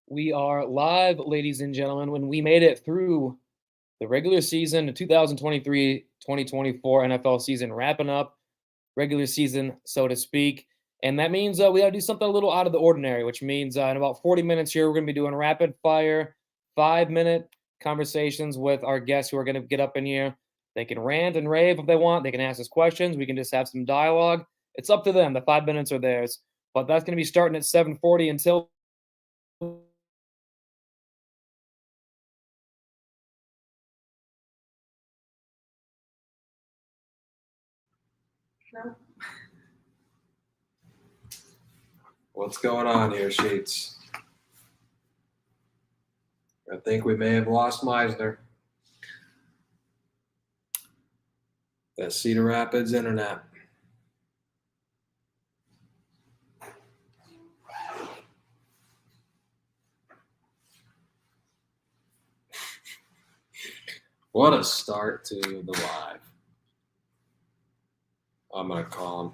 We are live, ladies and gentlemen, when we made it through the regular season, the 2023-2024 NFL season wrapping up, regular season, so to speak. And that means we got to do something a little out of the ordinary, which means in about 40 minutes here, we're going to be doing rapid fire, 5-minute conversations with our guests who are going to get up in here. They can rant and rave if they want. They can ask us questions. We can just have some dialogue. It's up to them. The 5 minutes are theirs. But that's going to be starting at 7:40 until What's going on here, Sheets? I think we may have lost Meisner. That Cedar Rapids internet. What a start to the live. I'm going to call him.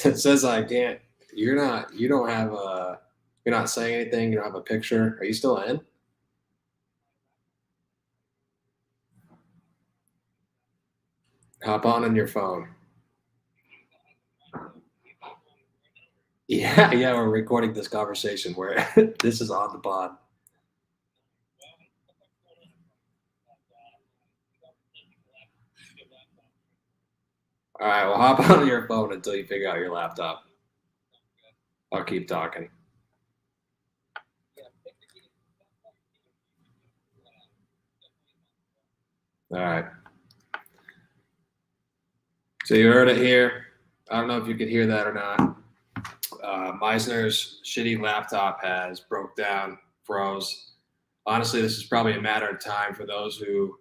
It says I can't. You don't have you're not saying anything. You don't have a picture. Are you still in? Hop on your phone. Yeah, we're recording this conversation where this is on the pod. All right, well, hop on your phone until you figure out your laptop. I'll keep talking. All right. So you heard it here. I don't know if you could hear that or not. Meisner's shitty laptop has broke down, froze. Honestly, this is probably a matter of time for those who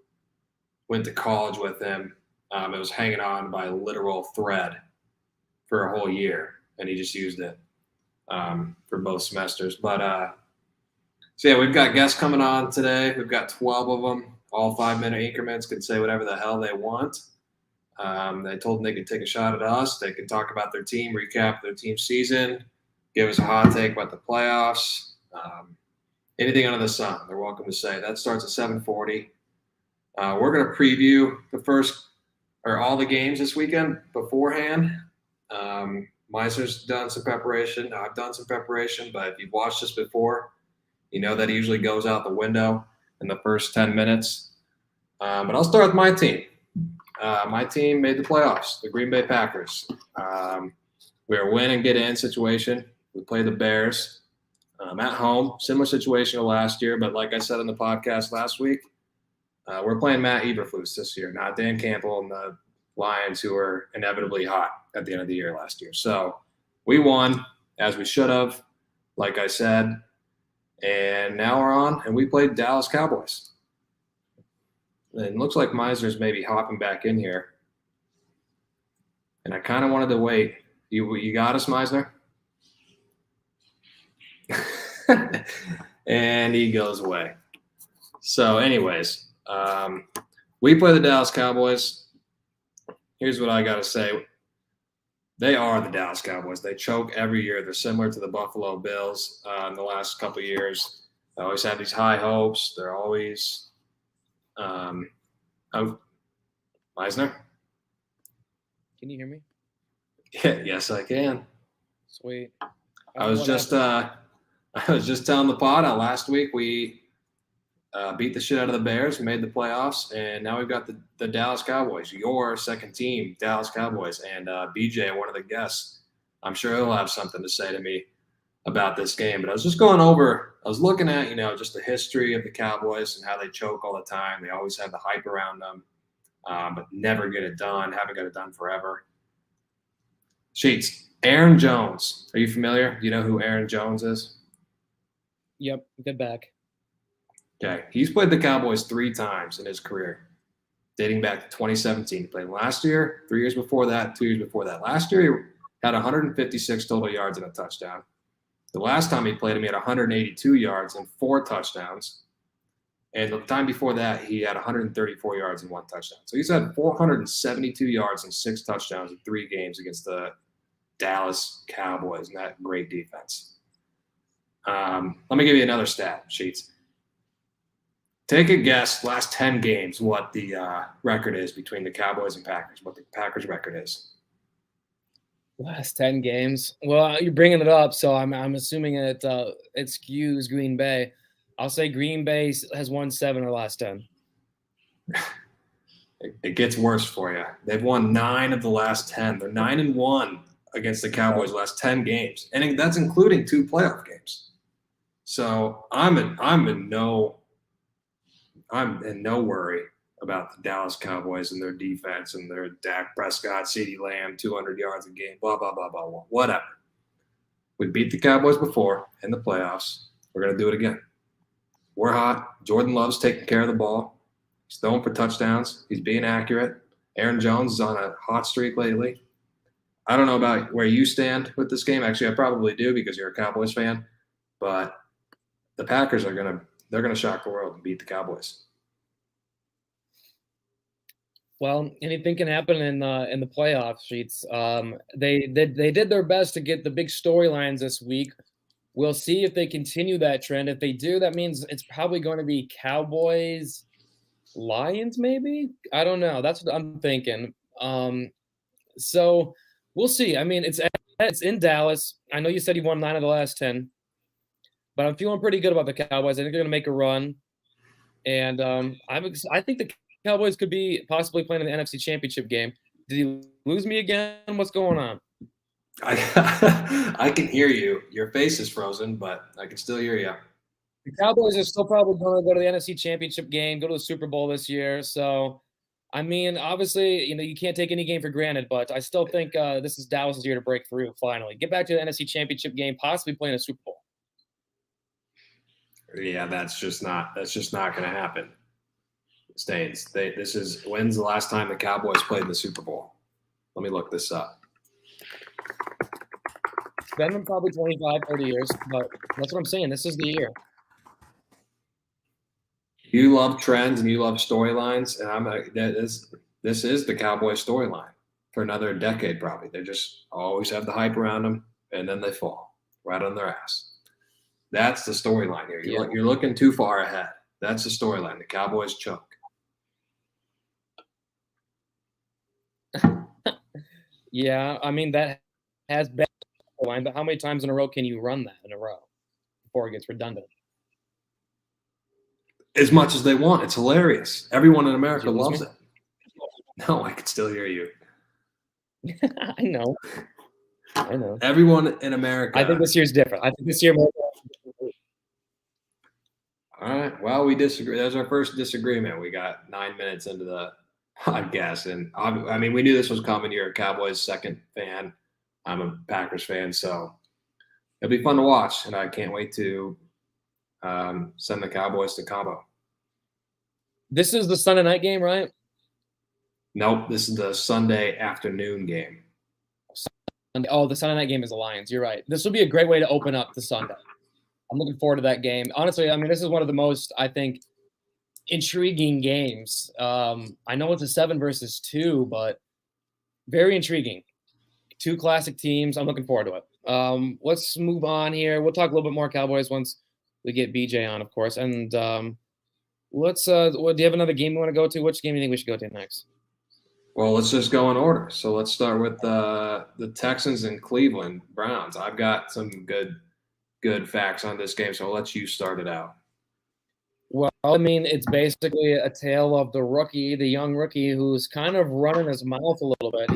went to college with him. It was hanging on by a literal thread for a whole year, and he just used it for both semesters. But so yeah, we've got guests coming on today. We've got 12 of them, all 5-minute increments, can say whatever the hell they want. They told them they could take a shot at us. They can talk about their team, recap their team season, give us a hot take about the playoffs, anything under the sun. They're welcome to say. That starts at 7:40. We're going to preview the first or all the games this weekend beforehand. Meisner's done some preparation. I've done some preparation, but if you've watched this before, you know that usually goes out the window in the first 10 minutes. But I'll start with my team. My team made the playoffs, the Green Bay Packers. We're a win and get in situation. We play the Bears at home, similar situation to last year. But like I said on the podcast last week, we're playing Matt Eberflus this year, not Dan Campbell and the Lions, who were inevitably hot at the end of the year last year. So we won, as we should have, like I said. And now we're on, and we played Dallas Cowboys. And it looks like Meisner's maybe hopping back in here. And I kind of wanted to wait. You got us, Meisner? And he goes away. So anyways, we play the Dallas Cowboys. Here's what I got to say. They are the Dallas Cowboys. They choke every year. They're similar to the Buffalo Bills in the last couple of years. They always have these high hopes. They're always Meisner? Can you hear me? Yes, I can. Sweet. I was just telling the pod how last week we beat the shit out of the Bears, made the playoffs, and now we've got the Dallas Cowboys, your second team, Dallas Cowboys, and BJ, one of the guests. I'm sure he'll have something to say to me about this game. But I was just going over, I was looking at, just the history of the Cowboys and how they choke all the time. They always have the hype around them, but never get it done, haven't got it done forever. Sheets, Aaron Jones. Are you familiar? Do you know who Aaron Jones is? Yep, good back. Okay, he's played the Cowboys 3 times in his career, dating back to 2017. He played last year, 3 years before that, 2 years before that. Last year, he had 156 total yards and a touchdown. The last time he played him, he had 182 yards and 4 touchdowns. And the time before that, he had 134 yards and 1 touchdown. So he's had 472 yards and 6 touchdowns in 3 games against the Dallas Cowboys and that great defense. Let me give you another stat, Sheets. Take a guess, last 10 games, what the record is between the Cowboys and Packers, what the Packers' record is. Last 10 games. Well, you're bringing it up, so I'm assuming it skews Green Bay. I'll say Green Bay has won 7 of the last 10. It gets worse for you. They've won 9 of the last 10. They're 9-1 against the Cowboys last 10 games, and that's including 2 playoff games. So I'm in no worry about the Dallas Cowboys and their defense and their Dak Prescott, CeeDee Lamb, 200 yards a game, blah, blah, blah, blah, blah, whatever. We beat the Cowboys before in the playoffs. We're going to do it again. We're hot. Jordan Love's taking care of the ball. He's throwing for touchdowns. He's being accurate. Aaron Jones is on a hot streak lately. I don't know about where you stand with this game. Actually, I probably do because you're a Cowboys fan. But the Packers are they're gonna shock the world and beat the Cowboys. Well, anything can happen in the playoff Sheets. They did their best to get the big storylines this week. We'll see if they continue that trend. If they do, that means it's probably going to be Cowboys, Lions, maybe. I don't know. That's what I'm thinking. So we'll see. I mean, it's in Dallas. I know you said you won 9 of the last 10, but I'm feeling pretty good about the Cowboys. I think they're going to make a run, and I think the Cowboys could be possibly playing in the NFC Championship game. Did you lose me again? What's going on? I can hear you. Your face is frozen, but I can still hear you. The Cowboys are still probably going to go to the NFC Championship game, go to the Super Bowl this year. So, I mean, obviously, you can't take any game for granted, but I still think this is Dallas's year to break through finally. Get back to the NFC Championship game, possibly playing a Super Bowl. Yeah, that's just not going to happen. Stains. When's the last time the Cowboys played in the Super Bowl? Let me look this up. It's been probably 25, 30 years, but that's what I'm saying. This is the year. You love trends and you love storylines, and this is the Cowboys storyline for another decade probably. They just always have the hype around them, and then they fall right on their ass. That's the storyline here. You're looking too far ahead. That's the storyline. The Cowboys choke. Yeah, I mean, that has been the line, but how many times in a row can you run that in a row before it gets redundant? As much as they want. It's hilarious. Everyone in America loves it. No, I can still hear you. I know. Everyone in America. I think this year's different. I think this year more. All right. Well, we disagree. That was our first disagreement. We got 9 minutes into the podcast, and I mean, we knew this was coming. You're a Cowboys second fan. I'm a Packers fan, so it'll be fun to watch, and I can't wait to send the Cowboys to Cabo. This is the Sunday night game, right? Nope, this is the Sunday afternoon game. Oh, the Sunday night game is the Lions. You're right. This will be a great way to open up the Sunday. I'm looking forward to that game. Honestly, I mean, this is one of the most, I think, intriguing games. I know it's a 7 versus 2, but very intriguing. 2 classic teams. I'm looking forward to it. Let's move on here. We'll talk a little bit more Cowboys once we get BJ on, of course. And let's. Do you have another game you want to go to? Which game do you think we should go to next? Well, let's just go in order. So let's start with the Texans and Cleveland Browns. I've got some good facts on this game, so I'll let you start it out. Well, I mean, it's basically a tale of the young rookie, who's kind of running his mouth a little bit.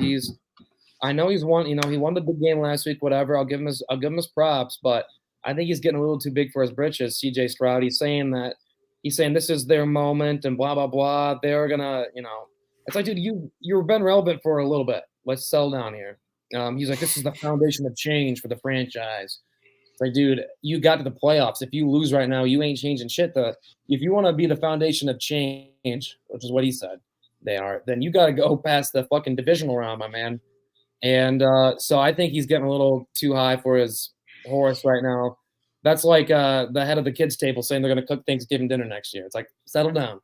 I know he's won. He won the big game last week. Whatever. I'll give him his props, but I think he's getting a little too big for his britches. C.J. Stroud. He's saying this is their moment and blah blah blah. They're gonna, It's like, dude, you've been relevant for a little bit. Let's settle down here. He's like, this is the foundation of change for the franchise. It's like, dude, you got to the playoffs. If you lose right now, you ain't changing shit. If you want to be the foundation of change, which is what he said they are, then you got to go past the fucking divisional round, my man. And so I think he's getting a little too high for his horse right now. That's like the head of the kids' table saying they're going to cook Thanksgiving dinner next year. It's like, settle down.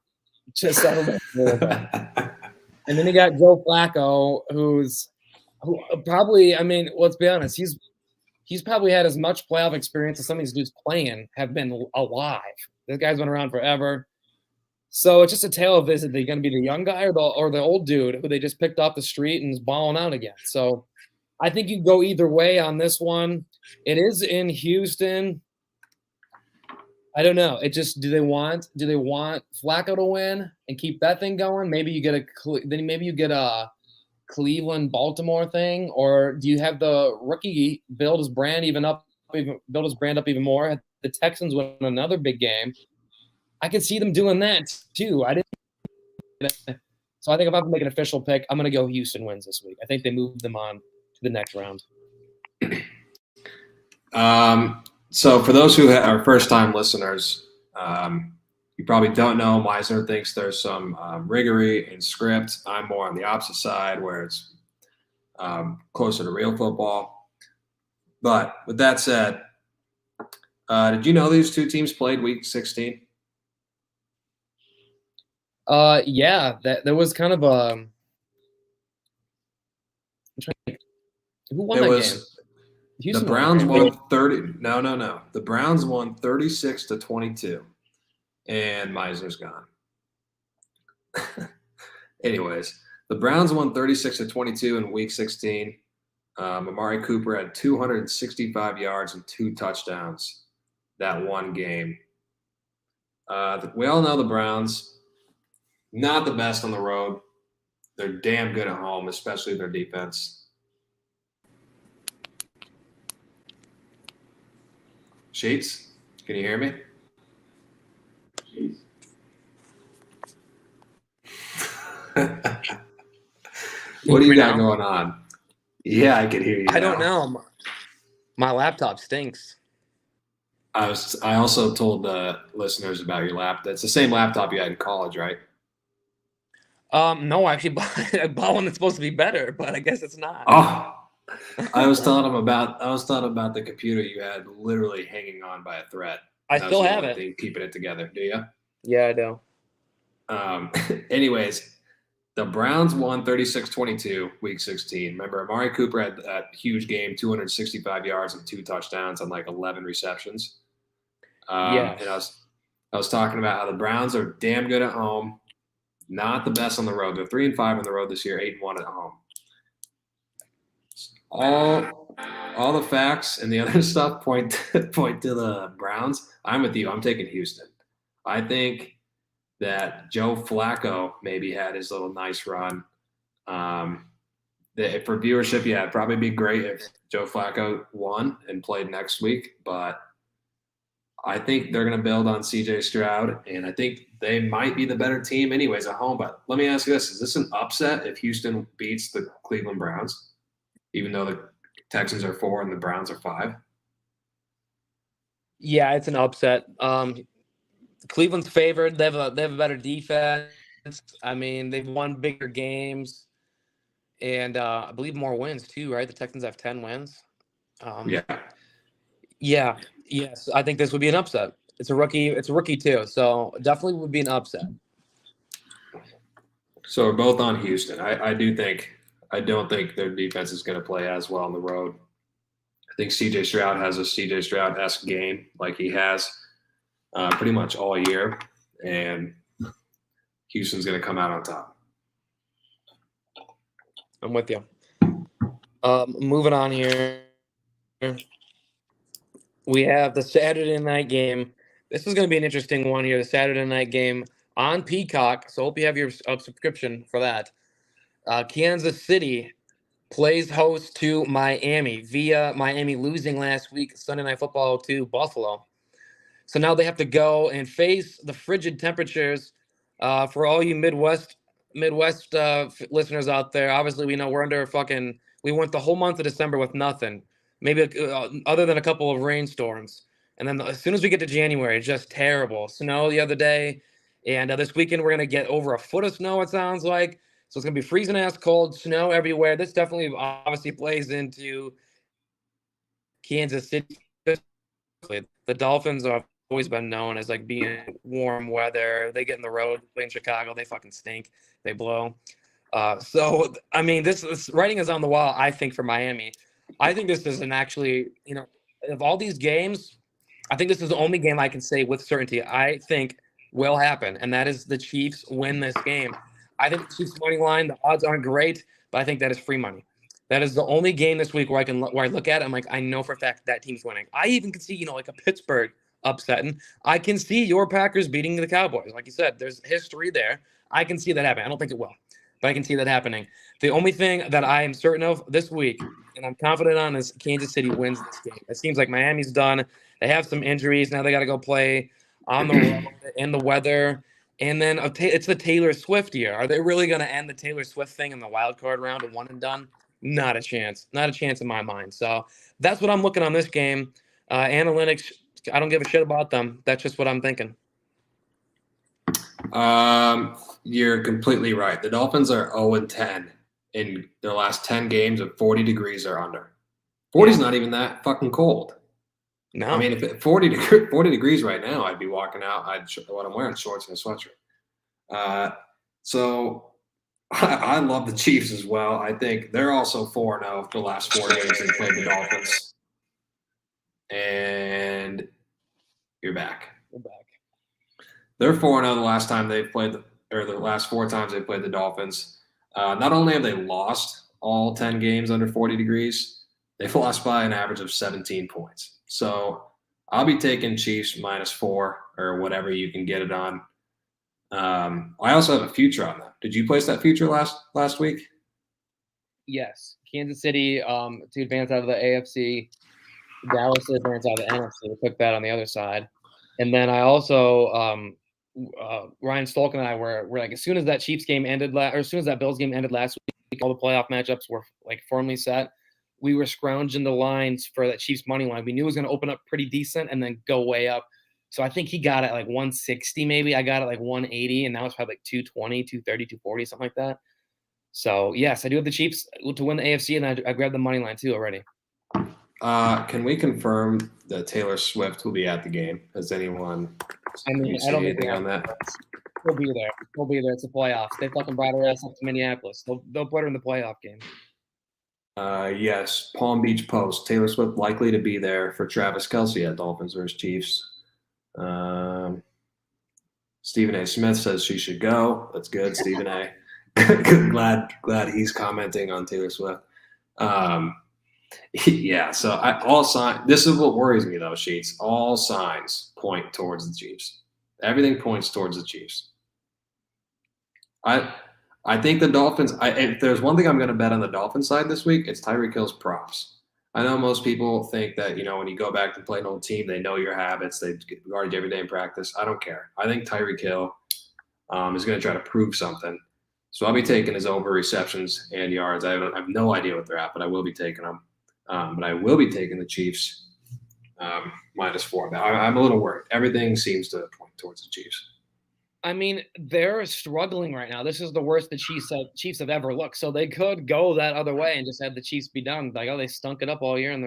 Just settle down a little bit. And then you got Joe Flacco, who probably, I mean, let's be honest, he's probably had as much playoff experience as some of these dudes playing have been alive. This guy's been around forever. So it's just a tale of, is it going to be the young guy or the old dude who they just picked off the street and is balling out again? So I think you can go either way on this one. It is in Houston. I don't know. It just, do they want Flacco to win and keep that thing going? Maybe you get a Cleveland Baltimore thing, or do you have the rookie build his brand up even more? The Texans win another big game. I could see them doing that too. So I think if I have to make an official pick, I'm going to go Houston wins this week. I think they move them on to the next round. So for those who are first-time listeners, you probably don't know, Meisner thinks there's some riggery in script. I'm more on the opposite side where it's closer to real football. But with that said, did you know these two teams played Week 16? Yeah, there was kind of a. Who won that game? Houston, the Browns won 30. No. The Browns won 36-22, and Meisner's gone. Anyways, the Browns won 36-22 in Week 16. Amari Cooper had 265 yards and 2 touchdowns that one game. We all know the Browns. Not the best on the road. They're damn good at home, especially their defense. Sheets, can you hear me? What do you got going on? Yeah, I can hear you. I don't know. My laptop stinks. I also told the listeners about your laptop. It's the same laptop you had in college, right? No, I actually bought one that's supposed to be better, but I guess it's not. Oh, I was telling him about the computer you had literally hanging on by a thread. I still have it. Keeping it together, do you? Yeah, I do. Anyways, the Browns won 36-22 Week 16. Remember, Amari Cooper had that huge game, 265 yards and 2 touchdowns on like 11 receptions. Yeah. And I was talking about how the Browns are damn good at home. Not the best on the road. They're 3-5 on the road this year, 8-1 at home. All the facts and the other stuff point to the Browns. I'm with you. I'm taking Houston. I think that Joe Flacco maybe had his little nice run. For viewership, yeah, it'd probably be great if Joe Flacco won and played next week. But I think they're going to build on C.J. Stroud, and I think they might be the better team anyways at home. But let me ask you this. Is this an upset if Houston beats the Cleveland Browns, even though the Texans are 4 and the Browns are 5? Yeah, it's an upset. Cleveland's favored. They have a better defense. I mean, they've won bigger games, and I believe more wins too, right? The Texans have 10 wins. Yeah. Yes, I think this would be an upset. It's a rookie too, so definitely would be an upset. So we're both on Houston. I don't think their defense is going to play as well on the road. I think C.J. Stroud has a C.J. Stroud-esque game like he has pretty much all year, and Houston's going to come out on top. I'm with you. Moving on here. We have the Saturday night game. This is going to be an interesting one here, the Saturday night game on Peacock, so hope you have your subscription for that. Kansas City plays host to Miami via Miami losing last week, Sunday Night Football to Buffalo. So now they have to go and face the frigid temperatures. For all you Midwest listeners out there, obviously we know we're under we went the whole month of December with nothing, maybe other than a couple of rainstorms. And then as soon as we get to January, it's just terrible. Snow the other day. And this weekend, we're going to get over a foot of snow, it sounds like. So it's going to be freezing ass cold, snow everywhere. This definitely obviously plays into Kansas City The Dolphins have always been known as like being warm weather. They get in the road, play in Chicago, they fucking stink. They blow. So I mean, this writing is on the wall. I think for Miami, I think this is an actually, of all these games, I think this is the only game I can say with certainty I think will happen, and that is the Chiefs win this game. I think the Chiefs money line. The odds aren't great, but I think that is free money. That is the only game this week where I look at it, I'm like, I know for a fact that team's winning. I even can see, like a Pittsburgh upsetting. I can see your Packers beating the Cowboys. Like you said, there's history there. I can see that happening. I don't think it will, but I can see that happening. The only thing that I am certain of this week, and I'm confident on, is Kansas City wins this game. It seems like Miami's done. They have some injuries. Now they got to go play on the road in the weather. And then it's the Taylor Swift year. Are they really going to end the Taylor Swift thing in the wild card round of one and done? Not a chance. Not a chance in my mind. So that's what I'm looking on this game. Analytics, I don't give a shit about them. That's just what I'm thinking. You're completely right. The Dolphins are 0-10 in their last 10 games of 40 degrees or under. 40 is not even that fucking cold. No. I mean, if it 40 degrees right now, I'd be walking out. What I'm wearing, shorts and a sweatshirt. So I love the Chiefs as well. I think they're also 4-0 the last 4 games they played the Dolphins. And you're back. We're back. They're 4-0 the last time they've played, the last 4 times they played the Dolphins. Not only have they lost all 10 games under 40 degrees, they've lost by an average of 17 points. So I'll be taking Chiefs -4 or whatever you can get it on. I also have a future on them. Did you place that future last week? Yes. Kansas City to advance out of the AFC. Dallas to advance out of the NFC. We took that on the other side. And then I also Ryan Stolk and I were like, as soon as that Chiefs game ended or as soon as that Bills game ended last week, all the playoff matchups were like firmly set. We were scrounging the lines for that Chiefs money line. We knew it was going to open up pretty decent and then go way up. So I think he got it like 160 maybe. I got it like 180, and now it's probably like 220, 230, 240, something like that. So, yes, I do have the Chiefs to win the AFC, and I grabbed the money line too already. Can we confirm that Taylor Swift will be at the game? Has anyone I don't think anything on that? He'll be there. He'll be there. It's the playoffs. They fucking brought her ass up to Minneapolis. They'll put her in the playoff game. Yes, Palm Beach Post. Taylor Swift likely to be there for Travis Kelce at Dolphins versus Chiefs. Stephen A. Smith says she should go. That's good, Stephen A. glad he's commenting on Taylor Swift. Yeah, so this is what worries me though, Sheets. All signs point towards the Chiefs. Everything points towards the Chiefs. I think the Dolphins, if there's one thing I'm going to bet on the Dolphins side this week, it's Tyreek Hill's props. I know most people think that, when you go back to play an old team, they know your habits. They guard you every day in practice. I don't care. I think Tyreek Hill is going to try to prove something. So I'll be taking his over receptions and yards. I have no idea what they're at, but I will be taking them. But I will be taking the Chiefs -4. I'm a little worried. Everything seems to point towards the Chiefs. I mean, they're struggling right now. This is the worst the Chiefs have ever looked. So they could go that other way and just have the Chiefs be done. Like, they stunk it up all year and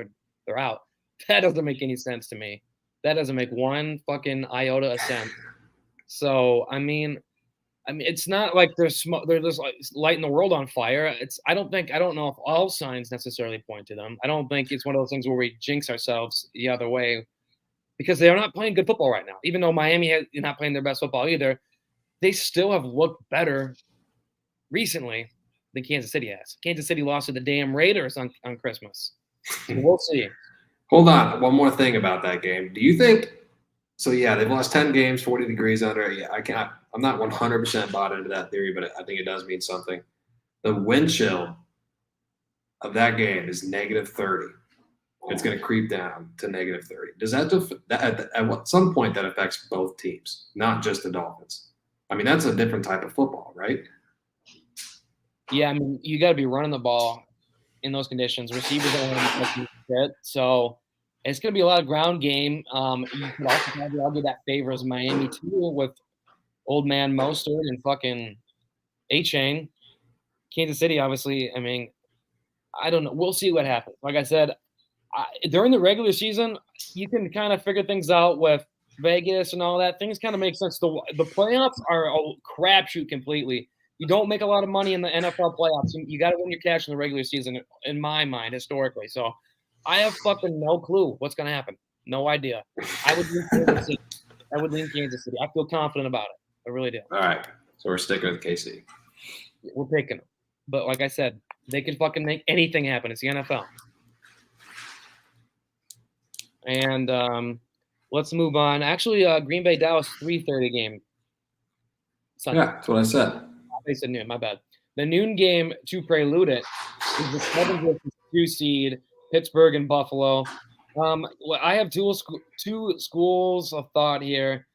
they're out. That doesn't make any sense to me. That doesn't make one fucking iota of sense. So I mean, it's not like they're just like lighting the world on fire. I don't know if all signs necessarily point to them. I don't think it's one of those things where we jinx ourselves the other way. Because they are not playing good football right now. Even though Miami is not playing their best football either, they still have looked better recently than Kansas City has. Kansas City lost to the damn Raiders on Christmas. We'll see. Hold on. One more thing about that game. Do you think – so, yeah, they've lost 10 games, 40 degrees under. Yeah, I'm not 100% bought into that theory, but I think it does mean something. The wind chill of that game is -30. It's going to creep down to -30. Does that at some point that affects both teams, not just the Dolphins? I mean, that's a different type of football, right? Yeah, I mean, you got to be running the ball in those conditions. Receivers don't fit, so it's going to be a lot of ground game. You could also probably argue that favors Miami too with old man Mostert and fucking A-Chain. Kansas City, obviously, I mean, I don't know. We'll see what happens. Like I said, During the regular season, you can kind of figure things out with Vegas and all that. Things kind of make sense. The playoffs are a crapshoot completely. You don't make a lot of money in the NFL playoffs. You got to win your cash in the regular season, in my mind, historically. So I have fucking no clue what's going to happen. No idea. I would lean Kansas City. I feel confident about it. I really do. All right. So we're sticking with KC. We're picking them. But like I said, they can fucking make anything happen. It's the NFL. And let's move on. Actually, Green Bay Dallas 3:30 game. Sunday. Yeah, that's what I said. They said noon. My bad. The noon game, to prelude it, is the 7 versus 2 seed Pittsburgh and Buffalo. I have two schools of thought here.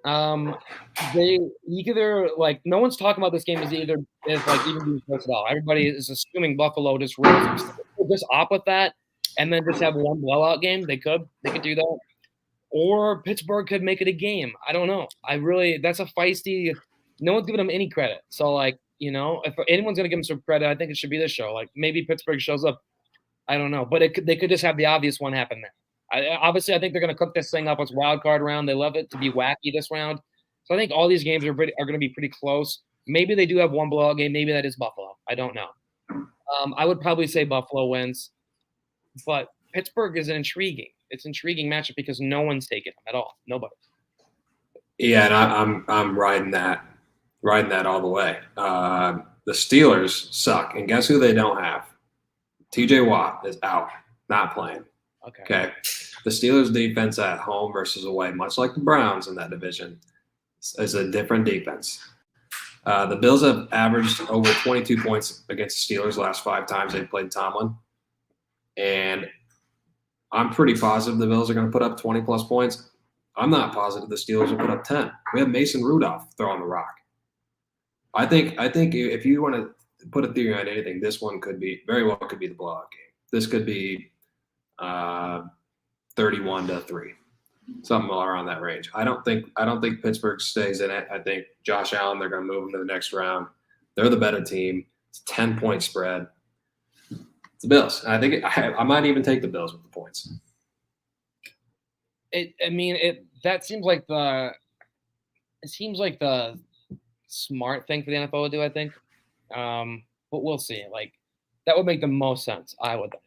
They either like no one's talking about this game as even being close at all. Everybody is assuming Buffalo just rolls just off with that, and then just have one blowout game. They could do that, or Pittsburgh could make it a game. I don't know. That's a feisty. No one's giving them any credit. So if anyone's gonna give them some credit, I think it should be this show. Like maybe Pittsburgh shows up. I don't know, but they could just have the obvious one happen there. I think they're going to cook this thing up. It's wild card round. They love it to be wacky this round. So I think all these games are going to be pretty close. Maybe they do have one blowout game. Maybe that is Buffalo. I don't know. I would probably say Buffalo wins, but Pittsburgh is intriguing matchup because no one's taken them at all. Nobody. Yeah, and I'm riding that all the way. The Steelers suck, and guess who they don't have? TJ Watt is out, not playing. Okay. The Steelers' defense at home versus away, much like the Browns in that division, is a different defense. The Bills have averaged over 22 points against the Steelers last 5 times they've played Tomlin. And I'm pretty positive the Bills are going to put up 20-plus points. I'm not positive the Steelers will put up 10. We have Mason Rudolph throwing the rock. I think if you want to put a theory on anything, this one very well could be the blowout game. This could be 31-3, something around that range. I don't think Pittsburgh stays in it. I think Josh Allen, they're going to move him to the next round. They're the better team. It's a 10-point spread. It's the Bills. And I think I might even take the Bills with the points. That seems like the smart thing for the NFL to do, I think. But we'll see. Like that would make the most sense, I would think.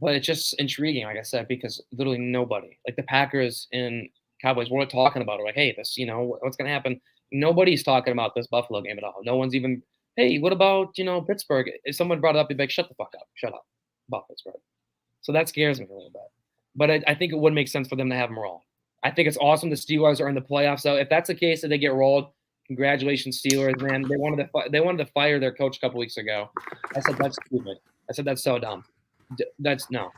But it's just intriguing, like I said, because literally nobody, like the Packers and Cowboys, we're talking about it. Like, hey, this, what's going to happen? Nobody's talking about this Buffalo game at all. No one's even, hey, what about, Pittsburgh? If someone brought it up, you'd be like, shut the fuck up. Shut up about Pittsburgh. So that scares me a little bit. But I think it would make sense for them to have them roll. I think it's awesome the Steelers are in the playoffs. So if that's the case that they get rolled, congratulations, Steelers, man. They wanted to fire their coach a couple weeks ago. I said, that's stupid. I said, that's so dumb. No.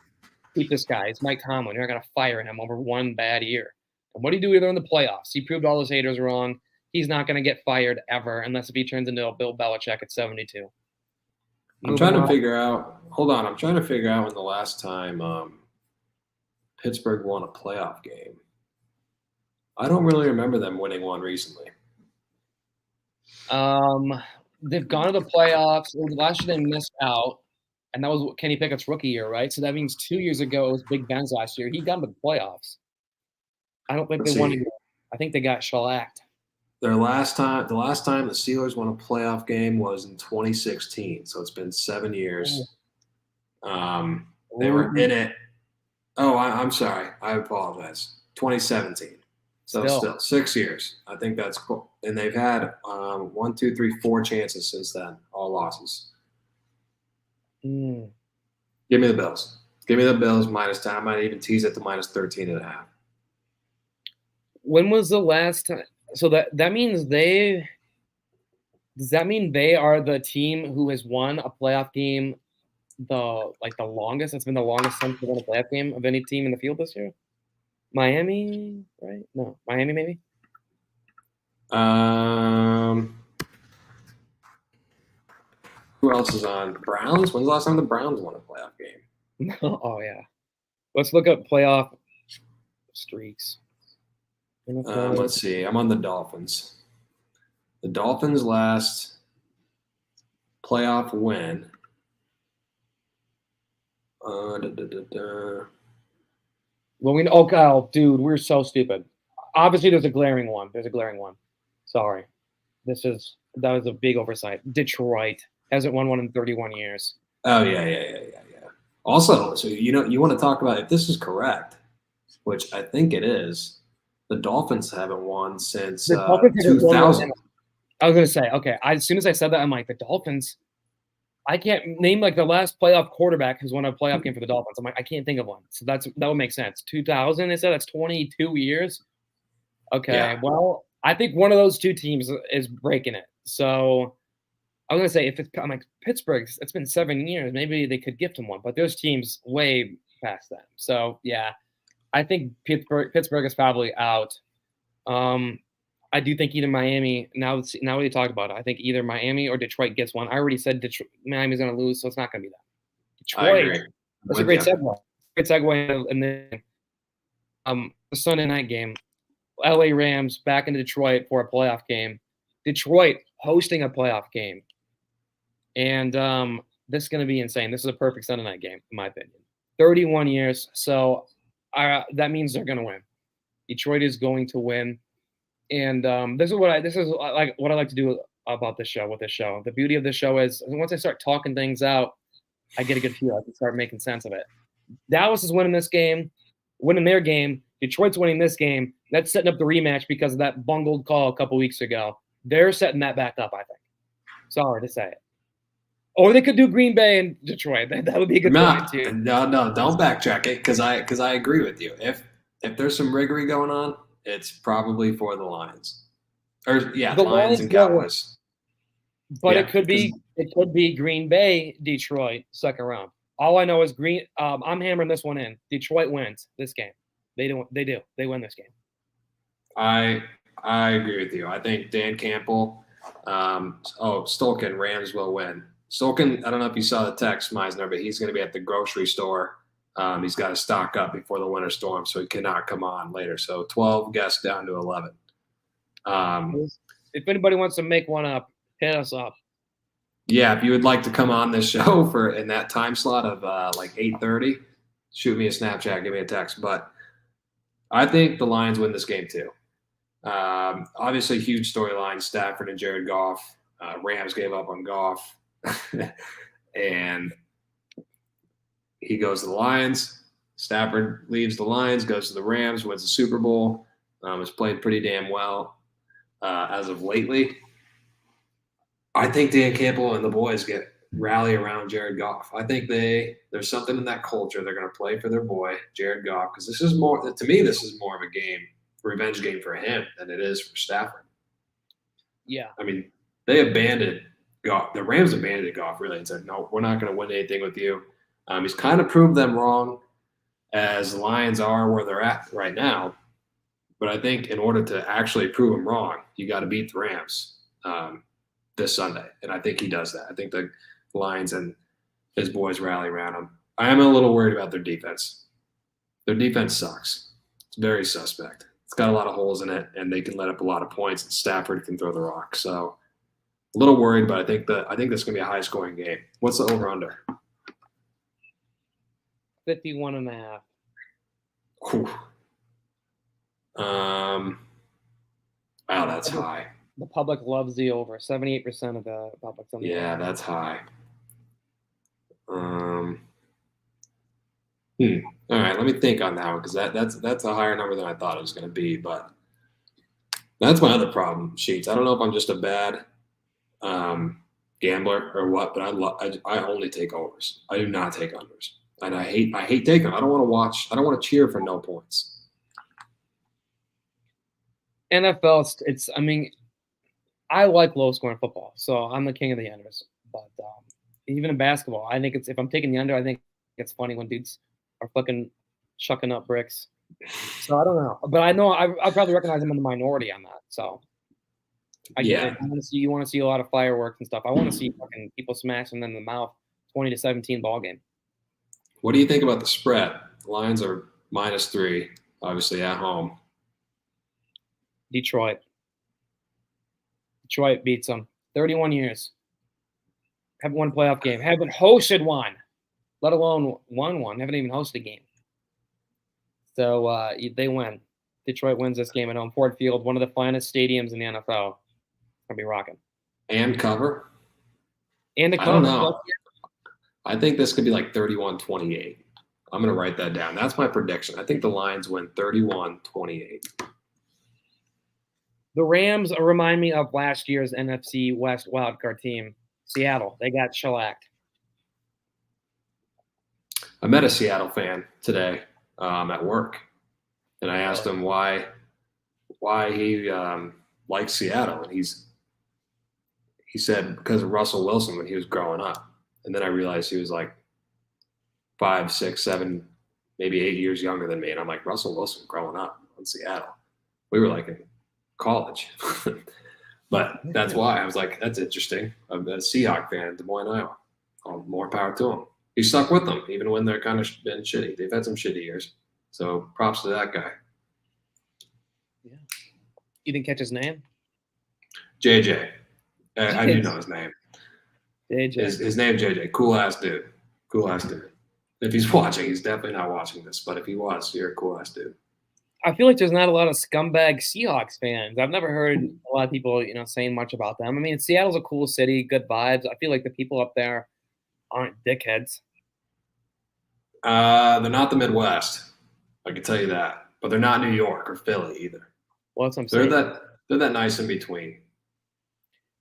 Keep this guy. It's Mike Tomlin. You're not going to fire him over one bad year. And what do you do either in the playoffs? He proved all his haters wrong. He's not going to get fired ever unless if he turns into a Bill Belichick at 72. I'm trying to figure out when the last time Pittsburgh won a playoff game. I don't really remember them winning one recently. They've gone to the playoffs. Last year they missed out. And that was Kenny Pickett's rookie year, right? So that means 2 years ago it was Big Ben's last year. He got to the playoffs. I don't think they won it. I think they got shellacked. The last time the Steelers won a playoff game was in 2016. So it's been 7 years. They were in it. Oh, I'm sorry. I apologize. 2017. So still 6 years. I think that's cool. And they've had 1, 2, 3, 4 chances since then, all losses. Give me the Bills. Give me the Bills minus 10. I might even tease it to minus 13.5. When was the last time? So that means does that mean they are the team who has won a playoff game the longest? It's been the longest since they won a playoff game of any team in the field this year? Miami, right? No, Miami maybe? Who else is on? The Browns? When's the last time the Browns won a playoff game? Oh, yeah. Let's look up playoff streaks. Let's see. I'm on the Dolphins. The Dolphins' last playoff win. Da, da, da, da. Well, oh, dude, we're so stupid. Obviously, there's a glaring one. Sorry. That was a big oversight. Detroit hasn't won one in 31 years. Oh yeah. Also, so you want to talk about if this is correct, which I think it is. The Dolphins haven't won since The Dolphins haven't won one 2000. in- I was gonna say, okay. As soon as I said that, I'm like, the Dolphins. I can't name like the last playoff quarterback who's won a playoff game for the Dolphins. I'm like, I can't think of one. So that would make sense. 2000, they said that's 22 years. Okay, Yeah. well, I think one of those two teams is breaking it. So I was gonna say I'm like Pittsburgh, it's been 7 years. Maybe they could gift him one, but there's teams way past that. So yeah, I think Pittsburgh is probably out. I do think either Miami now we talked about it. I think either Miami or Detroit gets one. I already said Miami's gonna lose, so it's not gonna be that. I Detroit. agree. That's a great segue. Great segue, and then the Sunday night game. LA Rams back into Detroit for a playoff game. Detroit hosting a playoff game. And this is going to be insane. This is a perfect Sunday night game, in my opinion. 31 years. So that means they're going to win. Detroit is going to win. And this is what I like to do about this show, with this show. The beauty of this show is once I start talking things out, I get a good feel. I can start making sense of it. Dallas is winning this game, winning their game. Detroit's winning this game. That's setting up the rematch because of that bungled call a couple weeks ago. They're setting that back up, I think. Sorry to say it. Or they could do Green Bay and Detroit. That would be a good point too. No, don't backtrack it because I agree with you. If there's some riggery going on, it's probably for the Lions. Or yeah, the Lions and Cowboys. But yeah, it could be Green Bay, Detroit, second round. All I know is I'm hammering this one in. Detroit wins this game. They do. They win this game. I agree with you. I think Dan Campbell. Stolken, Rams will win. Stolken, I don't know if you saw the text, Meisner, but he's going to be at the grocery store. He's got to stock up before the winter storm, so he cannot come on later. So 12 guests down to 11. If anybody wants to make one up, hit us up. Yeah, if you would like to come on this show in that time slot of like 8:30, shoot me a Snapchat, give me a text. But I think the Lions win this game too. Obviously, huge storyline, Stafford and Jared Goff. Rams gave up on Goff. And he goes to the Lions. Stafford leaves the Lions, goes to the Rams, wins the Super Bowl. Has played pretty damn well as of lately. I think Dan Campbell and the boys rally around Jared Goff. I think there's something in that culture. They're going to play for their boy, Jared Goff, because this is more of a game, revenge game for him than it is for Stafford. Yeah. I mean, they abandoned Goff. The Rams abandoned Goff, really, and said, no, we're not going to win anything with you. He's kind of proved them wrong, as the Lions are where they're at right now. But I think in order to actually prove them wrong, you got to beat the Rams this Sunday. And I think he does that. I think the Lions and his boys rally around him. I am a little worried about their defense. Their defense sucks. It's very suspect. It's got a lot of holes in it, and they can let up a lot of points, and Stafford can throw the rock. So a little worried, but I think this is going to be a high-scoring game. What's the over-under? 51.5. Whew. Wow, that's high. The public loves the over. 78% of the public. Yeah, that's high. All right, let me think on that one because that's a higher number than I thought it was going to be. But that's my other problem, Sheets. I don't know if I'm just a bad gambler or what, but I only take overs. I do not take unders, and I hate taking them. I don't want to watch. I don't want to cheer for no points. NFL, I mean, I like low-scoring football, so I'm the king of the unders. But even in basketball, I think if I'm taking the under, I think it's funny when dudes are fucking chucking up bricks. So I don't know, but I know I probably recognize them in the minority on that. So I get it. You want to see a lot of fireworks and stuff. I want to see fucking people smashing them in the mouth. 20-17 ball game. What do you think about the spread? The Lions are -3, obviously at home. Detroit beats them. 31 years. Haven't won a playoff game. Haven't hosted one. let alone won one. Haven't even hosted a game. So they win. Detroit wins this game at home. Ford Field, one of the finest stadiums in the NFL. Gonna be rocking. And cover. And the I don't cover. know. I think this could be like 31-28. I'm going to write that down. That's my prediction. I think the Lions win 31-28. The Rams remind me of last year's NFC West wildcard team, Seattle. They got shellacked. I met a Seattle fan today at work, and I asked him why he likes Seattle, and he said because of Russell Wilson when he was growing up. And then I realized he was like 5, 6, 7, maybe 8 years younger than me. And I'm like, Russell Wilson growing up in Seattle. We were like in college. But that's why I was like, that's interesting. I'm a Seahawk fan in Des Moines, Iowa. More power to him. He stuck with them, even when they're kind of been shitty. They've had some shitty years. So props to that guy. Yeah. You didn't catch his name? JJ. I do know his name. JJ. His name JJ. Cool ass dude. Cool ass dude. If he's watching, he's definitely not watching this. But if he was, you're a cool ass dude. I feel like there's not a lot of scumbag Seahawks fans. I've never heard a lot of people, saying much about them. I mean, Seattle's a cool city, good vibes. I feel like the people up there aren't dickheads. They're not the Midwest. I can tell you that. But they're not New York or Philly either. Well, that's what I'm saying. They're that nice in between.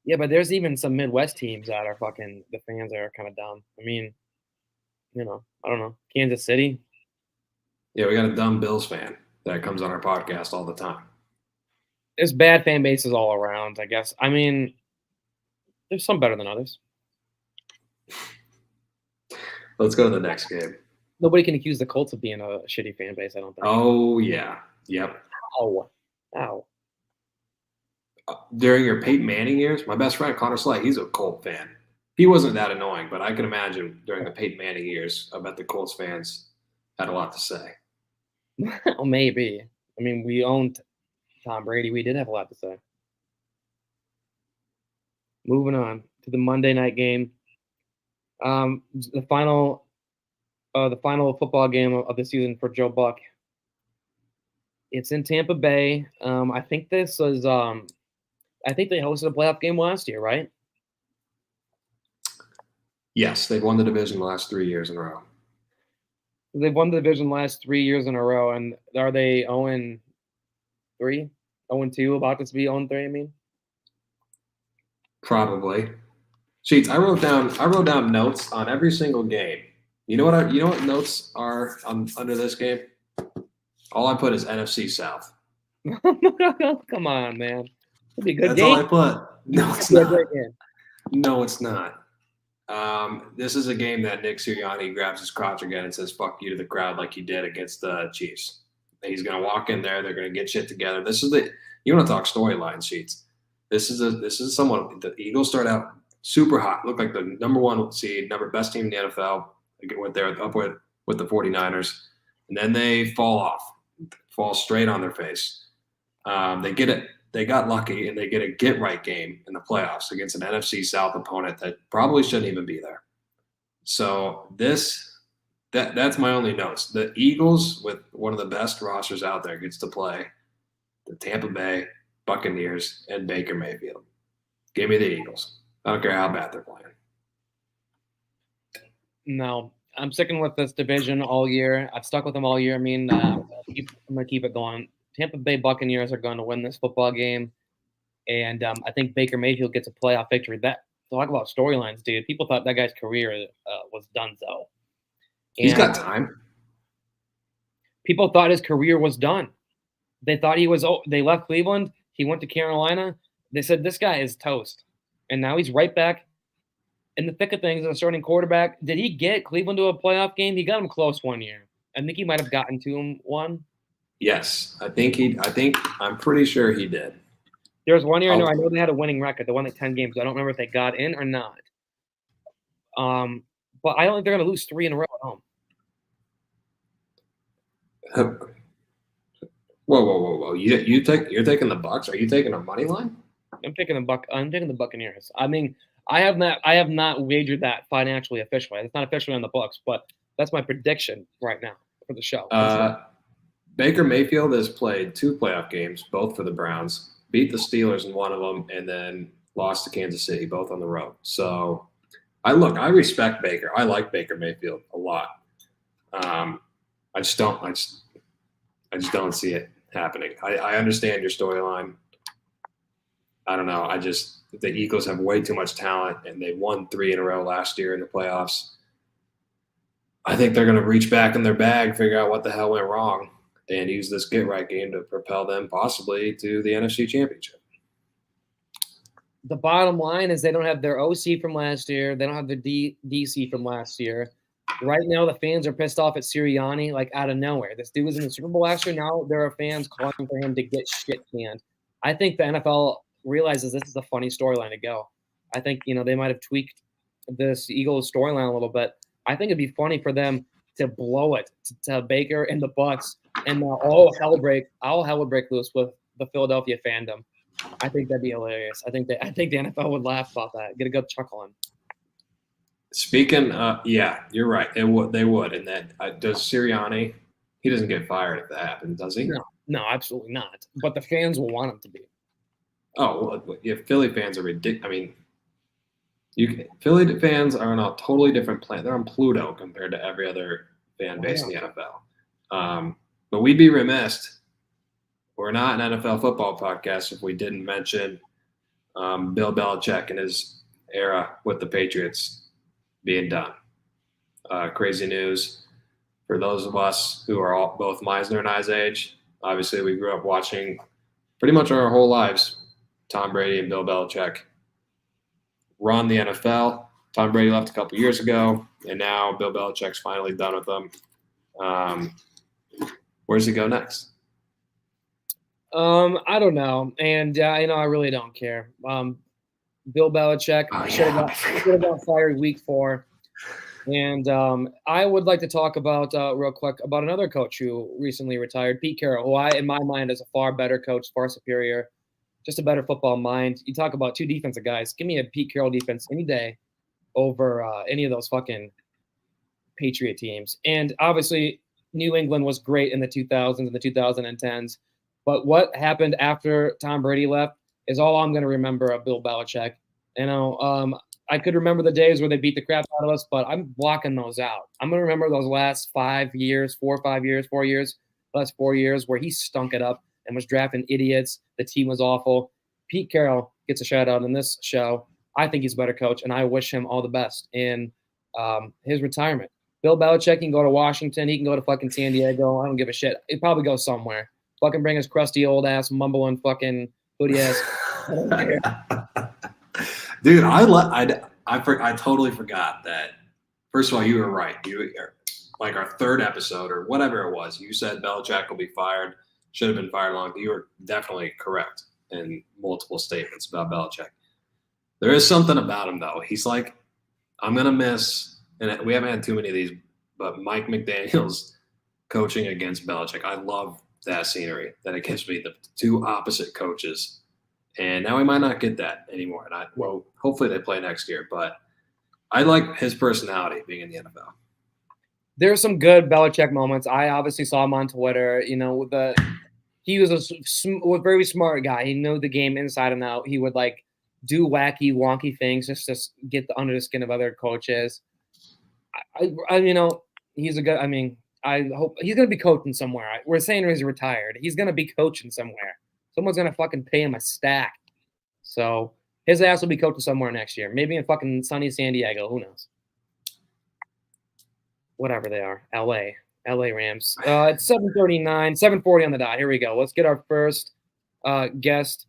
Yeah, but there's even some Midwest teams that are the fans are kind of dumb. I mean, I don't know. Kansas City. Yeah, we got a dumb Bills fan that comes on our podcast all the time. There's bad fan bases all around, I guess. I mean, there's some better than others. Let's go to the next game. Nobody can accuse the Colts of being a shitty fan base, I don't think. Oh, yeah. Yep. Ow. During your Peyton Manning years, my best friend, Connor Slay, he's a Colt fan. He wasn't that annoying, but I can imagine during the Peyton Manning years, I bet the Colts fans had a lot to say. Well, maybe. I mean, we owned Tom Brady. We did have a lot to say. Moving on to the Monday night game. The final football game of the season for Joe Buck. It's in Tampa Bay. I think this was I think they hosted a playoff game last year, right? Yes, they've won the division the last 3 years in a row. They've won the division last 3 years in a row, and are they 0-3? 0-2, about to be 0-3, I mean? Probably. Sheets, I wrote down notes on every single game. You know what notes are under this game? All I put is NFC South. Come on, man. It'll be a good That's game. all I put. No, it's It'll be a not. great game. No, it's not. This is a game that Nick Sirianni grabs his crotch again and says "fuck you" to the crowd like he did against the Chiefs. He's going to walk in there. They're going to get shit together. You want to talk storyline Sheets. This is someone. The Eagles start out super hot. Looked like the number one seed, best team in the NFL. They went there up with the 49ers, and then they fall straight on their face. They get it. They got lucky and they get a get-right game in the playoffs against an NFC South opponent that probably shouldn't even be there. So that's my only notes. The Eagles, with one of the best rosters out there, gets to play the Tampa Bay Buccaneers and Baker Mayfield. Give me the Eagles. I don't care how bad they're playing. No, I'm sticking with this division all year. I've stuck with them all year. I mean, I'm going to keep it going. Tampa Bay Buccaneers are going to win this football game, and I think Baker Mayfield gets a playoff victory. Talk about storylines, dude. People thought that guy's career was done, though. He's got time. People thought his career was done. They thought he was. They left Cleveland. He went to Carolina. They said this guy is toast, and now he's right back in the thick of things as a starting quarterback. Did he get Cleveland to a playoff game? He got him close one year. I think he might have gotten to him one. Yes, I'm pretty sure he did. There was one year, I know they had a winning record. They won like 10 games. I don't remember if they got in or not. But I don't think they're going to lose 3 in a row at home. Whoa! You're taking the Bucs? Are you taking a money line? I'm taking the Buccaneers. I mean, I have not wagered that financially officially. It's not officially on the books, but that's my prediction right now for the show. Baker Mayfield has played 2 playoff games, both for the Browns, beat the Steelers in one of them, and then lost to Kansas City, both on the road. So I respect Baker. I like Baker Mayfield a lot. I just don't see it happening. I understand your storyline. I don't know. The Eagles have way too much talent, and they won 3 in a row last year in the playoffs. I think they're going to reach back in their bag, figure out what the hell went wrong, and use this get-right game to propel them possibly to the NFC Championship. The bottom line is they don't have their OC from last year. They don't have their DC from last year. Right now, the fans are pissed off at Sirianni, like, out of nowhere. This dude was in the Super Bowl last year. Now there are fans calling for him to get shit canned. I think the NFL realizes this is a funny storyline to go. I think, they might have tweaked this Eagles storyline a little bit. I think it'd be funny for them to blow it to Baker and the Bucs, and all hell would break loose with the Philadelphia fandom. I think that'd be hilarious. I think the NFL would laugh about that. Get a good chuckle in. Speaking, yeah, you're right. They would. And that does Sirianni? He doesn't get fired if that happens, does he? No, absolutely not. But the fans will want him to be. Oh, well, if Philly fans are ridiculous. I mean, Philly fans are on a totally different planet. They're on Pluto compared to every other fan base in the NFL. But we'd be remiss. We're not an NFL football podcast if we didn't mention Bill Belichick and his era with the Patriots being done. Crazy news for those of us who are both Meisner and I's age. Obviously, we grew up watching pretty much our whole lives Tom Brady and Bill Belichick run the NFL. Tom Brady left a couple years ago, and now Bill Belichick's finally done with them. Where does he go next? I don't know, and I really don't care. Bill Belichick should have got fired week 4, and I would like to talk about real quick about another coach who recently retired, Pete Carroll, who in my mind is a far better coach, far superior, just a better football mind. You talk about 2 defensive guys. Give me a Pete Carroll defense any day over any of those fucking Patriot teams. And obviously, New England was great in the 2000s and the 2010s. But what happened after Tom Brady left is all I'm going to remember of Bill Belichick. I could remember the days where they beat the crap out of us, but I'm blocking those out. I'm going to remember those last 4 years where he stunk it up and was drafting idiots. The team was awful. Pete Carroll gets a shout out in this show. I think he's a better coach, and I wish him all the best in his retirement. Bill Belichick can go to Washington. He can go to fucking San Diego. I don't give a shit. He'd probably go somewhere. Fucking bring his crusty old ass, mumbling fucking hoodie ass. Dude, I totally forgot that. First of all, you were right. Like our 3rd episode or whatever it was, you said Belichick will be fired. Should have been fired long. You were definitely correct in multiple statements about Belichick. There is something about him though. He's like, I'm gonna miss, and we haven't had too many of these, but Mike McDaniel's coaching against Belichick. I love that scenery that it gives me, the 2 opposite coaches. And now we might not get that anymore. And hopefully they play next year. But I like his personality being in the NFL. There's some good Belichick moments. I obviously saw him on Twitter. He was a very smart guy. He knew the game inside and out. He would do wacky, wonky things just to get under the skin of other coaches. He's a good. I hope he's going to be coaching somewhere. We're saying he's retired. He's going to be coaching somewhere. Someone's going to fucking pay him a stack. So his ass will be coaching somewhere next year. Maybe in fucking sunny San Diego. Who knows? Whatever they are. LA Rams. It's 7:40 on the dot. Here we go. Let's get our first guest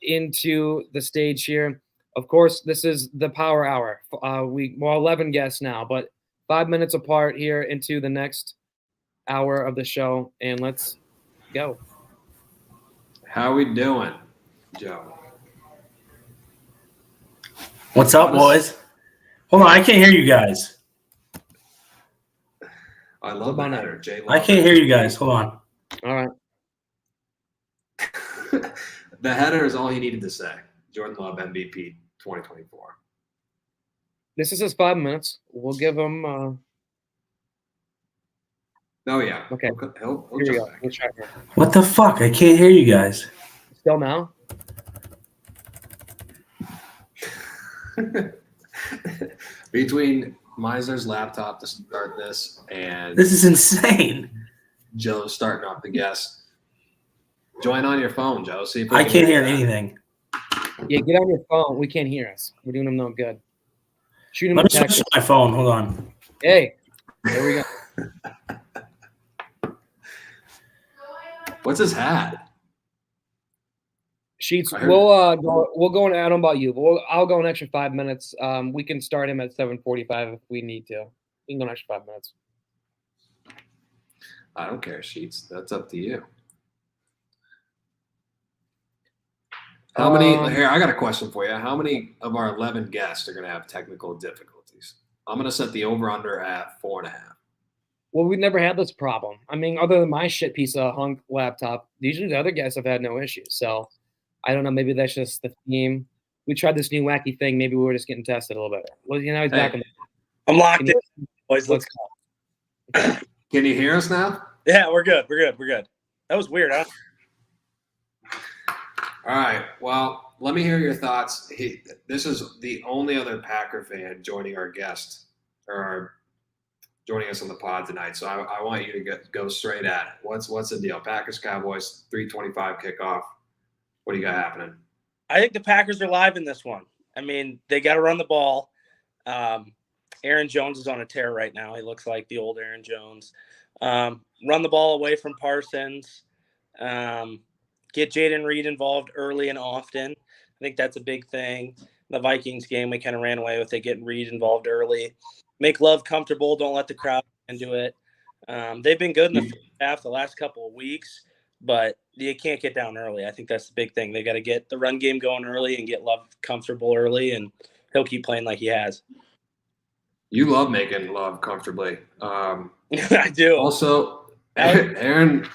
into the stage here. Of course, this is the Power Hour. 11 guests now, but 5 minutes apart here into the next hour of the show, and let's go. How we doing, Joe? What's up, boys? Hold on, I can't hear you guys. I love my header, Jay. I can't hear you guys. Hold on. All right. The header is all he needed to say. Jordan Love MVP 2024. This is his 5 minutes. We'll give him. Oh yeah. Okay. He'll Here we jump go. back. We'll try here. What the fuck? I can't hear you guys. Still now? Between Meisner's laptop to start this and This is insane. Joe starting off the guest. Join on your phone, Joe. See if we I can can't hear that. anything. Yeah, get on your phone. We can't hear us. We're doing him no good. Shoot him Let a me switch text. to my phone. Hold on. Hey, there we go. What's his hat? Sheets. I heard- We'll go and I don't know about you, but I'll go an extra 5 minutes. We can start him at 7:45 if we need to. We can go an extra 5 minutes. I don't care, Sheets. That's up to you. How many? Here, I got a question for you. How many of our 11 guests are going to have technical difficulties? I'm going to set the over/under at 4.5. Well, we've never had this problem. I mean, other than my shit piece of hunk laptop, usually the other guys have had no issues. So I don't know. Maybe that's just the theme. We tried this new wacky thing. Maybe we were just getting tested a little bit. Well, he's back in the. I'm locked Can in. you- Boys, Let's let's. go. Can you hear us now? Yeah, we're good. We're good. We're good. That was weird, huh? All right. Well, let me hear your thoughts. This is the only other Packer fan joining our guest or joining us on the pod tonight. So I want you to go straight at it. What's the deal? Packers Cowboys 3:25 kickoff. What do you got happening? I think the Packers are live in this one. I mean, they got to run the ball. Aaron Jones is on a tear right now. He looks like the old Aaron Jones. Run the ball away from Parsons. Get Jaden Reed involved early and often. I think that's a big thing. The Vikings game, we kind of ran away with it, getting Reed involved early. Make Love comfortable. Don't let the crowd do it. They've been good in the first half the last couple of weeks, but you can't get down early. I think that's the big thing. They got to get the run game going early and get Love comfortable early, and he'll keep playing like he has. You love making Love comfortably. I do. Also, Aaron,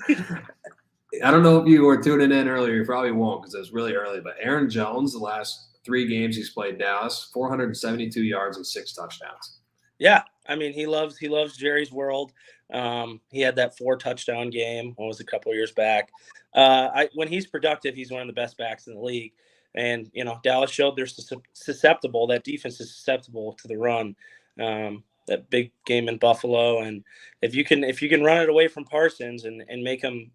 I don't know if you were tuning in earlier. You probably won't because it was really early. But Aaron Jones, the last 3 games he's played Dallas, 472 yards and 6 touchdowns. Yeah, I mean he loves Jerry's world. He had that 4 touchdown game. What was a couple of years back? When he's productive, he's one of the best backs in the league. And Dallas showed they're susceptible. That defense is susceptible to the run. That big game in Buffalo, and if you can run it away from Parsons and make him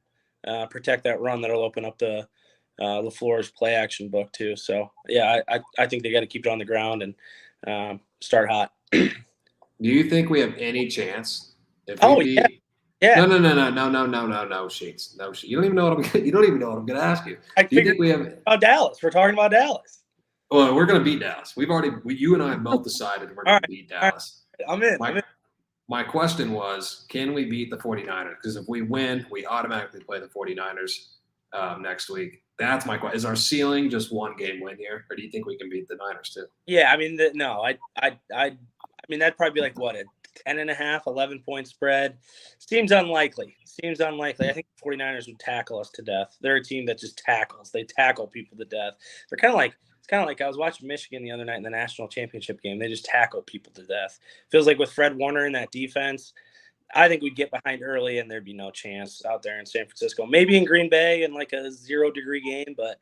protect that run, that'll open up the LaFleur's play action book too. So yeah, I think they got to keep it on the ground and start hot. Do you think we have any chance? If Yeah. No, Sheets. No, you don't even know what I'm going to ask you. I Do you figured think we have? about Dallas. We're talking about Dallas. Well, we're going to beat Dallas. You and I have both decided we're going to beat Dallas. I'm in. My question was, can we beat the 49ers? Because if we win, we automatically play the 49ers next week. That's my question. Is our ceiling just 1 game win here, or do you think we can beat the Niners too? Yeah, I mean, no, I mean that'd probably be like what, a 10.5, 11-point spread. Seems unlikely. I think the 49ers would tackle us to death. They're a team that just tackles. They tackle people to death. They're kind of like I was watching Michigan the other night in the national championship game. They just tackle people to death. Feels like with Fred Warner in that defense, I think we'd get behind early and there'd be no chance out there in San Francisco. Maybe in Green Bay in like a 0-degree game, but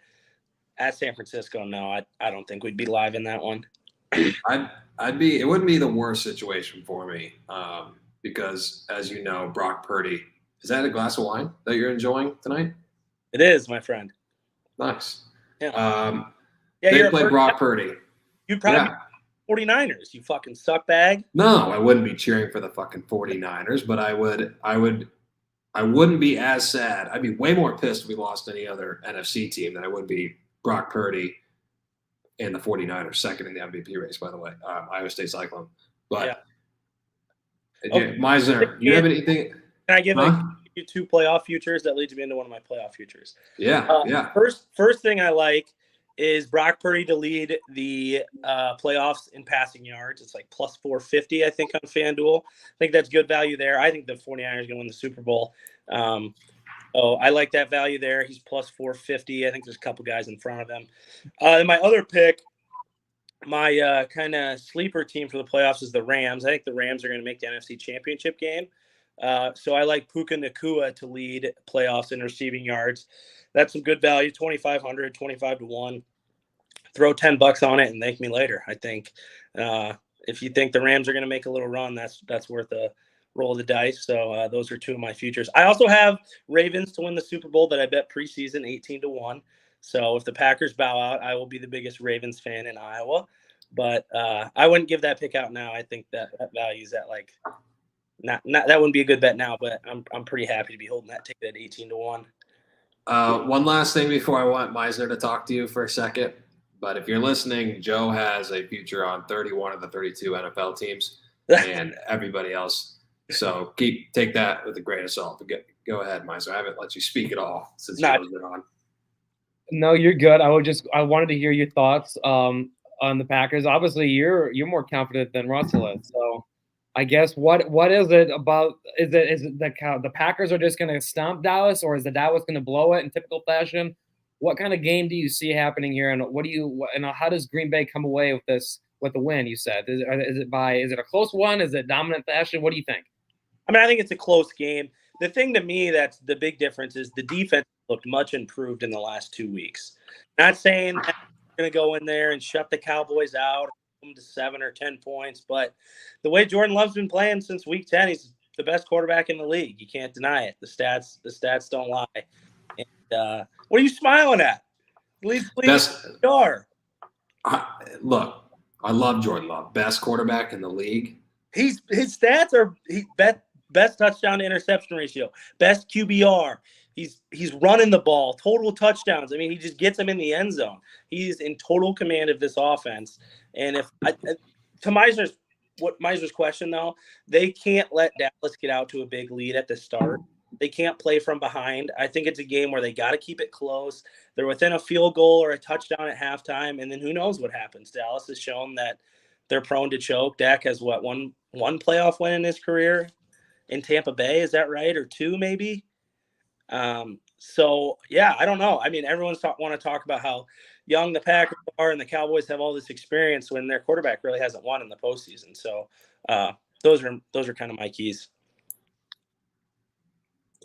at San Francisco, no, I don't think we'd be live in that one. It wouldn't be the worst situation for me because, as you know, Brock Purdy. Is that a glass of wine that you're enjoying tonight? It is, my friend. Nice. Yeah. They play Brock Purdy. You'd probably be 49ers. You fucking suck bag. No, I wouldn't be cheering for the fucking 49ers, but I wouldn't be as sad. I'd be way more pissed if we lost any other NFC team than I would be Brock Purdy and the 49ers, second in the MVP race, by the way. Iowa State Cyclone. But Meisner, you have anything? Can I give you 2 playoff futures? That leads me into one of my playoff futures. Yeah. First thing I like is Brock Purdy to lead the playoffs in passing yards. It's like plus 450, I think, on FanDuel. I think that's good value there. I think the 49ers are going to win the Super Bowl. So I like that value there. He's plus 450. I think there's a couple guys in front of him. And my other pick, my kind of sleeper team for the playoffs is the Rams. I think the Rams are going to make the NFC Championship game. So I like Puka Nacua to lead playoffs in receiving yards. That's some good value, 2,500, 25 to 1. Throw $10 on it and thank me later. I think if you think the Rams are going to make a little run, that's worth a roll of the dice. So those are two of my futures. I also have Ravens to win the Super Bowl that I bet preseason 18 to 1. So if the Packers bow out, I will be the biggest Ravens fan in Iowa. But I wouldn't give that pick out now. I think that value's at like not that wouldn't be a good bet now, but I'm pretty happy to be holding that ticket at 18 to 1. One last thing before I want Meisner to talk to you for a second. But if you're listening, Joe has a future on 31 of the 32 NFL teams and everybody else. So take that with a grain of salt. Go ahead, Meisner. I haven't let you speak at all since Joe's been on. No, you're good. I wanted to hear your thoughts on the Packers. Obviously, you're more confident than Russell is. So I guess what is it about? Is it the Packers are just going to stomp Dallas, or is the Dallas going to blow it in typical fashion? What kind of game do you see happening here, and how does Green Bay come away with the win? You said is it a close one? Is it dominant fashion? What do you think? I mean, I think it's a close game. The thing to me that's the big difference is the defense looked much improved in the last 2 weeks. Not saying that they're going to go in there and shut the Cowboys out to 7 or 10 points, but the way Jordan Love's been playing since week 10, he's the best quarterback in the league. You can't deny it. The stats don't lie. And, what are you smiling at? Look, I love Jordan Love, best quarterback in the league. His stats are best touchdown to interception ratio, best QBR. He's running the ball, total touchdowns. I mean, he just gets them in the end zone. He's in total command of this offense. And to Meiser's question though, they can't let Dallas get out to a big lead at the start. They can't play from behind. I think it's a game where they got to keep it close. They're within a field goal or a touchdown at halftime, and then who knows what happens. Dallas has shown that they're prone to choke. Dak has one playoff win in his career in Tampa Bay. Is that right? Or 2 maybe? So yeah, I don't know. I mean, everyone's want to talk about how young the Packers are and the Cowboys have all this experience when their quarterback really hasn't won in the postseason. So those are kind of my keys.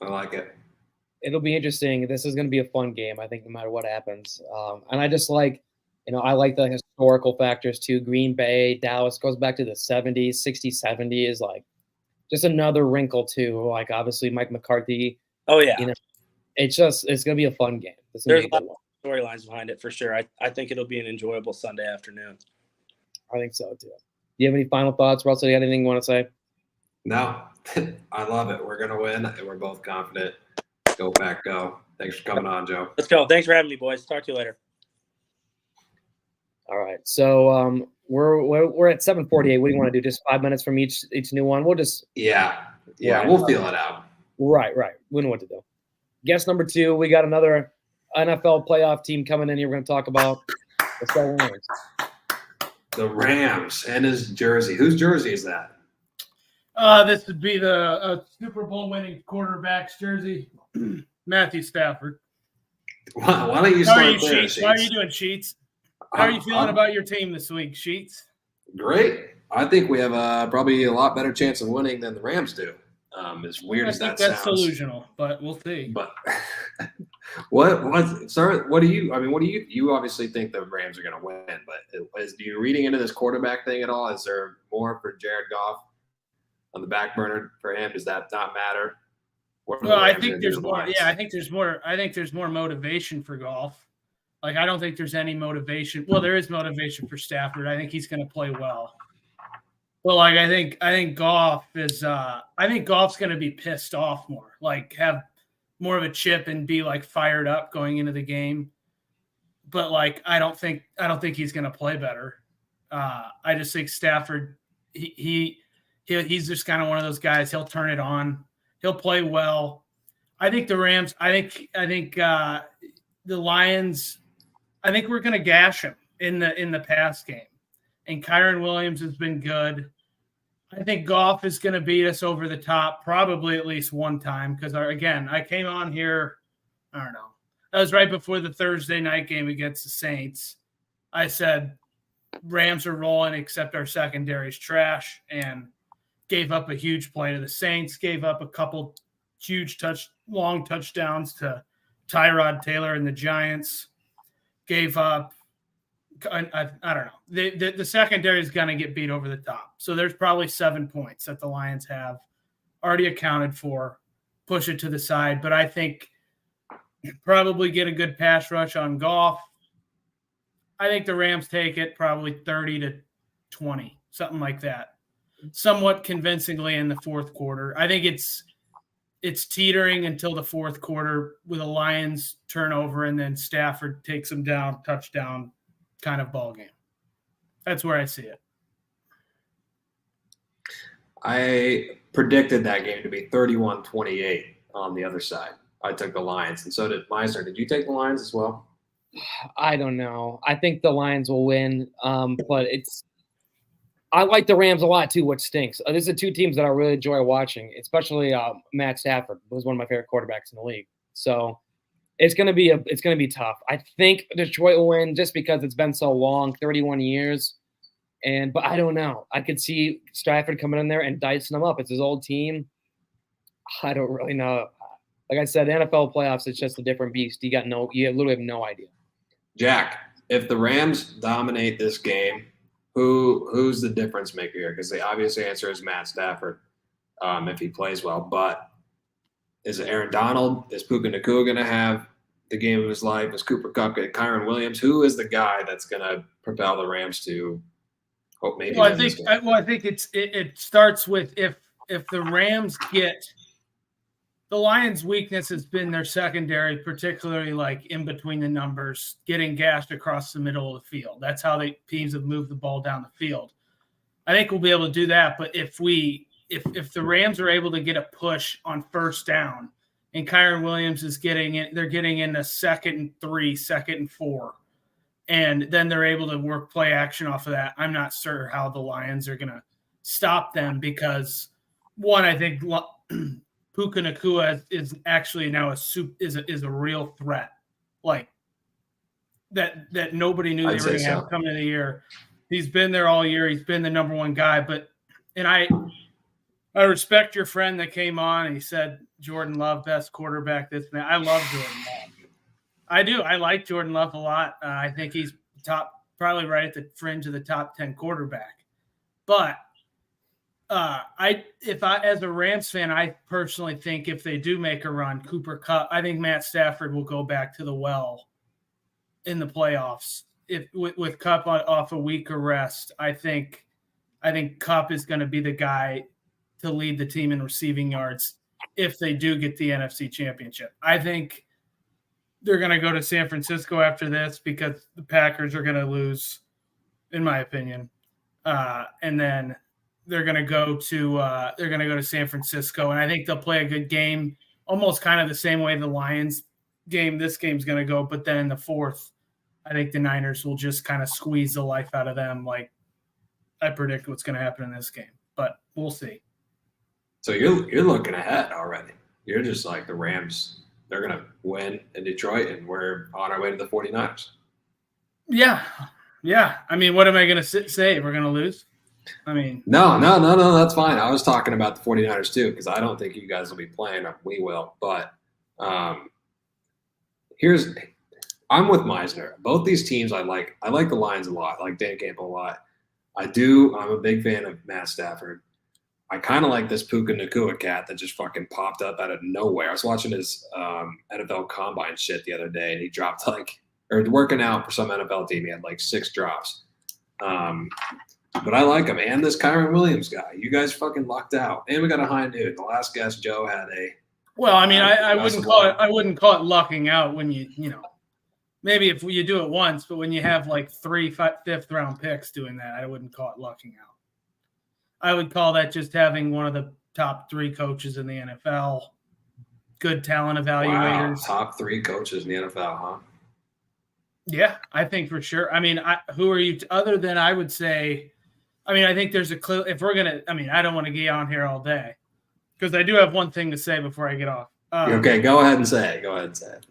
I like it. It'll be interesting. This is going to be a fun game, I think, no matter what happens. And I just like, I like the historical factors too. Green Bay, Dallas goes back to the 70s, 60s, 70s, like just another wrinkle too. Like obviously Mike McCarthy. Oh yeah. It's going to be a fun game. There's a lot of storylines behind it for sure. I think it'll be an enjoyable Sunday afternoon. I think so too. Do you have any final thoughts, Russell? You got anything you want to say? No, I love it. We're going to win, and we're both confident. Go Pack, go. Thanks for coming on, Joe. Let's go. Thanks for having me, boys. Talk to you later. All right. So we're at 7:48. What do you want to do? Just 5 minutes from each new one? We'll just yeah, we'll feel it out. Right. We know what to do. Guess number 2. We got another NFL playoff team coming in here. We're going to talk about the Rams. The Rams and his jersey. Whose jersey is that? This would be the Super Bowl winning quarterback's jersey, Matthew Stafford. Why don't you How start are you, there, Sheets? How are you doing, Sheets? How are you feeling about your team this week, Sheets? Great. I think we have probably a lot better chance of winning than the Rams do. As weird as that sounds. That's delusional, but we'll see. But what do you obviously think the Rams are going to win, but are you reading into this quarterback thing at all? Is there more for Jared Goff on the back burner for him? Does that not matter? Well, I think there's more. Yeah, I think there's more. I think there's more motivation for Goff. Like, I don't think there's any motivation. Well, there is motivation for Stafford. I think he's going to play well. Well, like I think Goff is. I think Goff's going to be pissed off more. Like, have more of a chip and be like fired up going into the game. But like, I don't think he's going to play better. I just think Stafford. He's just kind of one of those guys. He'll turn it on. He'll play well. I think the Rams. I think the Lions. I think we're going to gash him in the pass game. And Kyron Williams has been good. I think Goff is going to beat us over the top probably at least one time because, again, I came on here, I don't know. That was right before the Thursday night game against the Saints. I said Rams are rolling except our secondary's trash, and gave up a huge play to the Saints, gave up a couple huge long touchdowns to Tyrod Taylor and the Giants, gave up I don't know. The secondary is going to get beat over the top. So there's probably 7 points that the Lions have already accounted for. Push it to the side. But I think probably get a good pass rush on Goff. I think the Rams take it probably 30-20, something like that. Somewhat convincingly in the fourth quarter. I think it's teetering until the fourth quarter with a Lions turnover and then Stafford takes them down, touchdown kind of ball game. That's where I see it. I predicted that game to be 31-28 on the other side. I took the Lions, and so did Meisner. Did you take the Lions as well? I don't know. I think the Lions will win, but I like the Rams a lot too, which stinks. These are two teams that I really enjoy watching, especially Matt Stafford, who's one of my favorite quarterbacks in the league. So it's gonna be tough. I think Detroit will win just because it's been so long, 31 years. But I don't know. I could see Stafford coming in there and dicing them up. It's his old team. I don't really know. Like I said, NFL playoffs, it's just a different beast. You literally have no idea. Jack, if the Rams dominate this game, who's the difference maker here? Because the obvious answer is Matt Stafford, if he plays well. But is it Aaron Donald? Is Puka Nacua going to have the game of his life? Is Cooper Kupp, Kyron Williams? Who is the guy that's going to propel the Rams to hope maybe? Well, I think it starts with if the Rams get the Lions' weakness has been their secondary, particularly like in between the numbers, getting gashed across the middle of the field. That's how teams have moved the ball down the field. I think we'll be able to do that, but if the Rams are able to get a push on first down and Kyron Williams is getting in, they're getting in the 2nd and 3, 2nd and 4, and then they're able to work play action off of that. I'm not sure how the Lions are going to stop them because, one, I think Puka Nacua is actually now is a real threat, like that nobody knew they were going to have coming into the year. He's been there all year. He's been the number one guy, and I respect your friend that came on and he said Jordan Love best quarterback. This and that. I love Jordan Love. I do. I like Jordan Love a lot. I think he's probably right at the fringe of the top 10 quarterback. But as a Rams fan, I personally think if they do make a run, Cooper Kupp, I think Matt Stafford will go back to the well in the playoffs. If with Kupp off a week of rest, I think Kupp is going to be the guy to lead the team in receiving yards if they do get the NFC Championship. I think they're going to go to San Francisco after this because the Packers are going to lose, in my opinion, and then they're going to go to San Francisco, and I think they'll play a good game, almost kind of the same way the Lions game. This game's going to go, but then in the fourth, I think the Niners will just kind of squeeze the life out of them. Like I predict what's going to happen in this game, but we'll see. So you're looking ahead already. You're just like the Rams. They're going to win in Detroit, and we're on our way to the 49ers. Yeah. I mean, what am I going to say? We're going to lose? I mean, no, that's fine. I was talking about the 49ers too, because I don't think you guys will be playing. We will, but I'm with Meisner. Both these teams I like the Lions a lot. I like Dan Campbell a lot. I'm a big fan of Matt Stafford. I kind of like this Puka Nacua cat that just fucking popped up out of nowhere. I was watching his NFL Combine shit the other day, and he dropped working out for some NFL team. He had 6 drops. But I like him. And this Kyron Williams guy. You guys fucking lucked out. And we got a high noon. The last guest, Joe, had a – well, I mean, I wouldn't call it lucking out when you maybe if you do it once, but when you have 3 fifth-round picks doing that, I wouldn't call it lucking out. I would call that just having one of the top 3 coaches in the NFL, good talent evaluators. Wow, top 3 coaches in the NFL, huh? Yeah, I think for sure. I mean, who are you other than I would say I mean, I think there's a clear. If we're gonna, I mean, I don't want to get on here all day because I do have one thing to say before I get off. Okay, go ahead and say it.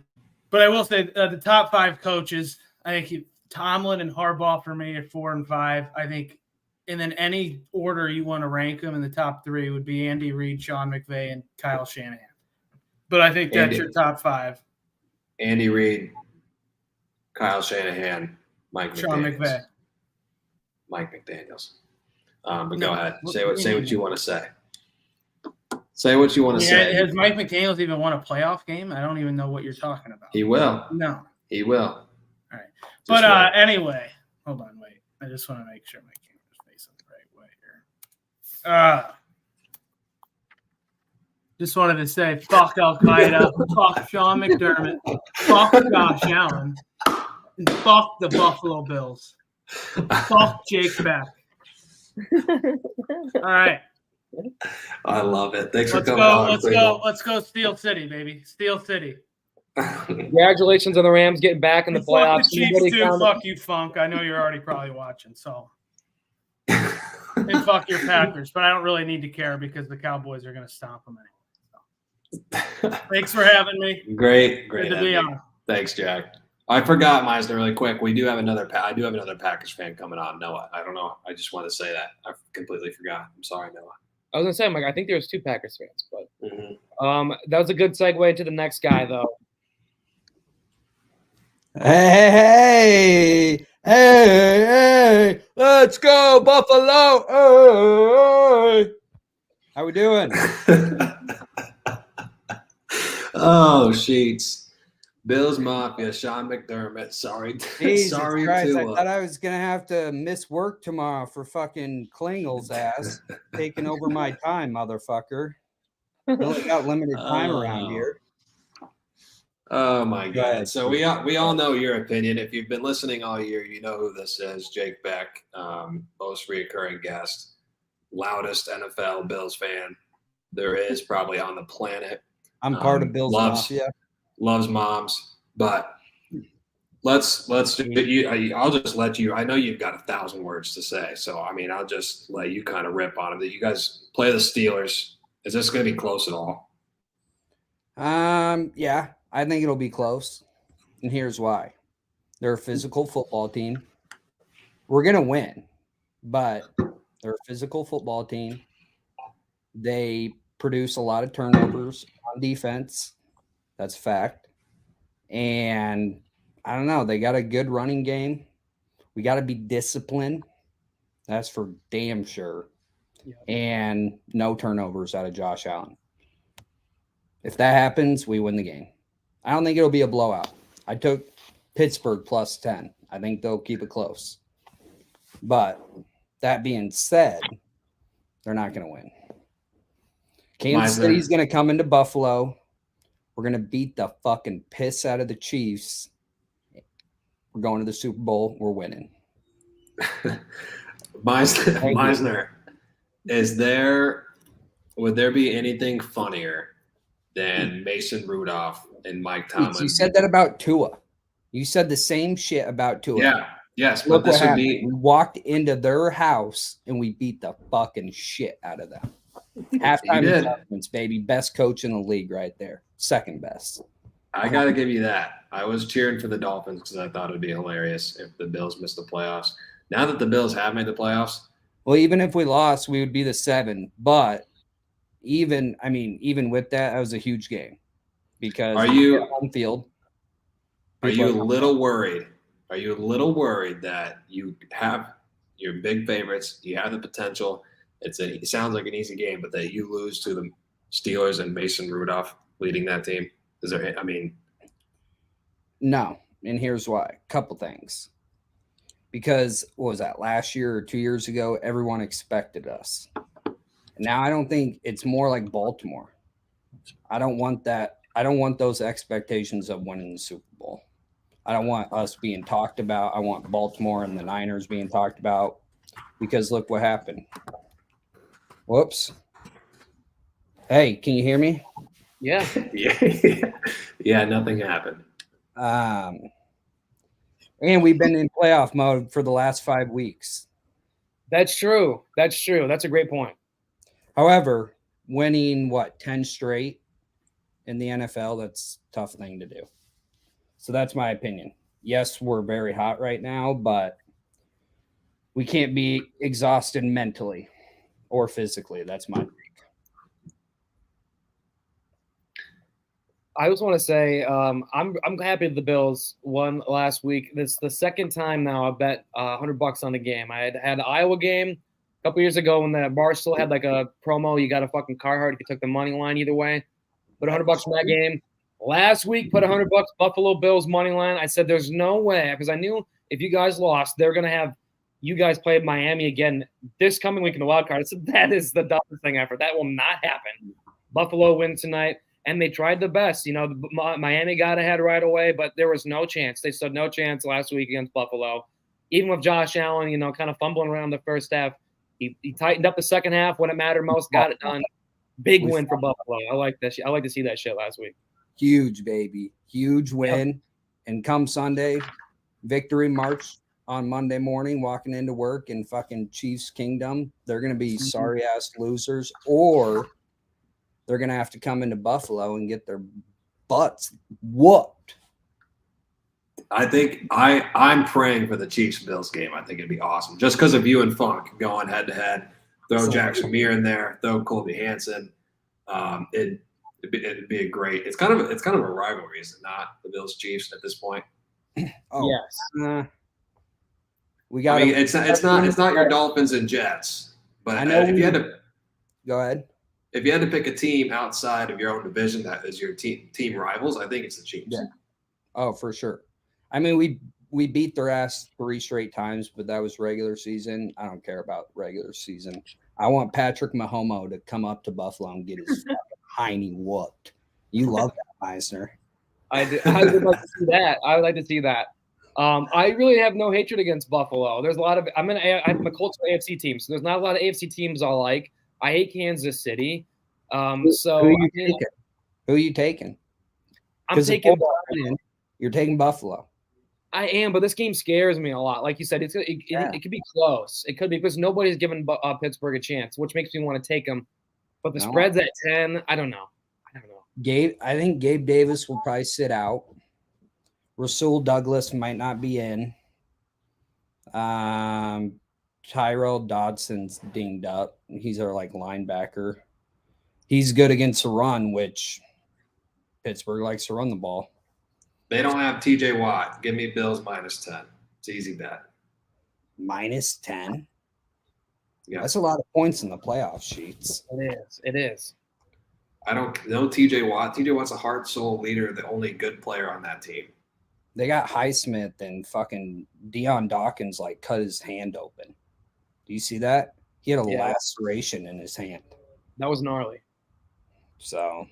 But I will say the top 5 coaches. I think Tomlin and Harbaugh for me are 4 and 5. I think, and then any order you want to rank them in the top 3 would be Andy Reid, Sean McVay, and Kyle Shanahan. But I think that's your top 5. Andy Reid, Kyle Shanahan, Sean McVay. Mike McDaniels. But go ahead. Say what you want to say. Say what you want to say. Has Mike McDaniels even won a playoff game? I don't even know what you're talking about. He will. No. He will. All right. But anyway, hold on, wait. I just want to make sure my camera's facing the right way here. Just wanted to say, fuck Al Qaeda, fuck Sean McDermott, fuck Josh Allen, and fuck the Buffalo Bills. Fuck Jake Beck. All right. I love it. Thanks for coming on. Let's go Steel City, baby. Steel City. Congratulations on the Rams getting back in the playoffs. Fuck the Chiefs too. Fuck you, Funk. I know you're already probably watching, so. And fuck your Packers, but I don't really need to care because the Cowboys are going to stomp them anyway. So. Thanks for having me. Great. Good to be on. Thanks, Jack. I forgot, Meisner, really quick. I do have another Packers fan coming on. Noah, I don't know. I just want to say that. I completely forgot. I'm sorry, Noah. I was gonna say, Mike, I think there's 2 Packers fans, but that was a good segue to the next guy, though. Hey, let's go, Buffalo. Hey. How we doing? Oh, sheets. Bills Mafia, Sean McDermott. Sorry. Jesus Sorry, Christ, Tua. I thought I was going to have to miss work tomorrow for fucking Klingle's ass taking over my time, motherfucker. We only got limited time around here. Oh my Go ahead. God! So we all know your opinion. If you've been listening all year, you know who this is. Jake Beck, most reoccurring guest, loudest NFL Bills fan there is probably on the planet. I'm part of Bills Mafia. Loves moms, but let's do you. I'll just let you. I know you've got 1,000 words to say, so I mean, I'll just let you kind of rip on them. That you guys play the Steelers. Is this going to be close at all? Yeah, I think it'll be close, and here's why: they're a physical football team. We're gonna win, but they're a physical football team. They produce a lot of turnovers on defense. That's a fact. And I don't know. They got a good running game. We got to be disciplined. That's for damn sure. Yeah. And no turnovers out of Josh Allen. If that happens, we win the game. I don't think it'll be a blowout. I took Pittsburgh plus 10. I think they'll keep it close. But that being said, they're not going to win. Kansas City's going to come into Buffalo. We're going to beat the fucking piss out of the Chiefs. We're going to the Super Bowl. We're winning. Meisner, would there be anything funnier than Mason Rudolph and Mike Tomlin? You said that about Tua. You said the same shit about Tua. Yeah. Yes. Look what happened. We walked into their house and we beat the fucking shit out of them. Halftime adjustments, baby. Best coach in the league right there. Second best. I got to give you that. I was cheering for the Dolphins because I thought it would be hilarious if the Bills missed the playoffs. Now that the Bills have made the playoffs. Well, even if we lost, we would be the 7. But even with that was a huge game because are you home field? Are you a little worried? Are you a little worried that you have your big favorites? You have the potential. It sounds like an easy game, but that you lose to the Steelers and Mason Rudolph leading that team. No, and here's why. Couple things. Because what was that, last year or 2 years ago, everyone expected us. Now I don't think it's more like Baltimore. I don't want that. I don't want those expectations of winning the Super Bowl. I don't want us being talked about. I want Baltimore and the Niners being talked about because look what happened. Whoops. Hey, can you hear me? Yeah. Yeah, nothing happened. And we've been in playoff mode for the last 5 weeks. That's true. That's true. That's a great point. However, winning 10 straight in the NFL, that's a tough thing to do. So that's my opinion. Yes, we're very hot right now, but we can't be exhausted mentally or physically. That's my take. I just want to say I'm happy that the Bills won last week. This is the second time now I bet $100 on the game. I had the Iowa game a couple years ago when the Barstool had like a promo. You got a fucking Carhartt if you took the money line either way. Put $100 in that game. Last week, put $100 Buffalo Bills money line. I said there's no way because I knew if you guys lost, they're gonna have you guys play Miami again this coming week in the wild card. I said that is the dumbest thing ever. That will not happen. Buffalo wins tonight. And they tried the best. You know, Miami got ahead right away, but there was no chance. They stood no chance last week against Buffalo. Even with Josh Allen, you know, kind of fumbling around the first half, he tightened up the second half when it mattered most, got it done. Big win for Buffalo. I like that. I like to see that shit last week. Huge, baby. Huge win. Yep. And come Sunday, victory march on Monday morning, walking into work in fucking Chiefs Kingdom. They're going to be sorry-ass losers, or – they're going to have to come into Buffalo and get their butts whooped. I think I'm praying for the Chiefs-Bills game. I think it'd be awesome. Just because of you and Funk going head-to-head. Throw Jackson Meir in there. Throw Colby Hansen. It'd be a great – it's kind of a rivalry, is it not, the Bills-Chiefs at this point? Oh, yes. We got. I mean, it's not your Dolphins and Jets. But I know if you had to – go ahead. If you had to pick a team outside of your own division that is your team rivals, I think it's the Chiefs. Yeah. Oh, for sure. I mean, we beat their ass 3 straight times, but that was regular season. I don't care about regular season. I want Patrick Mahomes to come up to Buffalo and get his hiney whooped. You love that, Meisner. I would like to see that. I would like to see that. I really have no hatred against Buffalo. There's a lot of I'm a Colts AFC team, so there's not a lot of AFC teams I like. I hate Kansas City. So who are you taking? I'm taking Buffalo. You're taking Buffalo. I am, but this game scares me a lot. Like you said, it could be close. It could be because nobody's given Pittsburgh a chance, which makes me want to take them. But the spread's at 10. I don't know. I think Gabe Davis will probably sit out. Rasul Douglas might not be in. Tyrell Dodson's dinged up. He's our linebacker. He's good against the run, which Pittsburgh likes to run the ball. They don't have TJ Watt. Give me Bills -10. It's an easy bet. -10? Yeah. That's a lot of points in the playoff sheets. It is. I don't know TJ Watt. TJ Watt's a heart soul leader, the only good player on that team. They got Highsmith and fucking Deion Dawkins cut his hand open. Do you see that? He had a laceration in his hand. That was gnarly. So,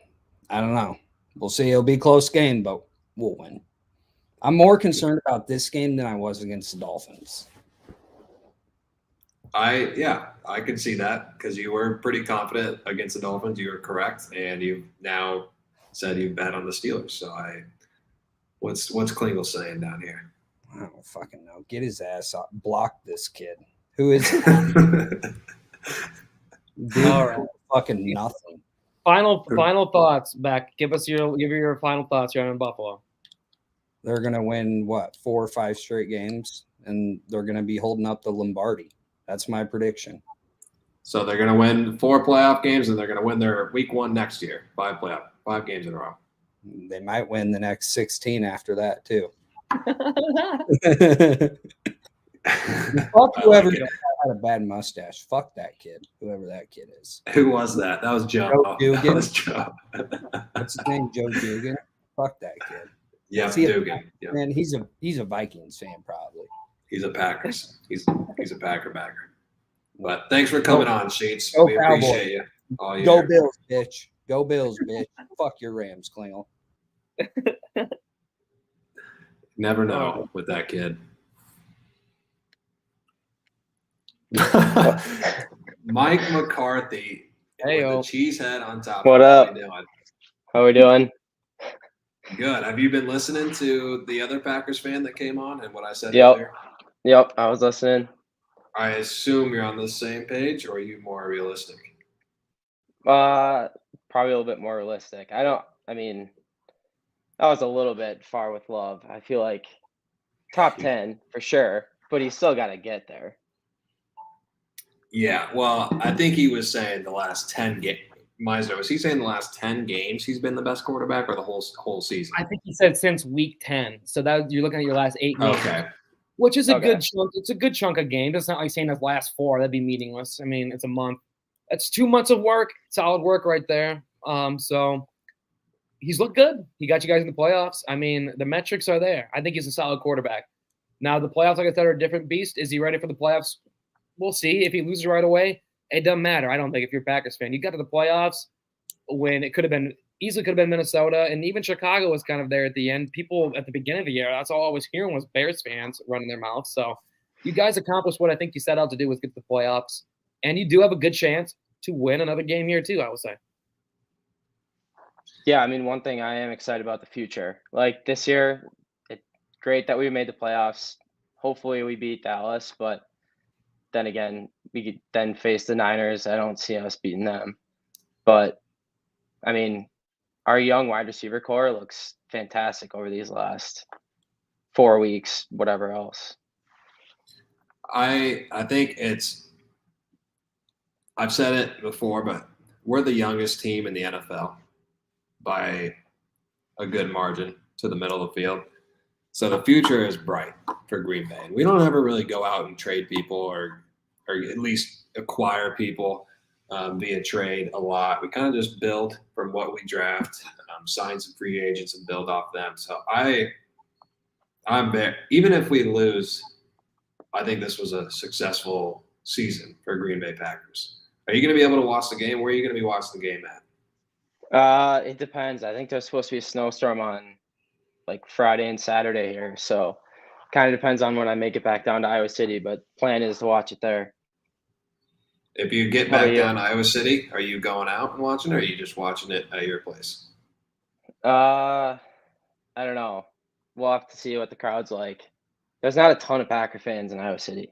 I don't know. We'll see. It'll be a close game, but we'll win. I'm more concerned about this game than I was against the Dolphins. I can see that because you were pretty confident against the Dolphins. You were correct, and you've now said you bet on the Steelers. So what's Klingel saying down here? I don't fucking know. Get his ass up. Block this kid. Who is all right? Fucking nothing. Final thoughts, Beck. Give your final thoughts here on Buffalo. They're gonna win 4 or 5 straight games, and they're gonna be holding up the Lombardi. That's my prediction. So they're gonna win 4 playoff games, and they're gonna win their week 1 next year. 5 games in a row. They might win the next 16 after that too. Fuck whoever had a bad mustache. Fuck that kid, whoever that kid is. Who was that? That was Joe. That was Joe. What's his name? Joe Dugan. Fuck that kid. Yeah, Dugan. Yeah. Man, he's a Vikings fan probably. He's a Packers. He's a Packer backer. But thanks for coming on, Sheets. Go we Cowboys. Appreciate you. All year. Go Bills, bitch. Go Bills, bitch. Fuck your Rams, Klingel. Never know with that kid. Mike McCarthy with the cheese head on top. What up? How you doing? How we doing? Good. Have you been listening to the other Packers fan that came on and what I said Yep. earlier? Yep, I was listening. I assume you're on the same page, or are you more realistic? Probably a little bit more realistic. I mean, that was a little bit far with Love. I feel like top 10 for sure, but he's still got to get there. Yeah, well, I think he was saying the last 10 games. Meisner, was he saying the last 10 games he's been the best quarterback, or the whole season? I think he said since week 10. So that you're looking at your last 8 games. Okay. Which is a Okay. good chunk. It's a good chunk of games. It's not like saying his last 4. That'd be meaningless. I mean, it's a month. That's 2 months of work. Solid work right there. So he's looked good. He got you guys in the playoffs. I mean, the metrics are there. I think he's a solid quarterback. Now, the playoffs, like I said, are a different beast. Is he ready for the playoffs? We'll see. If he loses right away, it doesn't matter. I don't think if you're a Packers fan. You got to the playoffs when it easily could have been Minnesota, and even Chicago was kind of there at the end. People at the beginning of the year, that's all I was hearing was Bears fans running their mouths. So you guys accomplished what I think you set out to do, was get to the playoffs. And you do have a good chance to win another game here too, I would say. Yeah, I mean, one thing I am excited about the future. Like this year, it's great that we made the playoffs. Hopefully we beat Dallas, but then again, we could then face the Niners. I don't see us beating them. But I mean, our young wide receiver core looks fantastic over these last 4 weeks, whatever else. I think I've said it before, but we're the youngest team in the NFL by a good margin to the middle of the field. So the future is bright for Green Bay. We don't ever really go out and trade people or at least acquire people via trade a lot. We kind of just build from what we draft, sign some free agents and build off them. So I'm there. Even if we lose, I think this was a successful season for Green Bay Packers. Are you going to be able to watch the game? Where are you going to be watching the game at? It depends. I think there's supposed to be a snowstorm on like Friday and Saturday here. So kind of depends on when I make it back down to Iowa City, but plan is to watch it there. If you get back down to Iowa City, are you going out and watching it, or are you just watching it at your place? I don't know. We'll have to see what the crowd's like. There's not a ton of Packer fans in Iowa City.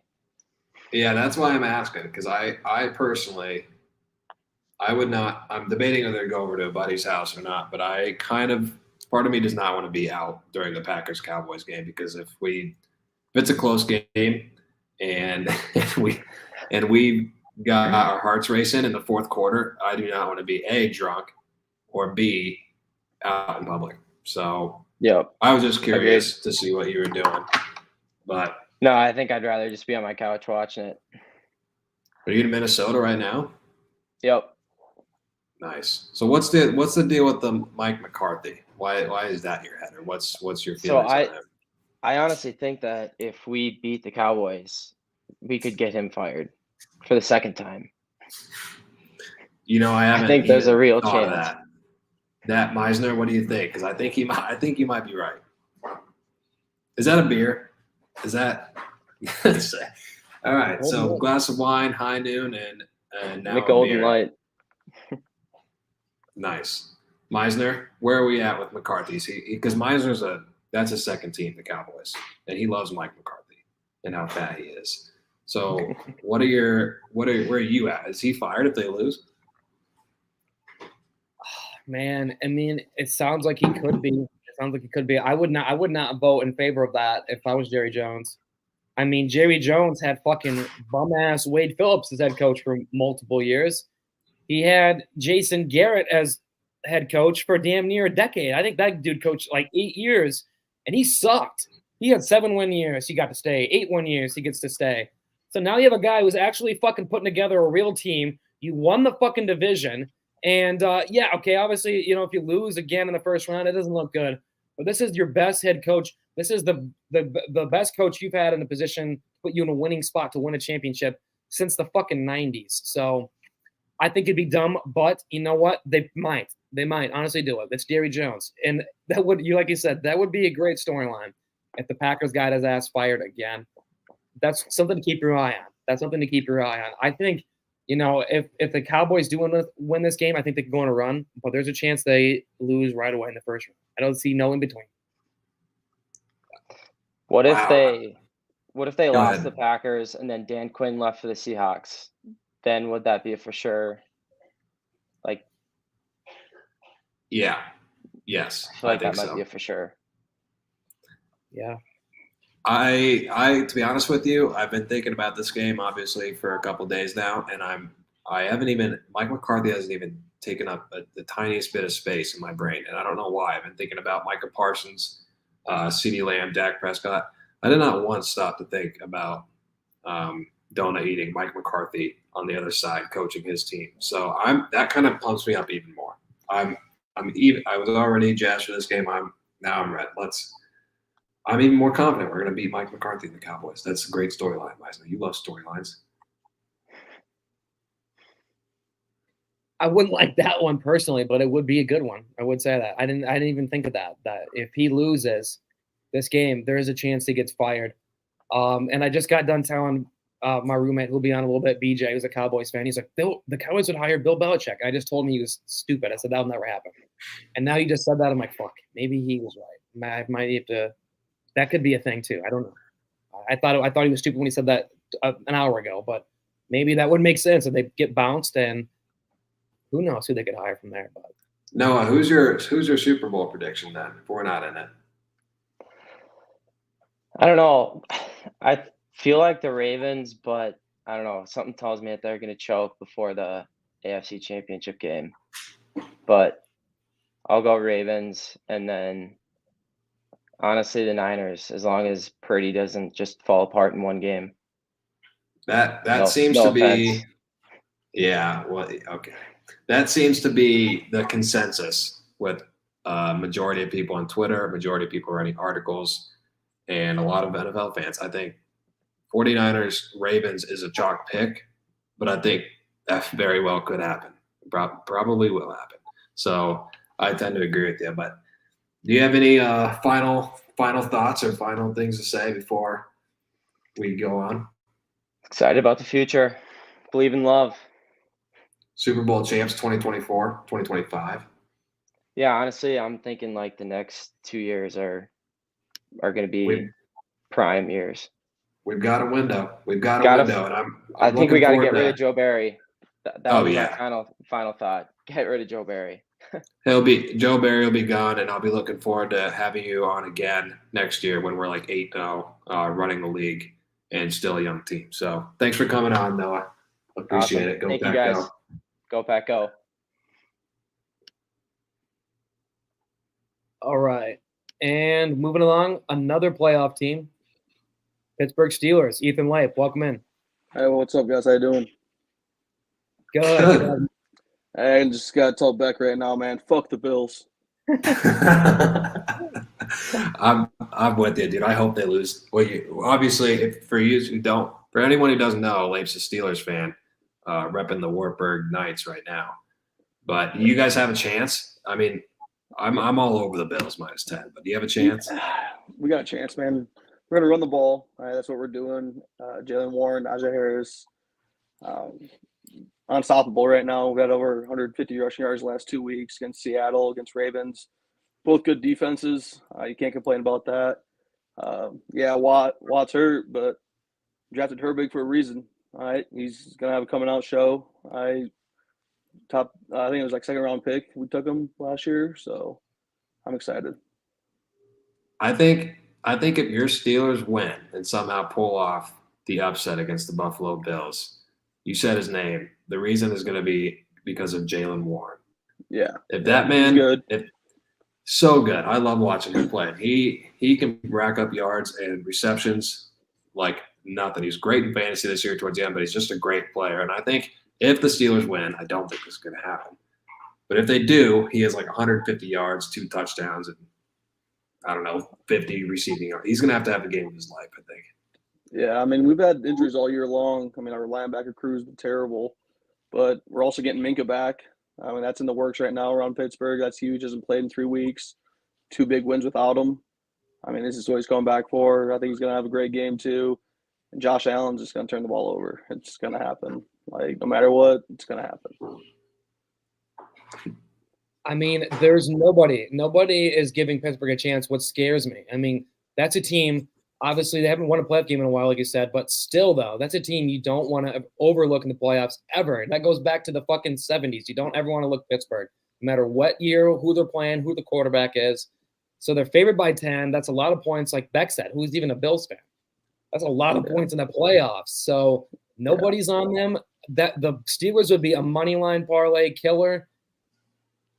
Yeah, that's why I'm asking, because I personally, I would not. I'm debating whether to go over to a buddy's house or not, but part of me does not want to be out during the Packers Cowboys game, because if it's a close game and we got our hearts racing in the fourth quarter, I do not want to be A, drunk, or B, out in public. So Yep. I was just curious to see what you were doing. But no, I think I'd rather just be on my couch watching it. Are you in Minnesota right now? Yep. Nice. So what's the deal with the Mike McCarthy? Why is that your head, or what's your feelings on him? I honestly think that if we beat the Cowboys, we could get him fired for the second time. I think there's a real chance. That Meisner, what do you think? Because I think you might be right. Is that a beer? Is that all right? So glass of wine, high noon, and now Golden Light. Nice. Meisner, where are we at with McCarthy? Because Meisner's that's a second team, the Cowboys, and he loves Mike McCarthy and how fat he is. So where are you at? Is he fired if they lose? Man, I mean, it sounds like he could be. I would not vote in favor of that if I was Jerry Jones. I mean, Jerry Jones had fucking bum ass Wade Phillips as head coach for multiple years. He had Jason Garrett as head coach for damn near a decade. I think that dude coached like 8 years, and he sucked. He had 7 win years. He got to stay. 8 win years. He gets to stay. So now you have a guy who's actually fucking putting together a real team. You won the fucking division. And, obviously, if you lose again in the first round, it doesn't look good. But this is your best head coach. This is the best coach you've had in the position to put you in a winning spot to win a championship since the fucking 90s. So I think it'd be dumb, but you know what? They might honestly do it. That's Jerry Jones. And that would, like you said, that would be a great storyline if the Packers got his ass fired again. That's something to keep your eye on. I think, if the Cowboys do win this game, I think they can go on a run, but there's a chance they lose right away in the first round. I don't see no in between. What if What if they Go lost ahead. the Packers and then Dan Quinn left for the Seahawks? Then would that be a for sure? Like, Yeah. Yes. I feel like think that might so. be a for sure. Yeah. I to be honest with you, I've been thinking about this game obviously for a couple days now, and Mike McCarthy hasn't even taken up the tiniest bit of space in my brain, and I don't know why. I've been thinking about Micah Parsons, CeeDee Lamb, Dak Prescott. I did not once stop to think about donut eating Mike McCarthy on the other side coaching his team. So that kind of pumps me up even more. I was already jazzed for this game. I'm ready. I'm even more confident we're going to beat Mike McCarthy and the Cowboys. That's a great storyline, Meisner. You love storylines. I wouldn't like that one personally, but it would be a good one. I would say that. I didn't even think of that. That if he loses this game, there is a chance he gets fired. And I just got done telling my roommate, who'll be on a little bit, BJ, who's a Cowboys fan. He's like, the Cowboys would hire Bill Belichick. I just told him he was stupid. I said that'll never happen. And now you just said that. I'm like, fuck, maybe he was right. I might have to. That could be a thing too. I don't know. I thought he was stupid when he said that an hour ago, but maybe that would make sense if they get bounced, and who knows who they could hire from there. But Noah, who's your Super Bowl prediction then? If we're not in it, I don't know. I feel like the Ravens, but I don't know. Something tells me that they're going to choke before the AFC Championship game. But I'll go Ravens, and then honestly the Niners, as long as Purdy doesn't just fall apart in one game. that seems no to offense. be, yeah. Well, okay, that seems to be the consensus with majority of people on Twitter, majority of people writing articles, and a lot of NFL fans. I think 49ers Ravens is a chalk pick, but I think that very well could happen. Probably will happen. So I tend to agree with you. But do you have any final thoughts or final things to say before we go on? Excited about the future. Believe in love. Super Bowl champs 2024, 2025. Yeah, honestly, I'm thinking like the next 2 years are going to be prime years. We've got a window. We've got a Gotta- window, and I'm I think we looking got to forward get rid to of Joe Barry. That Oh, was yeah. my final thought. Get rid of Joe Barry. Joe Barry will be gone, and I'll be looking forward to having you on again next year when we're like 8-0, running the league and still a young team. So thanks for coming on, Noah. Appreciate Awesome. it. Go Thank you, Pack, guys. go. Go Pack, go. all right, and moving along, another playoff team, Pittsburgh Steelers. Ethan Leip, welcome in. Hey, what's up, guys? How you doing? Good. I just got to tell Beck right now, man. Fuck the Bills. I'm with you, dude. I hope they lose. Well, obviously, for anyone who doesn't know, Leip's a Steelers fan, repping the Wartburg Knights right now. But you guys have a chance. I mean, I'm all over the Bills -10, but do you have a chance? We got a chance, man. We're gonna run the ball. All right, that's what we're doing. Jalen Warren, Najee Harris, unstoppable right now. We've got over 150 rushing yards the last 2 weeks against Seattle, against Ravens. Both good defenses. You can't complain about that. Yeah, Watt's hurt, but drafted Herbig for a reason. All right, he's gonna have a coming out show. I think it was like second round pick. We took him last year, so I'm excited. I think if your Steelers win and somehow pull off the upset against the Buffalo Bills, you said his name. The reason is going to be because of Jalen Warren. Yeah, If that man, good. So good. I love watching him play. He can rack up yards and receptions like nothing. He's great in fantasy this year towards the end, but he's just a great player. And I think if the Steelers win, I don't think this is going to happen. But if they do, he has like 150 yards, 2 touchdowns, and I don't know, 50 receiving yards. He's going to have the game of his life, I think. Yeah, I mean, we've had injuries all year long. I mean, our linebacker crew's been terrible, but we're also getting Minka back. I mean, that's in the works right now around Pittsburgh. That's huge. Hasn't played in 3 weeks. 2 big wins without him. I mean, this is what he's coming back for. I think he's going to have a great game too. And Josh Allen's just going to turn the ball over. It's going to happen. Like, no matter what, it's going to happen. I mean, there's nobody is giving Pittsburgh a chance. What scares me, I mean, that's a team Obviously, they haven't won a playoff game in a while, like you said, but still, though, that's a team you don't want to overlook in the playoffs ever. That goes back to the fucking 70s. You don't ever want to look Pittsburgh, no matter what year, who they're playing, who the quarterback is. So they're favored by 10. That's a lot of points, like Beck said, who's even a Bills fan. That's a lot of points in the playoffs. So nobody's on them. That the Steelers would be a money line parlay killer.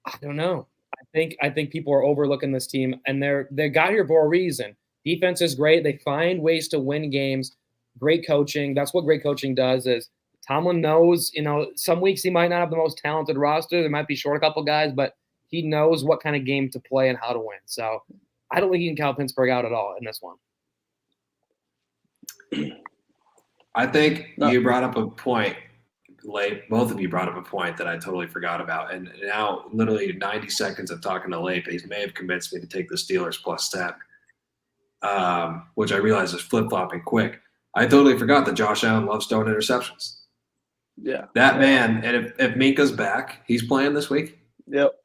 I don't know. I think people are overlooking this team, and they got here for a reason. Defense is great. They find ways to win games. Great coaching. That's what great coaching does. Is Tomlin knows, some weeks he might not have the most talented roster. There might be short a couple guys, but he knows what kind of game to play and how to win. So I don't think he can count Pittsburgh out at all in this one. I think you brought up a point, Leif. Both of you brought up a point that I totally forgot about. And now, literally 90 seconds of talking to Leif, he may have convinced me to take the Steelers plus 10. Which I realize is flip-flopping quick. I totally forgot that Josh Allen loves throwing interceptions. Yeah. That man, and if Minka's back, he's playing this week? Yep.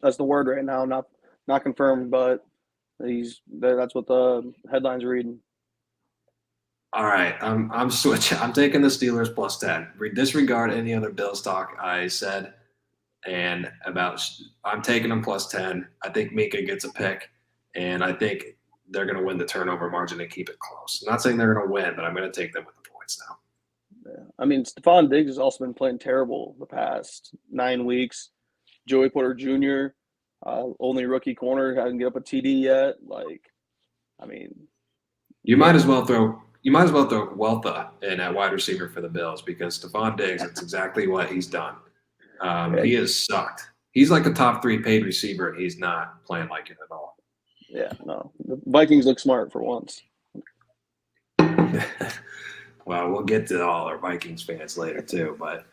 That's the word right now. Not confirmed, but that's what the headlines are reading. All right. I'm switching. I'm taking the Steelers plus 10. Disregard any other Bills talk I said and about I'm taking them plus 10. I think Minka gets a pick, and I think they're going to win the turnover margin and keep it close. I'm not saying they're going to win, but I'm going to take them with the points now. Yeah. I mean, Stephon Diggs has also been playing terrible the past 9 weeks. Joey Porter Jr., only rookie corner, hasn't get up a TD yet. You might as well throw Weltha in at wide receiver for the Bills because Stephon Diggs, it's exactly what he's done. He has sucked. He's like a top 3 paid receiver, and he's not playing like it at all. Yeah, no. The Vikings look smart for once. Well, we'll get to all our Vikings fans later too. But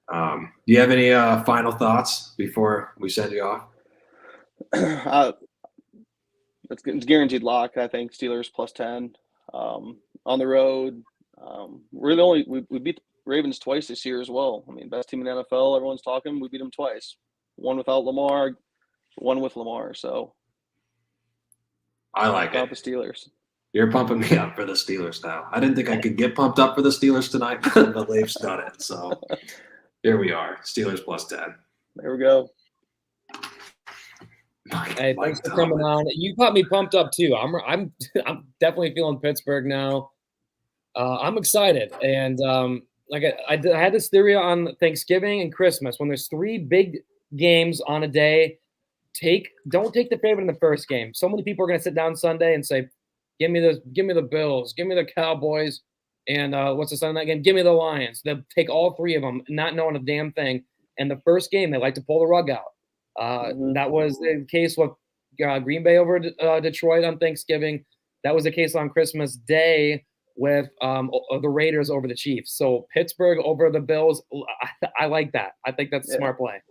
do you have any final thoughts before we send you off? It's guaranteed lock. I think Steelers plus 10 on the road. We beat the Ravens twice this year as well. I mean, best team in the NFL. Everyone's talking. We beat them twice. One without Lamar, one with Lamar. So I like it. The Steelers. You're pumping me up for the Steelers now. I didn't think I could get pumped up for the Steelers tonight, but Leif's done it. So here we are. Steelers plus 10. There we go. Hey, thanks for coming on. You got me pumped up too. I'm definitely feeling Pittsburgh now. I'm excited, and I had this theory on Thanksgiving and Christmas when there's 3 big games on a day. Don't take the favorite in the first game. So many people are going to sit down Sunday and say, "Give me the Bills, give me the Cowboys, and what's the Sunday night game? Give me the Lions." They'll take all 3 of them, not knowing a damn thing. And the first game, they like to pull the rug out. That was the case with Green Bay over Detroit on Thanksgiving. That was the case on Christmas Day with the Raiders over the Chiefs. So Pittsburgh over the Bills, I like that. I think that's a smart play.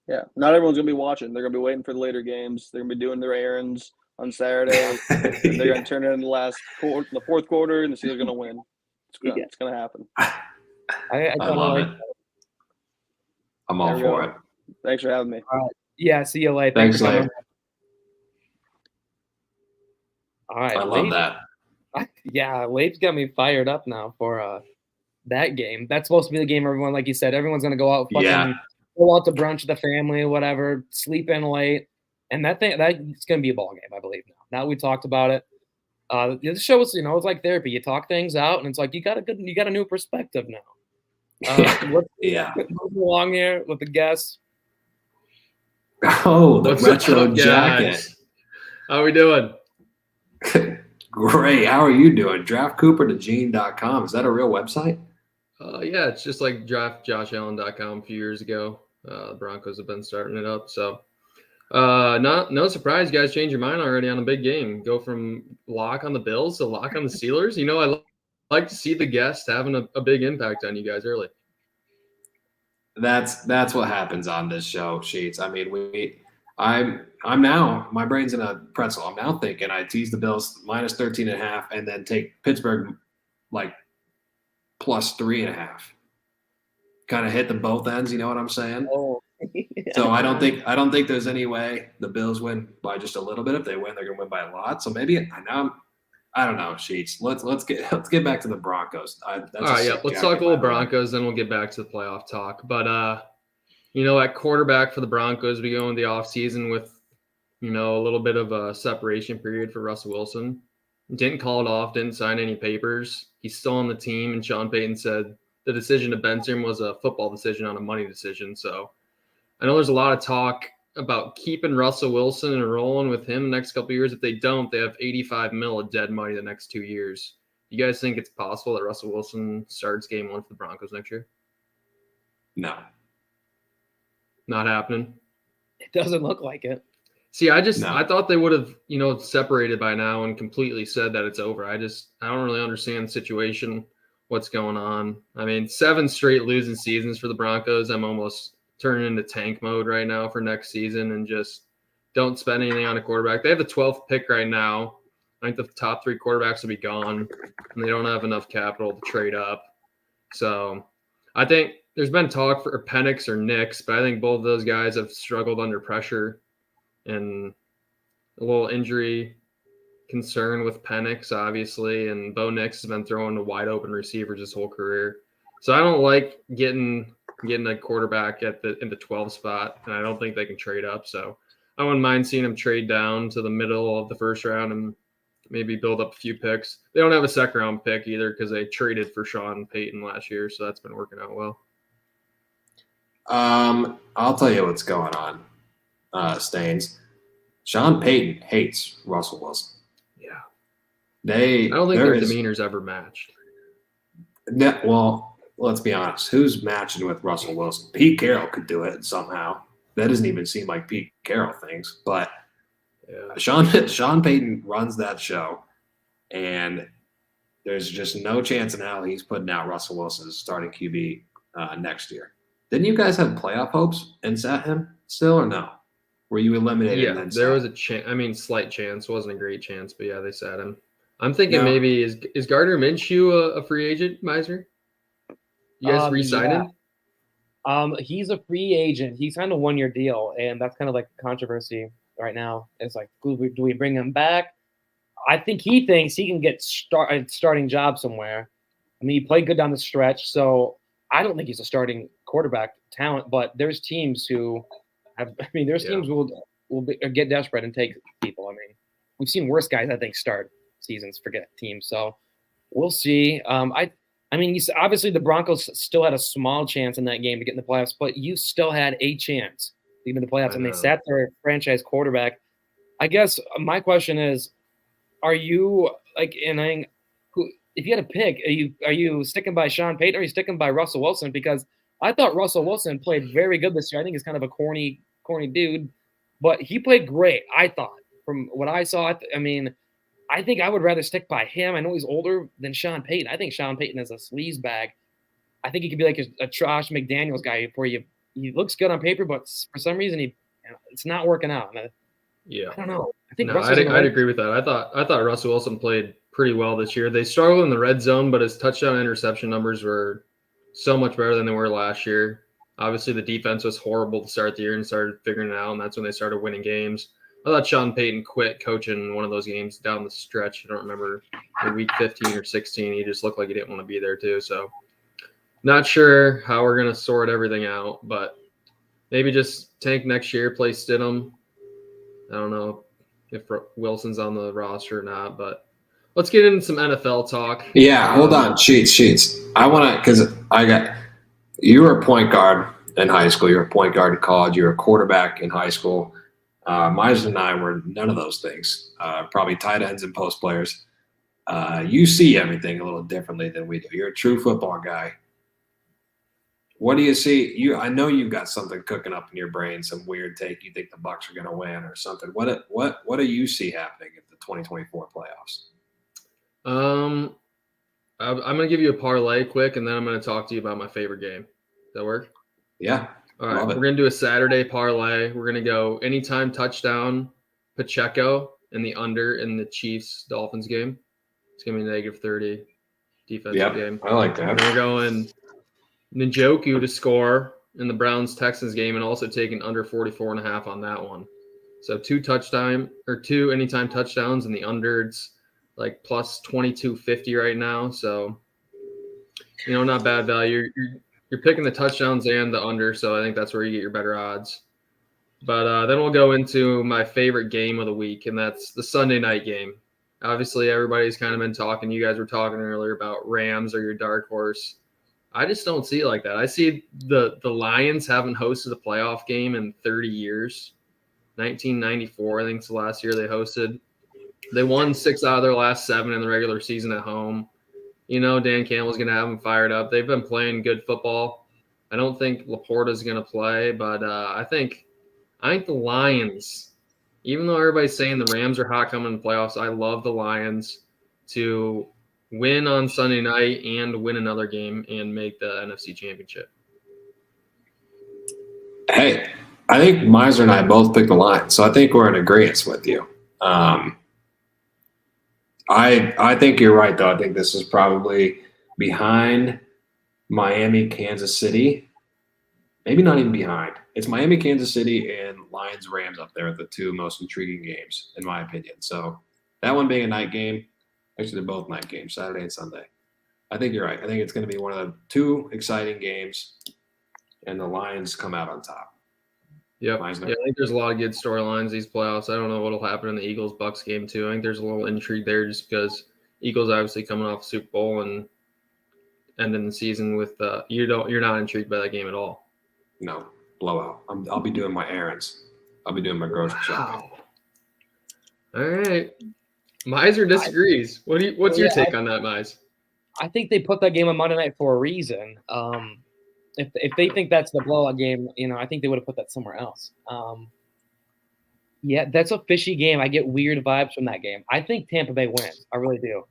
Yeah, not everyone's going to be watching. They're going to be waiting for the later games. They're going to be doing their errands on Saturday. They're going to turn it in the fourth quarter, and the Steelers are going to win. It's going to happen. I love it. I'm all for it. Thanks for having me. Yeah, see you later. Thanks, Leif. All right. I love that. Yeah, Leif's got me fired up now for that game. That's supposed to be the game everyone, like you said, everyone's going to go out go out to brunch with the family, whatever, sleep in late. And that's going to be a ball game, I believe now. Now we talked about it. The show is, it's like therapy. You talk things out, and it's like you got a new perspective now. Moving along here with the guests. Oh, the retro jacket. How are we doing? Great. How are you doing? DraftCooperToGene.com. Is that a real website? Yeah, it's just like draftjoshallen.com a few years ago. The Broncos have been starting it up. So no surprise you guys changed your mind already on a big game. Go from lock on the Bills to lock on the Steelers. I like to see the guests having a big impact on you guys early. That's what happens on this show, Sheets. I mean, I'm now, my brain's in a pretzel. I'm now thinking I tease the Bills minus 13.5 and then take Pittsburgh like plus 3.5. Kind of hit them both ends, you know what I'm saying? Oh. So I don't think there's any way the Bills win by just a little bit. If they win, they're gonna win by a lot. So maybe I I don't know, Sheets. Let's get back to the Broncos. That's All right, yeah. Let's talk a little Broncos, then we'll get back to the playoff talk. But at quarterback for the Broncos, we go into the offseason with, a little bit of a separation period for Russell Wilson. Didn't call it off, didn't sign any papers. He's still on the team, and Sean Payton said the decision to bench him was a football decision, not a money decision. So I know there's a lot of talk about keeping Russell Wilson and rolling with him the next couple of years. If they don't, they have $85 million of dead money the next 2 years. You guys think it's possible that Russell Wilson starts game 1 for the Broncos next year? No. Not happening? It doesn't look like it. See, I thought they would have, separated by now and completely said that it's over. I don't really understand the situation, what's going on. I mean, 7 straight losing seasons for the Broncos. I'm almost turning into tank mode right now for next season and just don't spend anything on a quarterback. They have the 12th pick right now. I think the top 3 quarterbacks will be gone, and they don't have enough capital to trade up. So I think there's been talk for Penix or Nix, but I think both of those guys have struggled under pressure and a little injury concern with Penix, obviously, and Bo Nix has been throwing to wide open receivers his whole career. So I don't like getting a quarterback in the 12th spot, and I don't think they can trade up. So I wouldn't mind seeing them trade down to the middle of the first round and maybe build up a few picks. They don't have a second round pick either because they traded for Sean Payton last year, so that's been working out well. I'll tell you what's going on, Staines. Sean Payton hates Russell Wilson. Yeah. I don't think their demeanor's ever matched. Well, let's be honest. Who's matching with Russell Wilson? Pete Carroll could do it somehow. That doesn't even seem like Pete Carroll thinks. But Sean Payton runs that show, and there's just no chance in hell he's putting out Russell Wilson as starting QB next year. Didn't you guys have playoff hopes and sat him still or no? Were you eliminated? Yeah, there was a chance. I mean, slight chance. Wasn't a great chance, but yeah, they sat him. I'm thinking maybe is Gardner Minshew a free agent, Miser? You guys re-signed him? He's a free agent. He signed a 1-year deal, and that's kind of like controversy right now. It's like, do we bring him back? I think he thinks he can get a starting job somewhere. I mean, he played good down the stretch, so I don't think he's a starting quarterback talent. But there's teams who teams who will get desperate and take people. I mean, we've seen worse guys, I think, start seasons, forget teams. So we'll see. I mean, obviously the Broncos still had a small chance in that game to get in the playoffs, but you still had a chance to get in the playoffs, and they sat their franchise quarterback. I guess my question is, are you if you had to pick, are you sticking by Sean Payton or are you sticking by Russell Wilson? Because I thought Russell Wilson played very good this year. I think he's kind of a corny dude, but he played great, I thought, from what I saw. I think I would rather stick by him. I know he's older than Sean Payton. I think Sean Payton is a sleaze bag. I think he could be like a Josh McDaniels guy where he looks good on paper, but for some reason it's not working out. Yeah, I don't know. I think I'd agree with that. I thought Russell Wilson played pretty well this year. They struggled in the red zone, but his touchdown interception numbers were so much better than they were last year. Obviously, the defense was horrible to start the year and started figuring it out, and that's when they started winning games. I thought Sean Payton quit coaching one of those games down the stretch. I don't remember, in week 15 or 16. He just looked like he didn't want to be there too. So not sure how we're going to sort everything out, but maybe just tank next year, play Stidham. I don't know if Wilson's on the roster or not, but let's get into some NFL talk. Yeah, hold on. Sheets. I want to, because you were a point guard in high school. You were a point guard in college. You were a quarterback in high school. Miser and I were none of those things. Probably tight ends and post players. You see everything a little differently than we do. You're a true football guy. What do you see? I know you've got something cooking up in your brain, some weird take. You think the Bucs are going to win or something. What do you see happening at the 2024 playoffs? I'm going to give you a parlay quick, and then I'm going to talk to you about my favorite game. Does that work? Yeah. All right, we're going to do a Saturday parlay. We're going to go anytime touchdown Pacheco and the under in the Chiefs-Dolphins game. It's going to be -30 defensive game. I like that. And we're going Njoku to score in the Browns-Texans game and also taking under 44.5 on that one. So two anytime touchdowns and the under. It's like plus 2250 right now. So, not bad value. You're picking the touchdowns and the under, so I think that's where you get your better odds. But then we'll go into my favorite game of the week, and that's the Sunday night game. Obviously, everybody's kind of been talking. You guys were talking earlier about Rams or your dark horse. I just don't see it like that. I see the Lions haven't hosted a playoff game in 30 years. 1994, I think, is the last year they hosted. They won 6 out of their last 7 in the regular season at home. Dan Campbell's going to have them fired up. They've been playing good football. I don't think Laporta's going to play, but I think the Lions, even though everybody's saying the Rams are hot coming in the playoffs, I love the Lions to win on Sunday night and win another game and make the NFC Championship. Hey, I think Miser and I both picked the Lions, so I think we're in agreement with you. I think you're right, though. I think this is probably behind Miami, Kansas City. Maybe not even behind. It's Miami, Kansas City, and Lions, Rams up there are the 2 most intriguing games, in my opinion. So that one being a night game, actually they're both night games, Saturday and Sunday. I think you're right. I think it's going to be one of the 2 exciting games, and the Lions come out on top. Yep. Yeah, I think there's a lot of good storylines these playoffs. I don't know what will happen in the Eagles-Bucks game, too. I think there's a little intrigue there just because Eagles obviously coming off Super Bowl and ending the season with you're not intrigued by that game at all. No, blowout. I'll be doing my errands. I'll be doing my grocery shopping. All right. Miser disagrees. What's your take on that, Mise? I think they put that game on Monday night for a reason. If they think that's the blowout game, I think they would have put that somewhere else. Yeah, that's a fishy game. I get weird vibes from that game. I think Tampa Bay wins. I really do.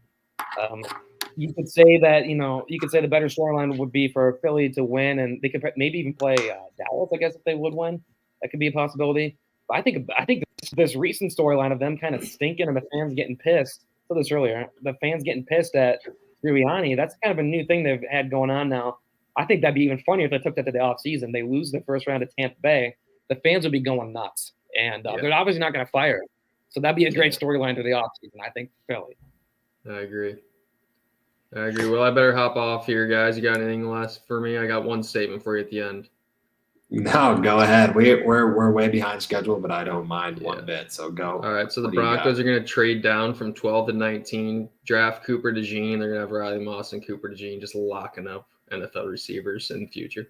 You could say that, you could say the better storyline would be for Philly to win, and they could maybe even play Dallas, I guess, if they would win. That could be a possibility. But I think this recent storyline of them kind of stinking and the fans getting pissed. I said this earlier. The fans getting pissed at Sirianni. That's kind of a new thing they've had going on now. I think that'd be even funnier if they took that to the offseason. They lose the first round of Tampa Bay. The fans would be going nuts. And they're obviously not going to fire him. So that'd be a great storyline to the offseason, I think, for Philly. I agree. Well, I better hop off here, guys. You got anything last for me? I got one statement for you at the end. No, go ahead. We're way behind schedule, but I don't mind one bit. So go. All right. So the Broncos are going to trade down from 12 to 19, draft Cooper DeJean. They're going to have Riley Moss and Cooper DeJean just locking up NFL receivers in the future.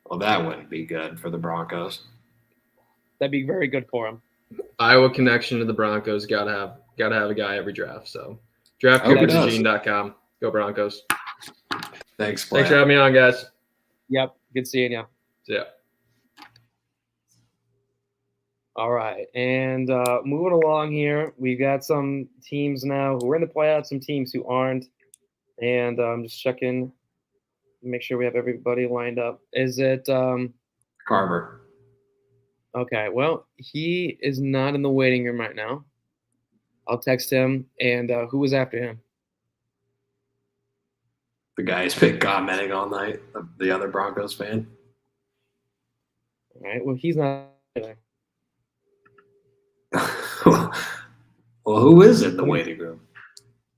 Well, that wouldn't be good for the Broncos. That'd be very good for them. Iowa connection to the Broncos. Gotta have a guy every draft. So draftcooperdejean.com. Go Broncos. Thanks, Brad. Thanks for having me on, guys. Yep. Good seeing you. Yeah. All right. And moving along here, we've got some teams now who are in the playoffs, some teams who aren't. And I'm just checking, make sure we have everybody lined up. Is it Carver? Okay. Well, he is not in the waiting room right now. I'll text him. And who was after him? The guy who's been commenting all night, the other Broncos fan. All right. Well, he's not there. Well, who is in the waiting room?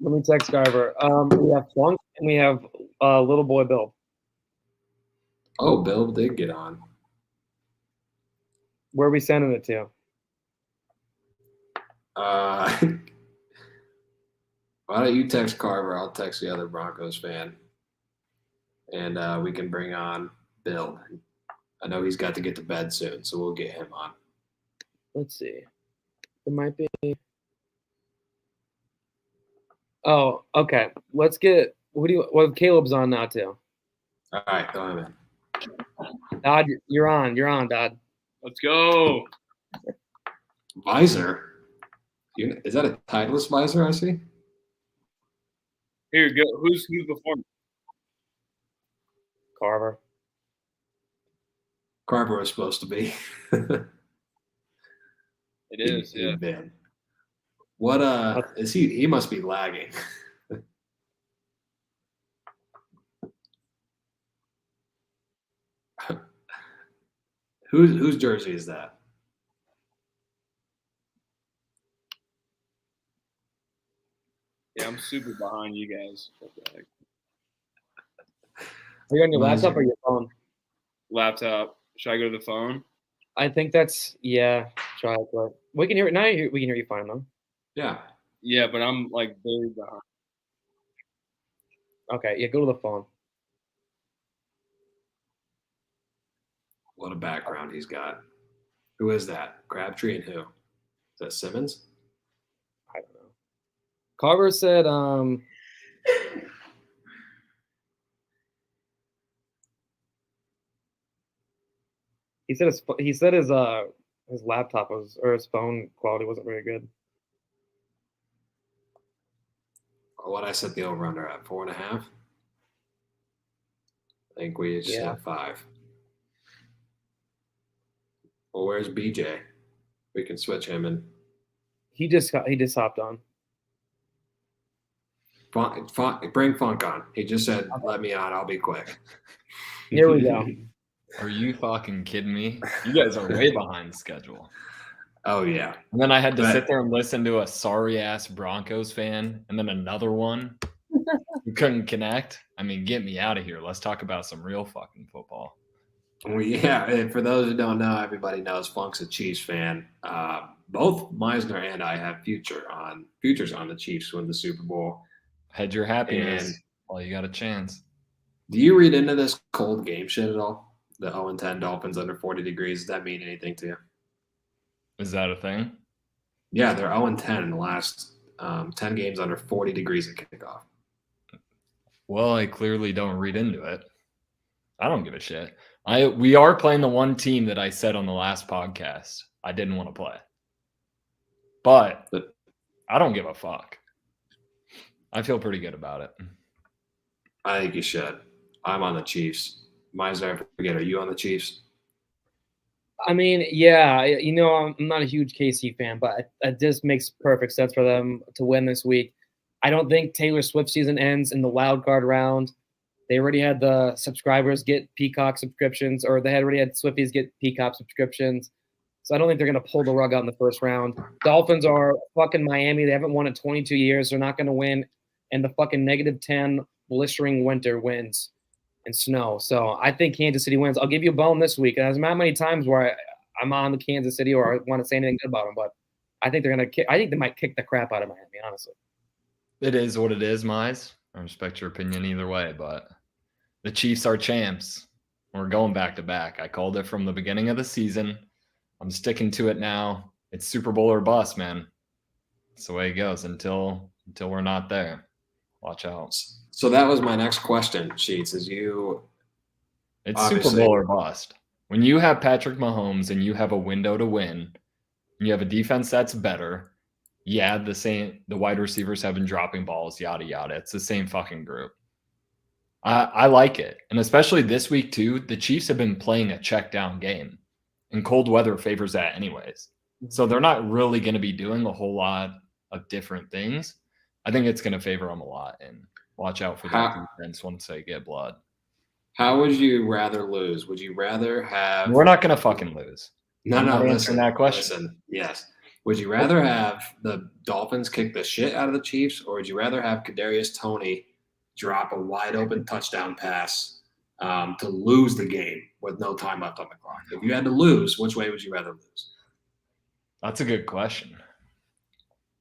Let me text Carver. We have Flunk and we have little boy Bill. Oh, Bill did get on. Where are we sending it to? Why don't you text Carver? I'll text the other Broncos fan. And we can bring on Bill. I know he's got to get to bed soon, so we'll get him on. Let's see. There might be. Oh, okay. Let's get. What Caleb's on now too? All right, go ahead, man. Dodd, you're on. You're on, Dodd. Let's go. Visor. Is that a Titleist visor I see? Here you go. Who's before me? Carver. Carver was supposed to be. It is, yeah. Man. What is he? He must be lagging. Whose jersey is that? I'm super behind you guys. Are you on your laptop or your phone? Laptop. Should I go to the phone? I think that's try it, but we can hear it now. We can hear you fine though. Yeah. Yeah, but I'm like very behind. Okay, yeah, go to the phone. What a background he's got. Who is that? Crabtree and who? Is that Simmons? I don't know. Carver said, he said his laptop was, or his phone quality wasn't very good. What I set the over under at 4.5. I think we just Yeah. hit 5. Well, where's BJ? We can switch him and He just hopped on. bring Funk on. He just said, "Let me on. I'll be quick." Here we go. Are you fucking kidding me? You guys are way behind schedule. Oh yeah. And then I had to But- sit there and listen to a sorry ass Broncos fan and then another one who couldn't connect. I mean, get me out of here. Let's talk about some real fucking football. Well, yeah. And for those who don't know, everybody knows Funk's a Chiefs fan. Both Meisner and I have futures on the Chiefs to win the Super Bowl. Hedge your happiness And- while you got a chance. Do you read into this cold game shit at all? The 0-10 Dolphins under 40 degrees. Does that mean anything to you? Is that a thing? Yeah, they're 0-10 in the last 10 games under 40 degrees at kickoff. Well, I clearly don't read into it. I don't give a shit. We are playing the one team that I said on the last podcast I didn't want to play. But I don't give a fuck. I feel pretty good about it. I think you should. I'm on the Chiefs. Meisner, I forget, are you on the Chiefs? I mean, yeah, I'm not a huge KC fan, but it just makes perfect sense for them to win this week. I don't think Taylor Swift season ends in the wild card round. They already had the subscribers get Peacock subscriptions, or they already had Swifties get Peacock subscriptions. So I don't think they're going to pull the rug out in the first round. Dolphins are fucking Miami. They haven't won in 22 years. They're not going to win. And the fucking -10 blistering winter wins and snow. So I think Kansas City wins. I'll give you a bone this week. There's not many times where I'm on the Kansas City or I want to say anything good about them, but I think they're going to I think they might kick the crap out of Miami, honestly. It is what it is, Mize. I respect your opinion either way, but the Chiefs are champs. We're going back to back. I called it from the beginning of the season. I'm sticking to it now. It's Super Bowl or bust, man. It's the way it goes until we're not there. Watch out. So that was my next question, Sheets, is you It's obviously- Super Bowl or bust. When you have Patrick Mahomes and you have a window to win, and you have a defense that's better, yeah, the wide receivers have been dropping balls, yada yada. It's the same fucking group. I like it. And especially this week too, the Chiefs have been playing a check down game. And cold weather favors that anyways. So they're not really going to be doing a whole lot of different things. I think it's going to favor them a lot. And watch out for that defense once they get blood. How would you rather lose? Would you rather have We're not going to fucking lose. No, I'm no, not answering listen, that question. listen. Yes. Would you rather have the Dolphins kick the shit out of the Chiefs, or would you rather have Kadarius Toney drop a wide open touchdown pass to lose the game with no time left on the clock? If you had to lose, which way would you rather lose? That's a good question.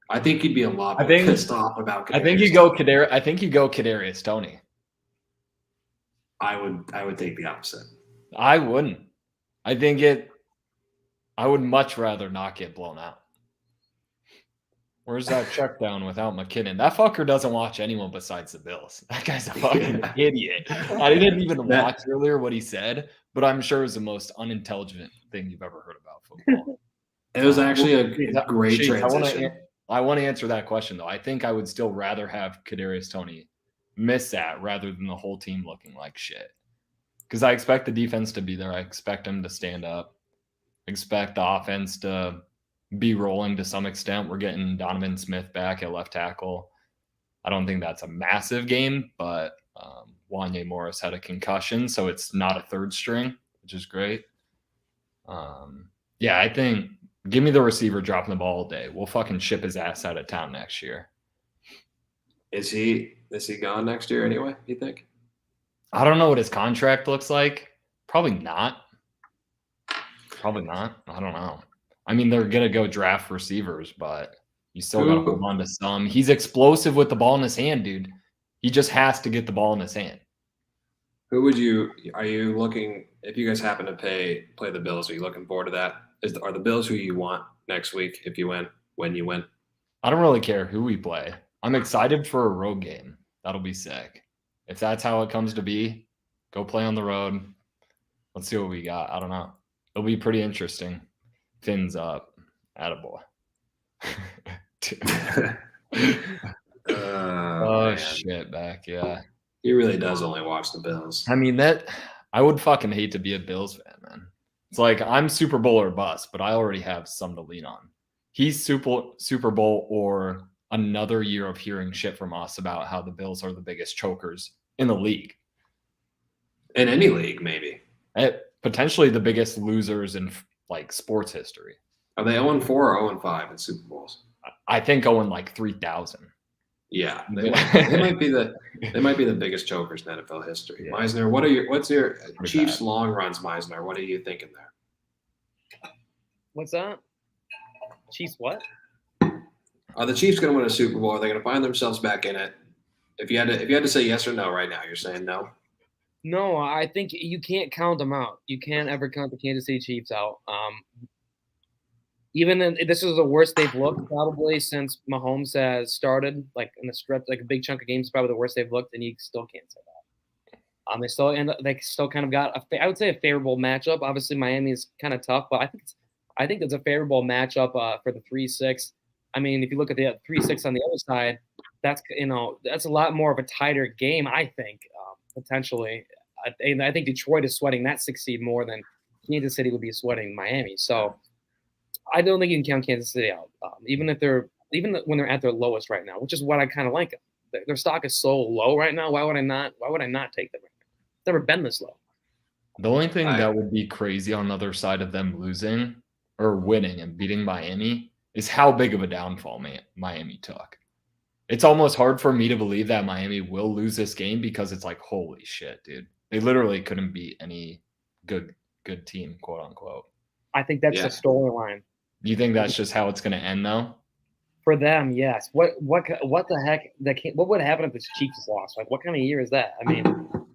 I think you'd be a lot more I think- pissed off about Kadarius. I think you go Kadarius Toney. I would take the opposite. I wouldn't. I would much rather not get blown out. Where's that check down without McKinnon? That fucker doesn't watch anyone besides the Bills. That guy's a fucking idiot. I didn't even watch earlier what he said, but I'm sure it was the most unintelligent thing you've ever heard about football. It was actually a great Sheets, transition. I want to answer that question, though. I think I would still rather have Kadarius Toney miss that rather than the whole team looking like shit. Because I expect the defense to be there. I expect them to stand up. Expect the offense to be rolling to some extent. We're getting Donovan Smith back at left tackle. I don't think that's a massive game, but Wanye Morris had a concussion, so it's not a third string, which is great. Yeah, I think give me the receiver dropping the ball all day. We'll fucking ship his ass out of town next year. Is he gone next year anyway, you think? I don't know what his contract looks like. Probably not. Probably not. I don't know. I mean, they're gonna go draft receivers, but you still gotta hold on to some. He's explosive with the ball in his hand, dude. He just has to get the ball in his hand. Are you looking, if you guys happen to play the Bills, are you looking forward to that? Are the Bills who you want next week if you win, when you win? I don't really care who we play. I'm excited for a road game. That'll be sick. If that's how it comes to be, go play on the road. Let's see what we got. I don't know. It'll be pretty interesting. Fins up. Attaboy. Man. Shit, back. Yeah. He really does only watch the Bills. I mean, I would fucking hate to be a Bills fan, man. It's like I'm Super Bowl or bust, but I already have some to lean on. He's Super Bowl or another year of hearing shit from us about how the Bills are the biggest chokers in the league. In any league, maybe. Potentially the biggest losers in like sports history. Are they 0-4 or 0-5 in Super Bowls? I think going like 3,000. Yeah, they might be the biggest chokers in NFL history. Yeah. Meisner, what's your Chiefs long runs, Meisner? What are you thinking there? What's that? Chiefs what? Are the Chiefs going to win a Super Bowl? Are they going to find themselves back in it? If you had to say yes or no right now, you're saying no. No, I think you can't count them out. You can't ever count the Kansas City Chiefs out. This is the worst they've looked probably since Mahomes has started. Like in the stretch, like a big chunk of games, probably the worst they've looked, and you still can't say that. They still kind of got I would say a favorable matchup. Obviously, Miami is kind of tough, but I think it's a favorable matchup for the 3-6. I mean, if you look at the 3-6 on the other side, that's a lot more of a tighter game. I think potentially. I think Detroit is sweating that 6 seed more than Kansas City would be sweating Miami. So I don't think you can count Kansas City out, even when they're at their lowest right now, which is what I kind of like them. Their stock is so low right now. Why would I not take them? It's never been this low. The only thing that would be crazy on the other side of them losing or winning and beating Miami is how big of a downfall Miami took. It's almost hard for me to believe that Miami will lose this game because it's like, holy shit, dude. They literally couldn't beat any good team, quote unquote. I think that's the storyline. You think that's just how it's going to end, though? For them, yes. What the heck? What would happen if the Chiefs lost? Like, what kind of year is that? I mean,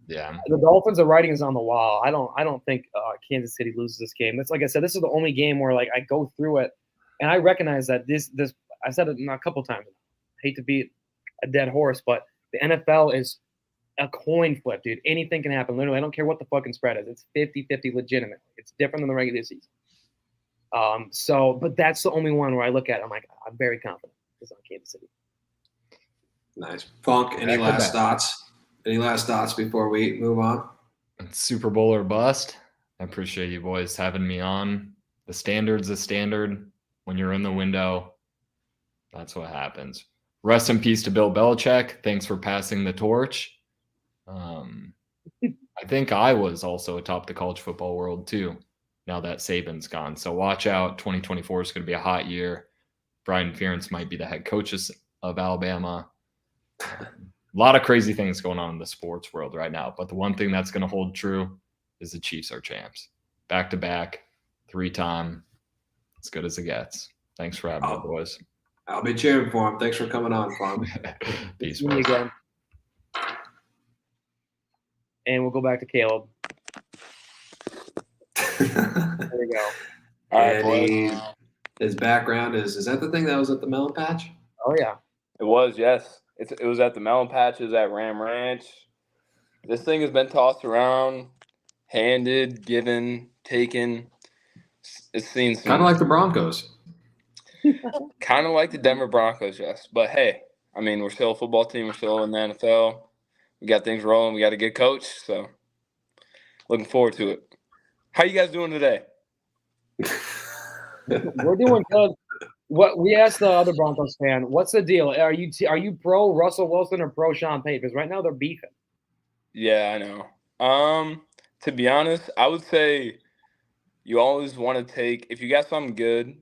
yeah. The Dolphins, the writing is on the wall. I don't think Kansas City loses this game. That's like I said. This is the only game where like I go through it, and I recognize that this. I said it a couple times. I hate to beat a dead horse, but the NFL is a coin flip, dude. Anything can happen. Literally, I don't care what the fucking spread is. It's 50-50 legitimate. It's different than the regular season. But that's the only one where I look at it, I'm like, I'm very confident it's on Kansas City. Nice. Funk, any last thoughts? Any last thoughts before we move on? It's Super Bowl or bust. I appreciate you boys having me on. The standard's the standard. When you're in the window, that's what happens. Rest in peace to Bill Belichick. Thanks for passing the torch. I think I was also atop the college football world too, now that Saban's gone. So watch out. 2024 is going to be a hot year. Brian Ferentz might be the head coach of Alabama. A lot of crazy things going on in the sports world right now. But the one thing that's going to hold true is the Chiefs are champs. Back-to-back, 3-time. As good as it gets. Thanks for having me, boys. I'll be cheering for him. Thanks for coming on, Funk. Peace. And we'll go back to Caleb. There we go. All right, his background is that the thing that was at the Melon Patch? Oh yeah, it was. Yes, it was at the Melon Patches at Ram Ranch. This thing has been tossed around, handed, given, taken. It's seen some, kind of like the Broncos. Kind of like the Denver Broncos, yes. But hey, I mean, we're still a football team. We're still in the NFL. We got things rolling. We got a good coach. So looking forward to it. How you guys doing today? We're doing good. What we asked the other Broncos fan, what's the deal? Are you pro Russell Wilson or pro Sean Payton? Because right now they're beefing. Yeah, I know. To be honest, I would say you always want to take, if you got something good,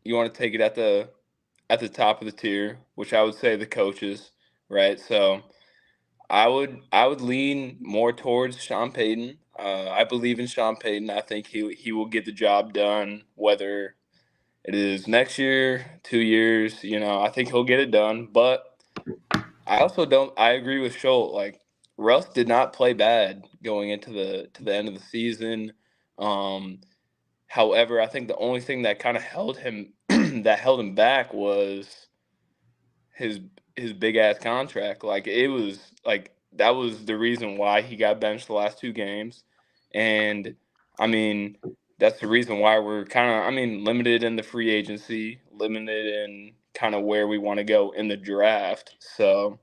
you want to take it at the top of the tier, which I would say the coaches right? So I would lean more towards Sean Payton. I believe in Sean Payton. I think he will get the job done, whether it is next year, 2 years. I think he'll get it done. But I also don't. I agree with Schultz. Like Russ did not play bad going into the end of the season. However, I think the only thing that kind of held him back was his big ass contract. Like it was like that was the reason why he got benched the last 2 games. And I mean, that's the reason why we're kind of limited in the free agency, limited in kind of where we want to go in the draft. So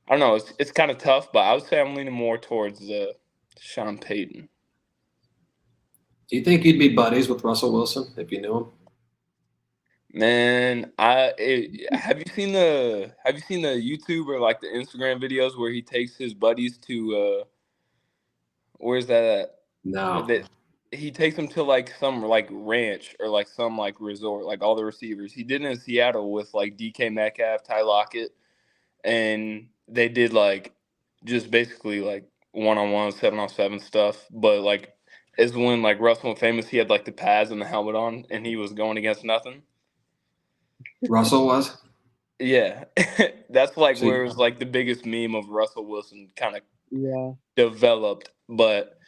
I don't know, it's kind of tough, but I would say I'm leaning more towards the Sean Payton. Do you think you'd be buddies with Russell Wilson if you knew him? Man, have you seen the YouTube or like the Instagram videos where he takes his buddies to where's that at? No. He takes them to like some like ranch or like some like resort, like all the receivers. He did it in Seattle with like DK Metcalf, Ty Lockett, and they did like just basically like 1-on-1, 7-on-7 stuff. But like is when like Russell went famous, he had like the pads and the helmet on, and he was going against nothing. Russell was? Yeah. That's like where it was like the biggest meme of Russell Wilson kind of developed. But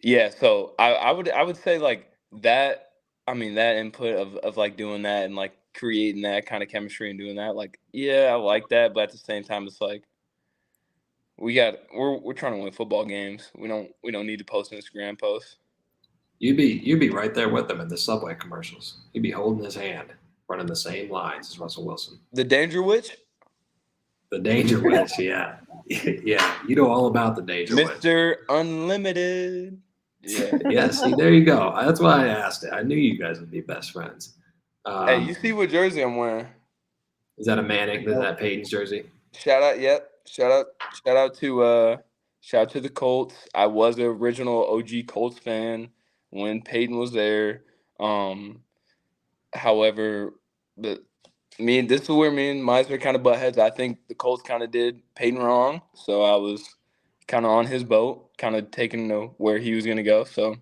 yeah, so I would say like that, that input of like doing that and like creating that kind of chemistry and doing that, like, yeah, I like that, but at the same time it's like we're trying to win football games. We don't need to post Instagram posts. You'd be right there with him in the Subway commercials. You'd be holding his hand, running the same lines as Russell Wilson. The Danger Witch? The Danger Witch, yeah. Yeah, you know all about the Danger Witch. Mr. Unlimited. Yeah. Yeah, see, there you go. That's why I asked it. I knew you guys would be best friends. Hey, you see what jersey I'm wearing? Is that a Manning? Is that Peyton's jersey? Shout out to the Colts. I was the original OG Colts fan when Peyton was there. However, this is where me and Meisner kind of butt heads. I think the Colts kind of did Peyton wrong, so I was kind of on his boat, kind of taking where he was going to go. So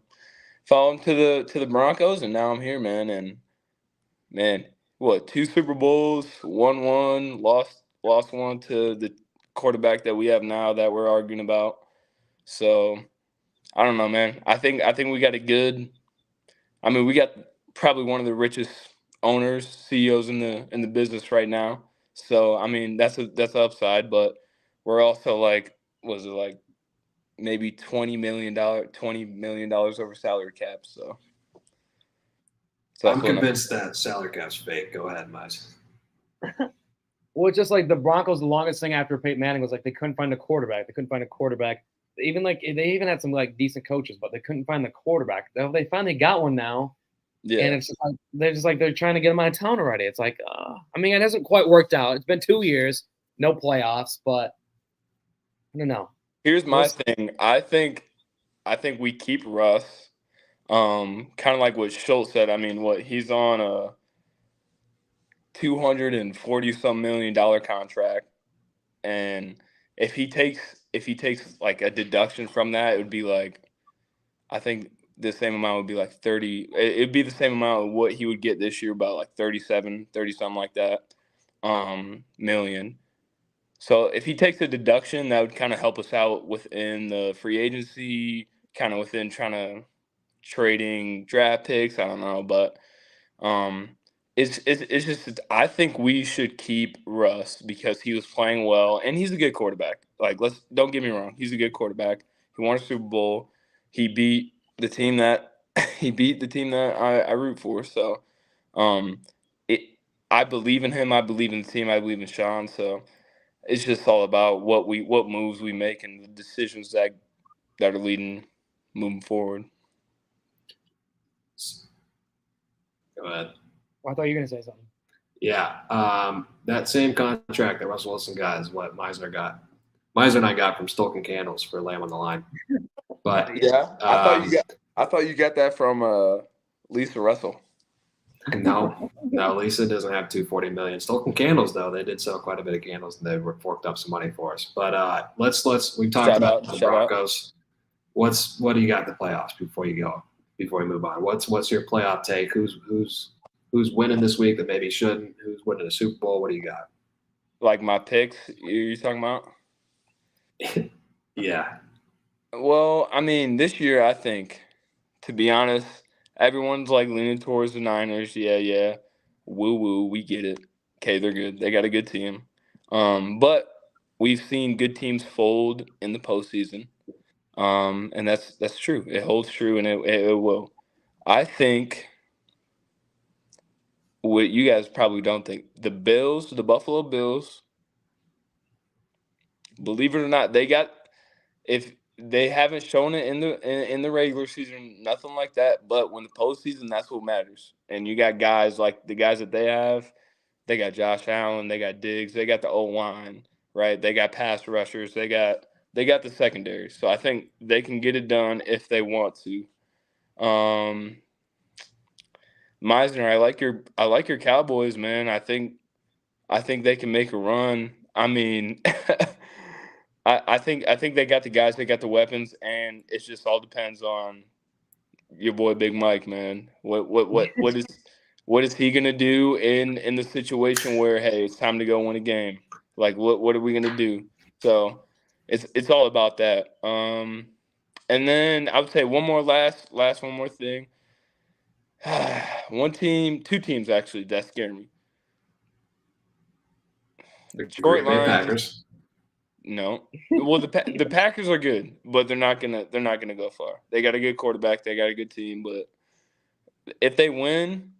follow him to the Broncos, and now I'm here, man. And man, 2 Super Bowls, won one, lost one to the quarterback that we have now that we're arguing about. So I don't know, man. I think we got a good. We got probably one of the richest owners, CEOs in the business right now. So that's an upside, but we're also like, was it like maybe $20 million over salary cap? So I'm convinced that salary cap's fake. Go ahead, Mize. Well, it's just like the Broncos, the longest thing after Peyton Manning was like they couldn't find a quarterback. They even had some like decent coaches, but they couldn't find the quarterback. They finally got one now. Yeah. And it's just like they're trying to get him out of town already. It's like, it hasn't quite worked out. It's been 2 years, no playoffs, but I don't know. Here's my thing. I think we keep Russ. Kind of like what Schultz said. He's on a $240-some million contract, and if he takes like a deduction from that, it would be like, I think the same amount would be like 30. It'd be the same amount of what he would get this year, about like 30 something like that, million. So if he takes a deduction, that would kind of help us out within the free agency, kind of within trying to trading draft picks. I don't know, but it's just I think we should keep Russ because he was playing well and he's a good quarterback. Like, don't get me wrong, he's a good quarterback. He won a Super Bowl. He beat the team that I root for. So, I believe in him. I believe in the team. I believe in Sean. So, it's just all about what moves we make and the decisions that are leading moving forward. Go ahead. Well, I thought you were going to say something. Yeah. That same contract that Russell Wilson got is what Meisner got. Meisner and I got from Stoken Candles for Lamb on the Line. But yeah, I thought you got that from Lisa Russell. No, Lisa doesn't have 240 million. Stole some candles though. They did sell quite a bit of candles, and they forked up some money for us. But let's we talked Shout about out, the shout out. Broncos. What do you got in the playoffs before we move on? What's your playoff take? Who's winning this week that maybe shouldn't? Who's winning the Super Bowl? What do you got? Like my picks, you talking about? Yeah. Well, I mean, this year I think, to be honest, everyone's like leaning towards the Niners. Yeah. Woo, we get it. Okay, they're good. They got a good team. But we've seen good teams fold in the postseason. And that's true. It holds true, and it will. I think what you guys probably don't think, the Buffalo Bills, believe it or not, if they haven't shown it in the regular season, nothing like that. But when the postseason, that's what matters. And you got guys like the guys that they have. They got Josh Allen, they got Diggs, they got the O-line, right? They got pass rushers, they got the secondary. So I think they can get it done if they want to. Meisner, I like your Cowboys, man. I think they can make a run. I mean, I think they got the guys, they got the weapons, and it just all depends on your boy Big Mike, man. What is he gonna do in the situation where, hey, it's time to go win a game? Like what are we gonna do? So it's all about that. And then I would say one more thing. Two teams actually that scare me. Green Bay Packers. No. Well, the Packers are good, but they're not gonna go far. They got a good quarterback, they got a good team, but if they win,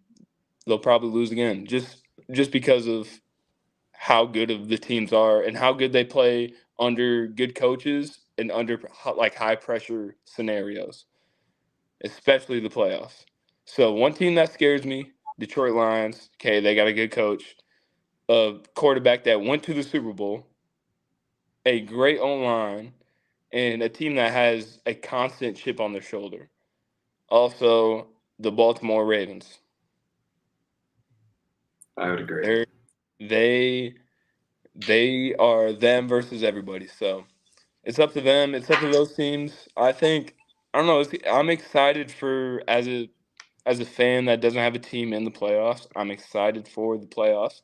they'll probably lose again. Just because of how good of the teams are and how good they play under good coaches and under like high pressure scenarios, especially the playoffs. So one team that scares me, Detroit Lions. Okay, they got a good coach, a quarterback that went to the Super Bowl, a great O-line, and a team that has a constant chip on their shoulder. Also, the Baltimore Ravens. I would agree. They are them versus everybody. So it's up to them. It's up to those teams. I don't know. I'm excited for as a fan that doesn't have a team in the playoffs. I'm excited for the playoffs.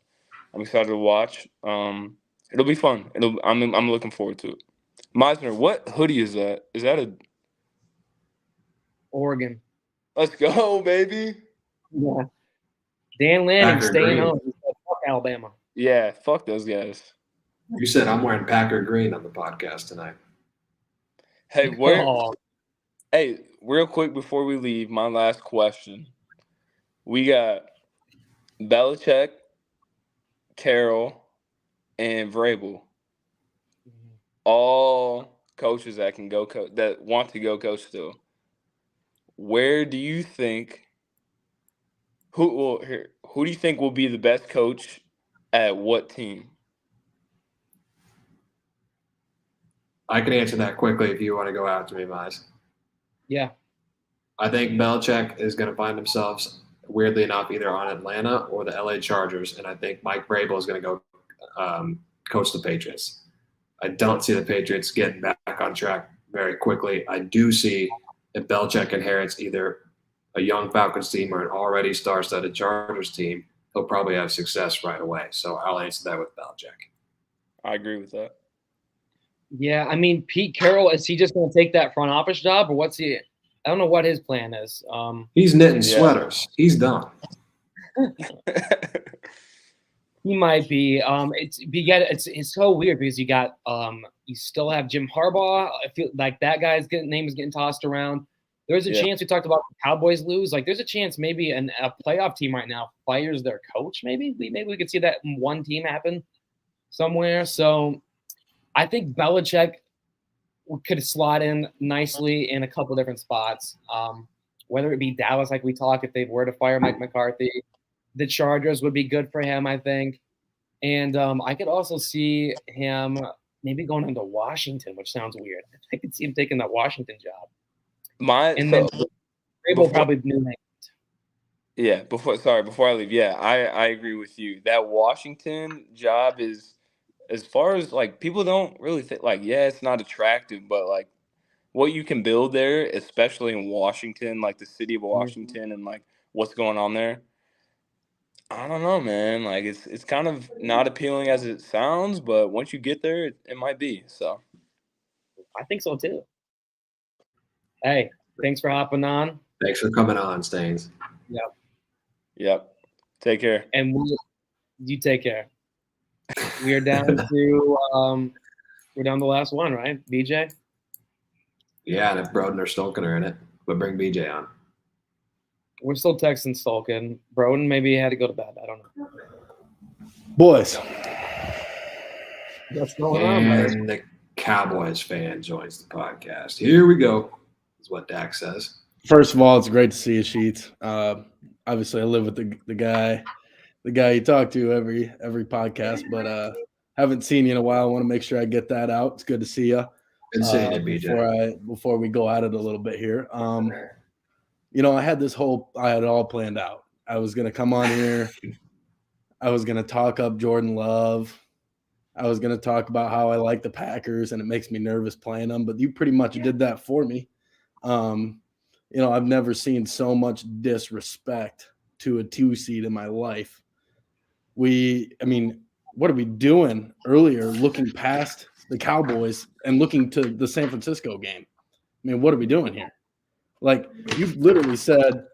I'm excited to watch. It'll be fun. I'm looking forward to it. Meisner, what hoodie is that? Is that a Oregon? Let's go, baby. Yeah. Dan Lanning Packer staying green. home. He said, fuck Alabama. Yeah, fuck those guys. You said I'm wearing Packer green on the podcast tonight. Hey, Hey, real quick before we leave, my last question. We got Belichick, Carroll, and Vrabel. All coaches that can go that want to go coach still. Where do you think who do you think will be the best coach at what team? I can answer that quickly if you want to go after me, Mize. Yeah. I think Belichick is going to find themselves, weirdly enough, either on Atlanta or the LA Chargers, and I think Mike Vrabel is going to go coach the Patriots. I don't see the Patriots getting back on track very quickly. I do see if Belichick inherits either a young Falcons team or an already star-studded Chargers team, he'll probably have success right away. So I'll answer that with Belichick. I agree with that. Yeah, I mean, Pete Carroll, is he just going to take that front office job, or what's he? I don't know what his plan is. He's knitting sweaters. He's done. He might be. It's so weird because you got you still have Jim Harbaugh. I feel like that guy's name is getting tossed around. There's a chance we talked about the Cowboys lose. Like there's a chance maybe a playoff team right now fires their coach. Maybe we could see that one team happen somewhere. So I think Belichick could slot in nicely in a couple different spots. Whether it be Dallas, like we talked, if they were to fire Mike McCarthy, the Chargers would be good for him, I think. And I could also see him maybe going into Washington, which sounds weird. I could see him taking that Washington job. Then Vrabel probably New England. Yeah, before I leave, yeah, I agree with you. That Washington job is, as far as like people don't really think, like, yeah, it's not attractive, but like what you can build there, especially in Washington, like the city of Washington and like what's going on there. I don't know, man. Like it's kind of not appealing as it sounds, but once you get there, it might be. So I think so too. Hey, thanks for hopping on. Thanks for coming on, Stains. yep. Take care. And you take care. We are down to we're down to the last one, right? BJ? Yeah, and if Broden or Stolken are in it, but bring BJ on. We're still texting Stolken. Broden maybe had to go to bed. I don't know. Boys. What's going on, man? And the Cowboys fan joins the podcast. Here we go, is what Dak says. First of all, it's great to see you, Sheets. Obviously, I live with the guy you talk to every podcast, but haven't seen you in a while. I want to make sure I get that out. It's good to see you. Good seeing you, BJ. Before we go at it a little bit here. I had it all planned out. I was going to come on here. I was going to talk up Jordan Love. I was going to talk about how I like the Packers and it makes me nervous playing them, but you pretty much did that for me. I've never seen so much disrespect to a 2 seed in my life. What are we doing earlier looking past the Cowboys and looking to the San Francisco game? What are we doing here? Like, you've literally said,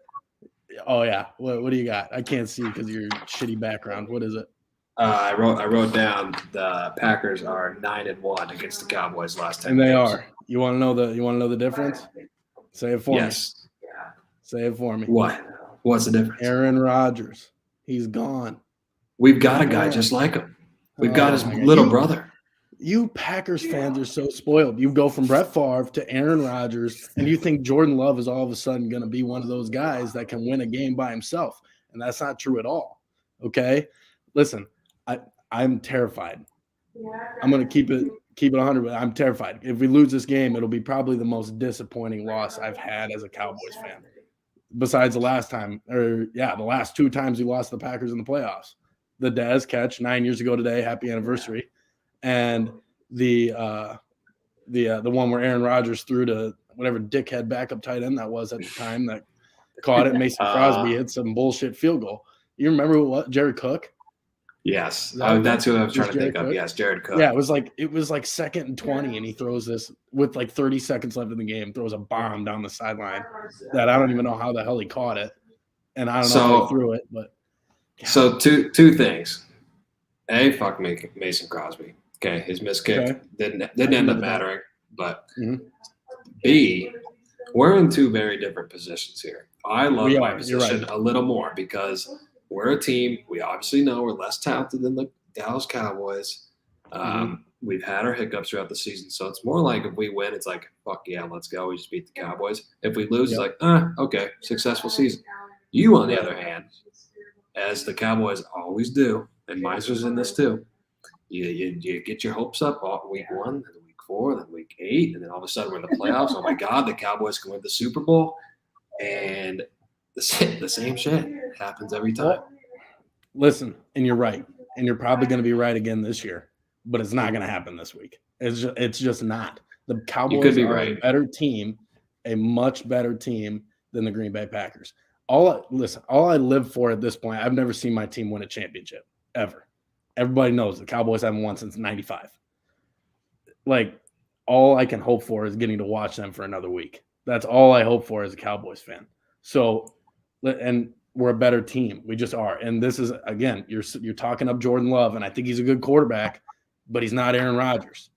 oh, yeah, what do you got? I can't see because of your shitty background. What is it? I wrote down the Packers are 9-1 against the Cowboys last 10 And they games. are. You want to know the difference? Say it for me. Yes. Say it for me. What? What's the difference? Aaron Rodgers. He's gone. We've got a guy just like him. We've got his little brother. You Packers fans are so spoiled. You go from Brett Favre to Aaron Rodgers, and you think Jordan Love is all of a sudden going to be one of those guys that can win a game by himself. And that's not true at all. Okay? Listen, I'm terrified. I'm going to keep it 100, but I'm terrified. If we lose this game, it'll be probably the most disappointing loss I've had as a Cowboys fan. Besides the last 2 times we lost the Packers in the playoffs. The Dez catch 9 years ago today, happy anniversary. And the one where Aaron Rodgers threw to whatever dickhead backup tight end that was at the time that caught it. Mason Crosby hit some bullshit field goal. You remember what? Jared Cook? Yes. That's who I was trying to think of. Yes, Jared Cook. Yeah, it was like 2nd and 20, and he throws this with like 30 seconds left in the game, throws a bomb down the sideline that I don't even know how the hell he caught it. And I don't know if he threw it, but so two things. A, fuck Mason Crosby. Okay, his missed kick didn't end up mattering. But B, we're in 2 very different positions here. I love my position a little more because we're a team. We obviously know we're less talented than the Dallas Cowboys. We've had our hiccups throughout the season. So it's more like if we win, it's like, fuck yeah, let's go. We just beat the Cowboys. If we lose, it's like, okay, successful season. You, on the other hand, as the Cowboys always do, and Miser's in this too, you get your hopes up week 1, then week 4, then week 8, and then all of a sudden we're in the playoffs. Oh my God, the Cowboys can win the Super Bowl. And the same shit happens every time. Listen, and you're right. And you're probably going to be right again this year, but it's not going to happen this week. It's just not. The Cowboys are a better team, a much better team than the Green Bay Packers. All I live for at this point, I've never seen my team win a championship, ever. Everybody knows the Cowboys haven't won since 95. Like, all I can hope for is getting to watch them for another week. That's all I hope for as a Cowboys fan. So, and we're a better team. We just are. And this is, again, you're talking up Jordan Love, and I think he's a good quarterback, but he's not Aaron Rodgers.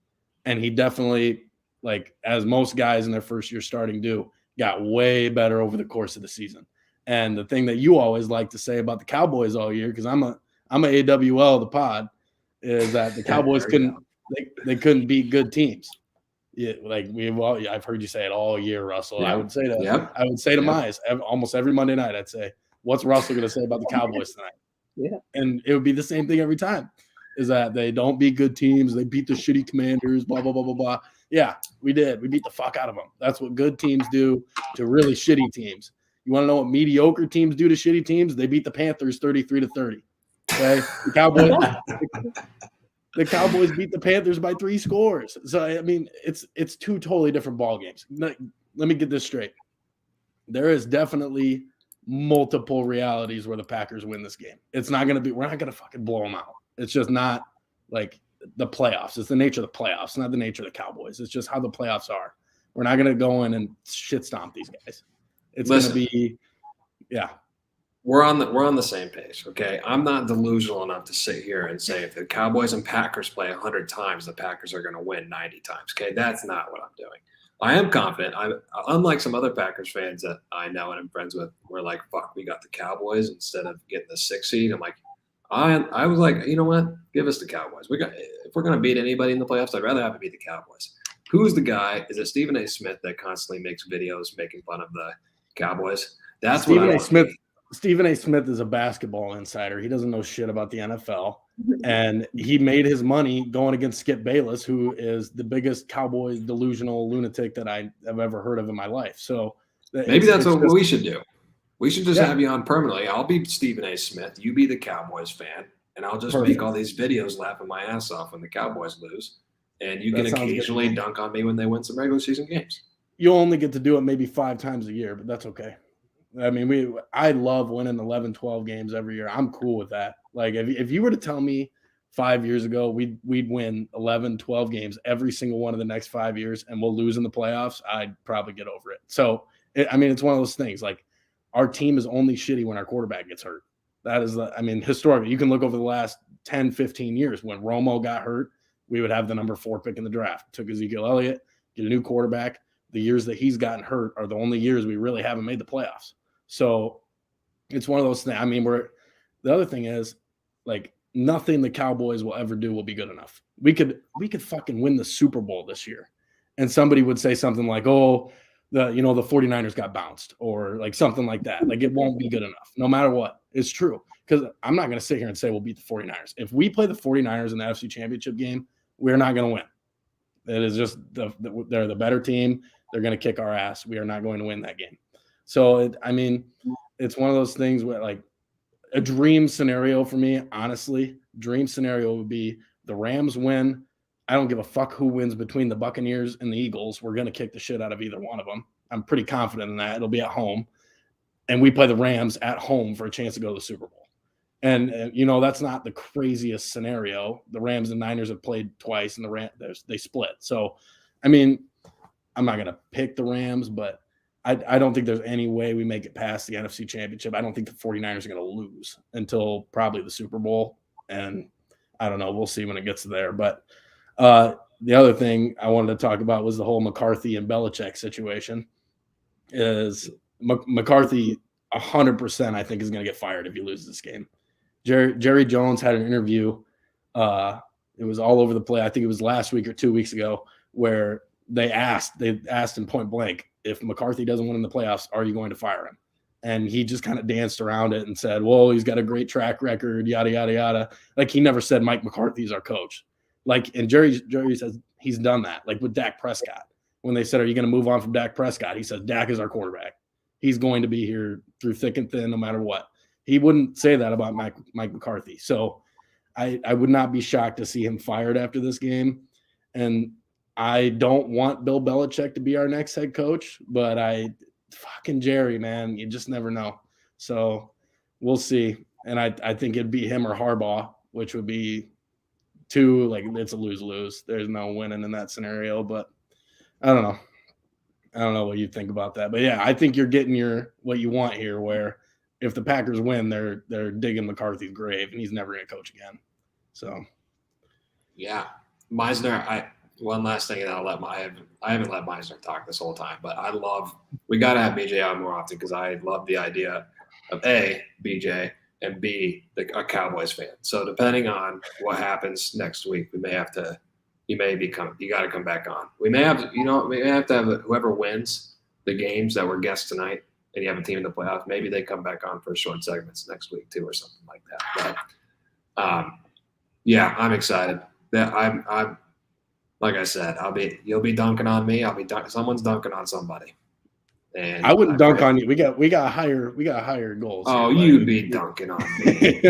And he definitely, like, as most guys in their first year starting do, got way better over the course of the season. And the thing that you always like to say about the Cowboys all year, because I'm a AWL, the pod, is that the Cowboys couldn't beat good teams. Yeah, like I've heard you say it all year, Russell. Yeah. I would say that. I would say to Mize almost every Monday night. I'd say, "What's Russell going to say about the Cowboys tonight?" Yeah, and it would be the same thing every time. Is that they don't beat good teams? They beat the shitty Commanders. Blah blah blah blah blah. Yeah, we did. We beat the fuck out of them. That's what good teams do to really shitty teams. You want to know what mediocre teams do to shitty teams? They beat the Panthers 33-30. Okay, the Cowboys beat the Panthers by 3 scores. So I mean, it's 2 totally different ball games. Let me get this straight. There is definitely multiple realities where the Packers win this game. It's not going to be. We're not going to fucking blow them out. It's just not like the playoffs. It's the nature of the playoffs, not the nature of the Cowboys. It's just how the playoffs are. We're not going to go in and shit stomp these guys. It's going to be, yeah. We're on the same page, okay? I'm not delusional enough to sit here and say if the Cowboys and Packers play 100 times, the Packers are going to win 90 times, okay? That's not what I'm doing. I am confident. Unlike some other Packers fans that I know and I'm friends with, we're like, fuck, we got the Cowboys instead of getting the 6th seed. I'm like, I was like, you know what? Give us the Cowboys. If we're going to beat anybody in the playoffs, I'd rather have it beat the Cowboys. Who's the guy? Is it Stephen A. Smith that constantly makes videos making fun of the Cowboys? That's Stephen what A. Smith. Stephen A. Smith is a basketball insider. He doesn't know shit about the NFL. And he made his money going against Skip Bayless, who is the biggest Cowboys delusional lunatic that I have ever heard of in my life. So maybe that's what we should do. We should just have you on permanently. I'll be Stephen A. Smith. You be the Cowboys fan. And I'll just make all these videos laughing my ass off when the Cowboys lose. And you can occasionally dunk on me when they win some regular season games. You'll only get to do it maybe 5 times a year, but that's okay. I mean, I love winning 11, 12 games every year. I'm cool with that. Like, if you were to tell me 5 years ago we'd win 11, 12 games every single one of the next 5 years and we'll lose in the playoffs, I'd probably get over it. So, it's one of those things. Like, our team is only shitty when our quarterback gets hurt. That is, historically, you can look over the last 10, 15 years. When Romo got hurt, we would have the number 4 pick in the draft. Took Ezekiel Elliott, get a new quarterback. The years that he's gotten hurt are the only years we really haven't made the playoffs. So it's one of those things. The other thing is, like, nothing the Cowboys will ever do will be good enough. We could fucking win the Super Bowl this year. And somebody would say something like, oh, the 49ers got bounced, or like something like that. Like, it won't be good enough no matter what. It's true. Because I'm not going to sit here and say we'll beat the 49ers. If we play the 49ers in the NFC Championship game, we're not going to win. It is just they're the better team. They're going to kick our ass. We are not going to win that game. So, it's one of those things where, like, a dream scenario for me, honestly, dream scenario would be the Rams win. I don't give a fuck who wins between the Buccaneers and the Eagles. We're going to kick the shit out of either one of them. I'm pretty confident in that. It'll be at home. And we play the Rams at home for a chance to go to the Super Bowl. And that's not the craziest scenario. The Rams and Niners have played twice, and they split. So, I'm not going to pick the Rams, but I don't think there's any way we make it past the NFC Championship. I don't think the 49ers are going to lose until probably the Super Bowl. And I don't know. We'll see when it gets there. But the other thing I wanted to talk about was the whole McCarthy and Belichick situation. Is McCarthy 100%, I think, is going to get fired if he loses this game. Jerry Jones had an interview. It was all over the place. I think it was last week or 2 weeks ago, where they asked him point blank, if McCarthy doesn't win in the playoffs, are you going to fire him? And he just kind of danced around it and said, well, he's got a great track record, yada, yada, yada. Like, he never said Mike McCarthy's our coach. Like, and Jerry says he's done that. Like, with Dak Prescott, when they said, are you going to move on from Dak Prescott? He says, Dak is our quarterback. He's going to be here through thick and thin, no matter what. He wouldn't say that about Mike McCarthy. So I would not be shocked to see him fired after this game. And I don't want Bill Belichick to be our next head coach, but fucking Jerry, man, you just never know. So we'll see. And I think it'd be him or Harbaugh, which would be it's a lose-lose. There's no winning in that scenario, but I don't know. I don't know what you think about that. But yeah, I think you're getting what you want here, where if the Packers win, they're digging McCarthy's grave and he's never going to coach again. So yeah. Meisner, one last thing, and I haven't let Meisner talk this whole time, but we got to have BJ on more often, because I love the idea of A, BJ, and B, a Cowboys fan. So depending on what happens next week, you got to come back on. We may have to have whoever wins the games that were guests tonight, and you have a team in the playoffs, maybe they come back on for short segments next week too, or something like that. But yeah, I'm excited. That I'm like I said, you'll be dunking on me. Someone's dunking on somebody, And I wouldn't dunk on you. We got higher goals. Oh, here, you'd be dunking on me.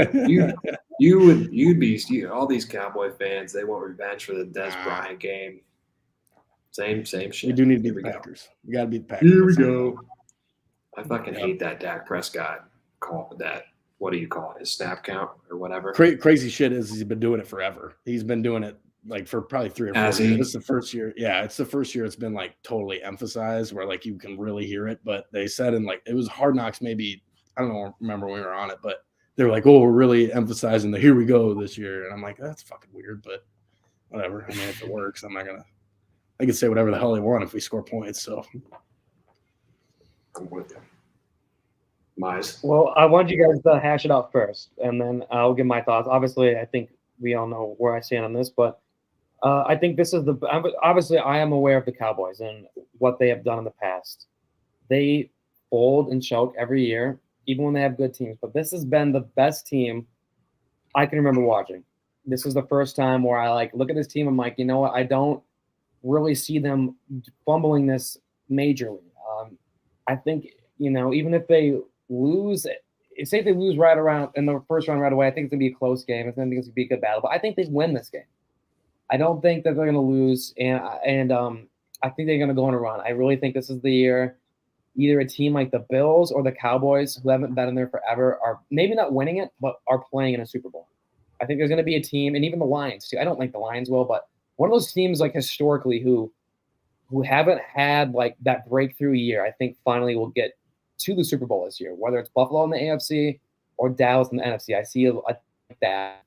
you'd be all these Cowboy fans. They want revenge for the Des Bryant game. Same shit. We do need to beat the Packers. We got to beat the Packers. Here we go. I fucking hate that Dak Prescott call that. What do you call it? His snap count or whatever. Crazy shit is he's been doing it forever. He's been doing it like for probably 3 or 4 years. This is the first year. Yeah, it's the first year it's been like totally emphasized where like you can really hear it. But they said in like it was Hard Knocks maybe, I don't know, remember when we were on it, but they were like, oh, we're really emphasizing the here we go this year. And I'm like, that's fucking weird, but whatever. I mean, if it works, I can say whatever the hell they want if we score points. So I'm with you. Mize. Well, I want you guys to hash it out first, and then I'll give my thoughts. Obviously, I think we all know where I stand on this, but I think this is obviously I am aware of the Cowboys and what they have done in the past. They fold and choke every year, even when they have good teams. But this has been the best team I can remember watching. This is the first time where I like look at this team. I'm like, you know what? I don't really see them fumbling this majorly. I think, even if they lose, say if they lose right around in the first round right away, I think it's going to be a close game. I think it's going to be a good battle. But I think they win this game. I don't think that they're going to lose, and I think they're going to go on a run. I really think this is the year either a team like the Bills or the Cowboys, who haven't been in there forever, are maybe not winning it, but are playing in a Super Bowl. I think there's going to be a team, and even the Lions too. I don't think the Lions will, but one of those teams like historically who haven't had like that breakthrough year, I think finally will get to the Super Bowl this year, whether it's Buffalo in the AFC or Dallas in the NFC. I see like that.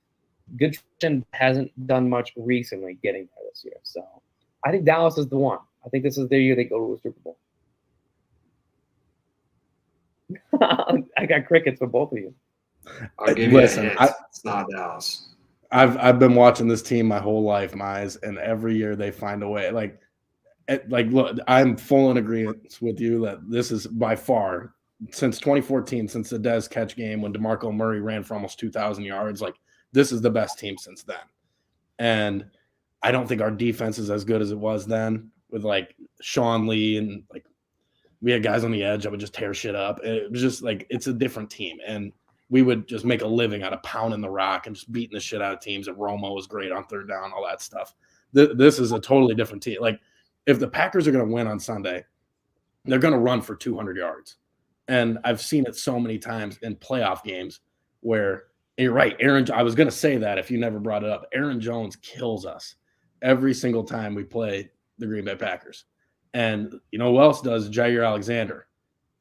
Good fortune hasn't done much recently getting there this year. So I think Dallas is the one. I think this is their year they go to the Super Bowl. I got crickets for both of you. I'll give you a hint. It's not Dallas. I've been watching this team my whole life, Mize, and every year they find a way. Look, I'm full in agreement with you that this is by far since 2014, since the Dez catch game when DeMarco Murray ran for almost 2,000 yards. Like this is the best team since then, and I don't think our defense is as good as it was then with like Sean Lee and like we had guys on the edge that would just tear shit up. It was just like it's a different team, and we would just make a living out of pounding the rock and just beating the shit out of teams. And Romo was great on third down, all that stuff. This is a totally different team. Like if the Packers are going to win on Sunday, they're going to run for 200 yards. And I've seen it so many times in playoff games where you're right. I was going to say that if you never brought it up, Aaron Jones kills us every single time we play the Green Bay Packers. And you know who else does? Jair Alexander.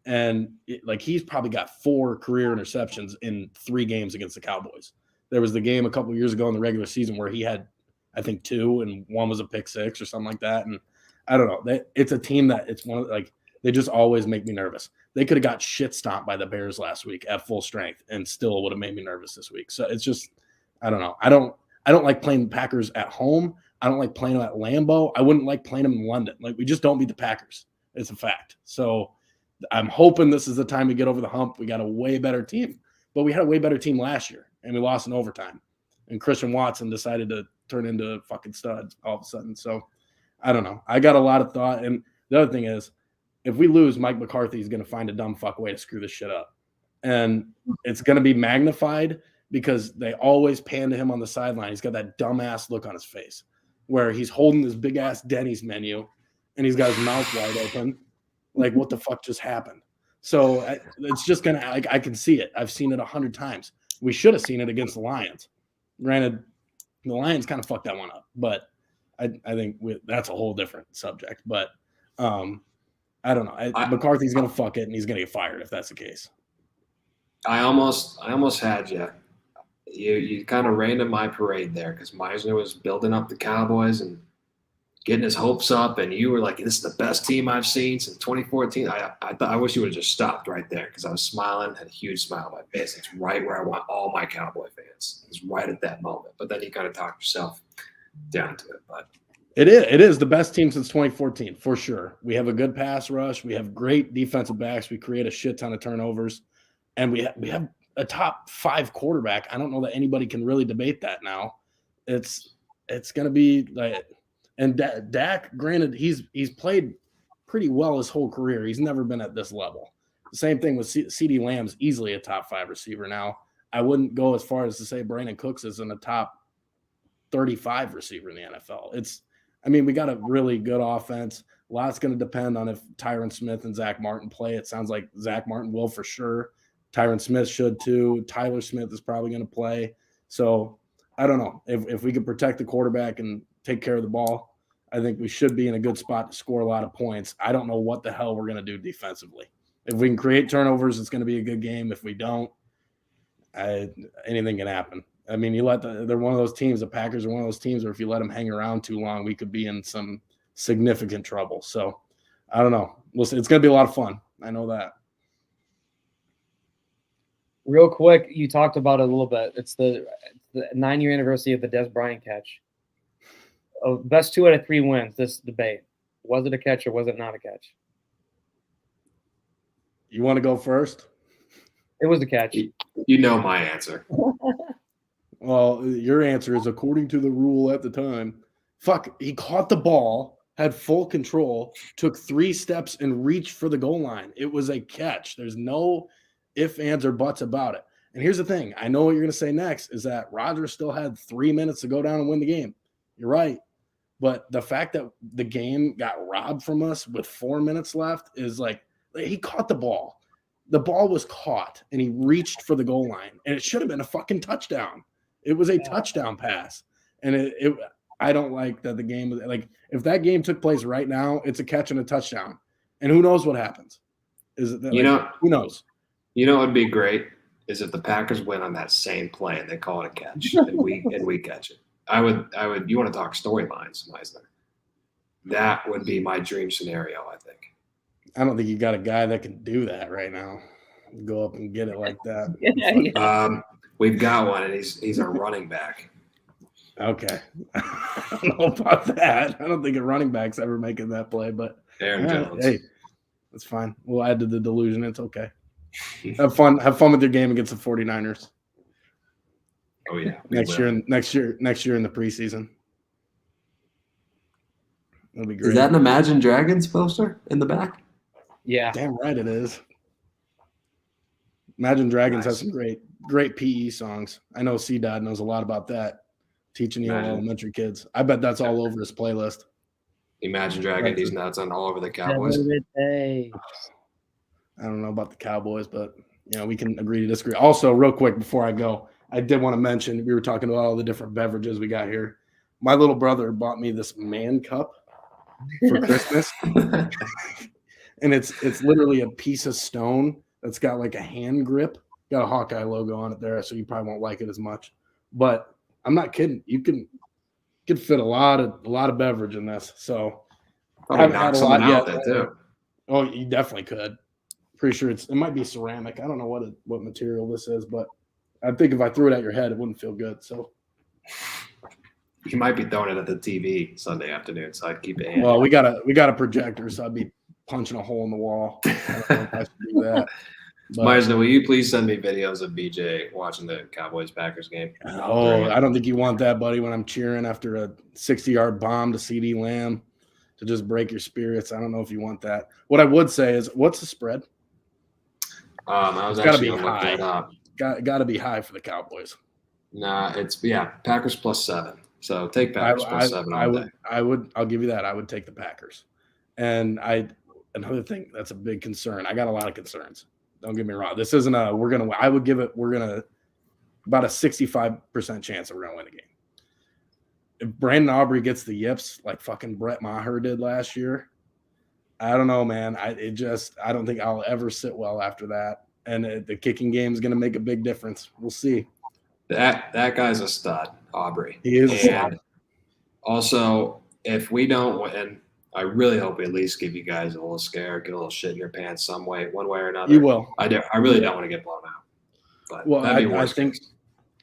And he's probably got 4 career interceptions in 3 games against the Cowboys. There was the game a couple of years ago in the regular season where he had, I think, 2, and 1 was a pick 6 or something like that. And I don't know. It's a team that it's one of they just always make me nervous. They could have got shit stomped by the Bears last week at full strength and still would have made me nervous this week. So it's just, I don't know. I don't like playing the Packers at home. I don't like playing them at Lambeau. I wouldn't like playing them in London. Like we just don't beat the Packers. It's a fact. So I'm hoping this is the time we get over the hump. We got a way better team, but we had a way better team last year and we lost in overtime. And Christian Watson decided to turn into fucking studs all of a sudden. So I don't know. I got a lot of thought. And the other thing is, if we lose, Mike McCarthy is going to find a dumb fuck way to screw this shit up. And it's going to be magnified because they always pan to him on the sideline. He's got that dumbass look on his face where he's holding this big ass Denny's menu and he's got his mouth wide open. Like, what the fuck just happened? So it's just going to, I can see it. I've seen it 100 times. We should have seen it against the Lions. Granted, the Lions kind of fucked that one up, but I think that's a whole different subject. But I don't know. McCarthy's going to fuck it, and he's going to get fired if that's the case. I almost had you. You kind of rained in my parade there because Meisner was building up the Cowboys and getting his hopes up, and you were like, "This is the best team I've seen since 2014." I wish you would have just stopped right there because I was smiling, had a huge smile on my face. It's right where I want all my Cowboy fans. It's right at that moment. But then you kind of talked yourself down to it. But it is the best team since 2014 for sure. We have a good pass rush. We have great defensive backs. We create a shit ton of turnovers, and we have a top 5 quarterback. I don't know that anybody can really debate that now. It's going to be like. And Dak, granted, he's played pretty well his whole career. He's never been at this level. The same thing with CeeDee Lamb's easily a top 5 receiver now. I wouldn't go as far as to say Brandon Cooks is in a top 35 receiver in the NFL. We got a really good offense. A lot's going to depend on if Tyron Smith and Zach Martin play. It sounds like Zach Martin will for sure. Tyron Smith should too. Tyler Smith is probably going to play. So I don't know. If we can protect the quarterback and take care of the ball, I think we should be in a good spot to score a lot of points. I don't know what the hell we're going to do defensively. If we can create turnovers, it's going to be a good game. If we don't, anything can happen. They're one of those teams, the Packers are one of those teams where if you let them hang around too long, we could be in some significant trouble. So I don't know. Listen, it's going to be a lot of fun. I know that. Real quick, you talked about it a little bit. It's the 9-year anniversary of the Des Bryant catch. Best 2 out of 3 wins, this debate. Was it a catch or was it not a catch? You want to go first? It was a catch. You know my answer. Well, your answer is according to the rule at the time. Fuck, he caught the ball, had full control, took 3 steps and reached for the goal line. It was a catch. There's no ifs, ands, or buts about it. And here's the thing. I know what you're going to say next is that Rodgers still had 3 minutes to go down and win the game. You're right. But the fact that the game got robbed from us with 4 minutes left is like, he caught the ball. The ball was caught, and he reached for the goal line. And it should have been a fucking touchdown. It was a touchdown pass. And I don't like that the game – like, if that game took place right now, it's a catch and a touchdown. And who knows what happens? Who knows? You know what would be great is if the Packers win on that same play and they call it a catch and we catch it. I would. You want to talk storylines, Meisner? That would be my dream scenario, I think. I don't think you got a guy that can do that right now. Go up and get it like that. We've got one, and he's a running back. Okay. I don't know about that. I don't think a running back's ever making that play, but Aaron Jones. Hey, that's fine. We'll add to the delusion. It's okay. Have fun with your game against the 49ers. Oh yeah. Next year in the preseason. It'll be great. Is that an Imagine Dragons poster in the back? Yeah. Damn right it is. Imagine Dragons has some great PE songs. I know C-Dot knows a lot about that. Teaching you elementary kids. I bet that's all over his playlist. Imagine Dragon, these nuts on all over the Cowboys. I don't know about the Cowboys, but we can agree to disagree. Also, real quick before I go, I did want to mention we were talking about all the different beverages we got here. My little brother bought me this man cup for Christmas. And it's literally a piece of stone that's got like a hand grip. Got a Hawkeye logo on it there, so you probably won't like it as much. But I'm not kidding. You can fit a lot of beverage in this. So I haven't had a lot yet. That too. Oh, you definitely could. Pretty sure it might be ceramic. I don't know what material this is, but I think if I threw it at your head, it wouldn't feel good. So you might be throwing it at the TV Sunday afternoon, so I'd keep it handy. Well, we got a projector, so I'd be punching a hole in the wall. I don't know if I should do that. Meisner, will you please send me videos of BJ watching the Cowboys-Packers game? Oh, I don't think you want that, buddy, when I'm cheering after a 60-yard bomb to CeeDee Lamb to just break your spirits. I don't know if you want that. What I would say is, what's the spread? I was actually going to look that up. Got to be high for the Cowboys. Nah, Packers +7. So take Packers +7 all day. I'll give you that. I would take the Packers. And another thing that's a big concern. I got a lot of concerns. Don't get me wrong. This isn't we're going to about a 65% chance that we're going to win the game. If Brandon Aubrey gets the yips like fucking Brett Maher did last year, I don't know, man. I don't think I'll ever sit well after that. And the kicking game is going to make a big difference. We'll see. That guy's a stud, Aubrey. He is a stud. Also, if we don't win, I really hope we at least give you guys a little scare, get a little shit in your pants some way, one way or another. You will. I really don't want to get blown out. But well, that'd be worse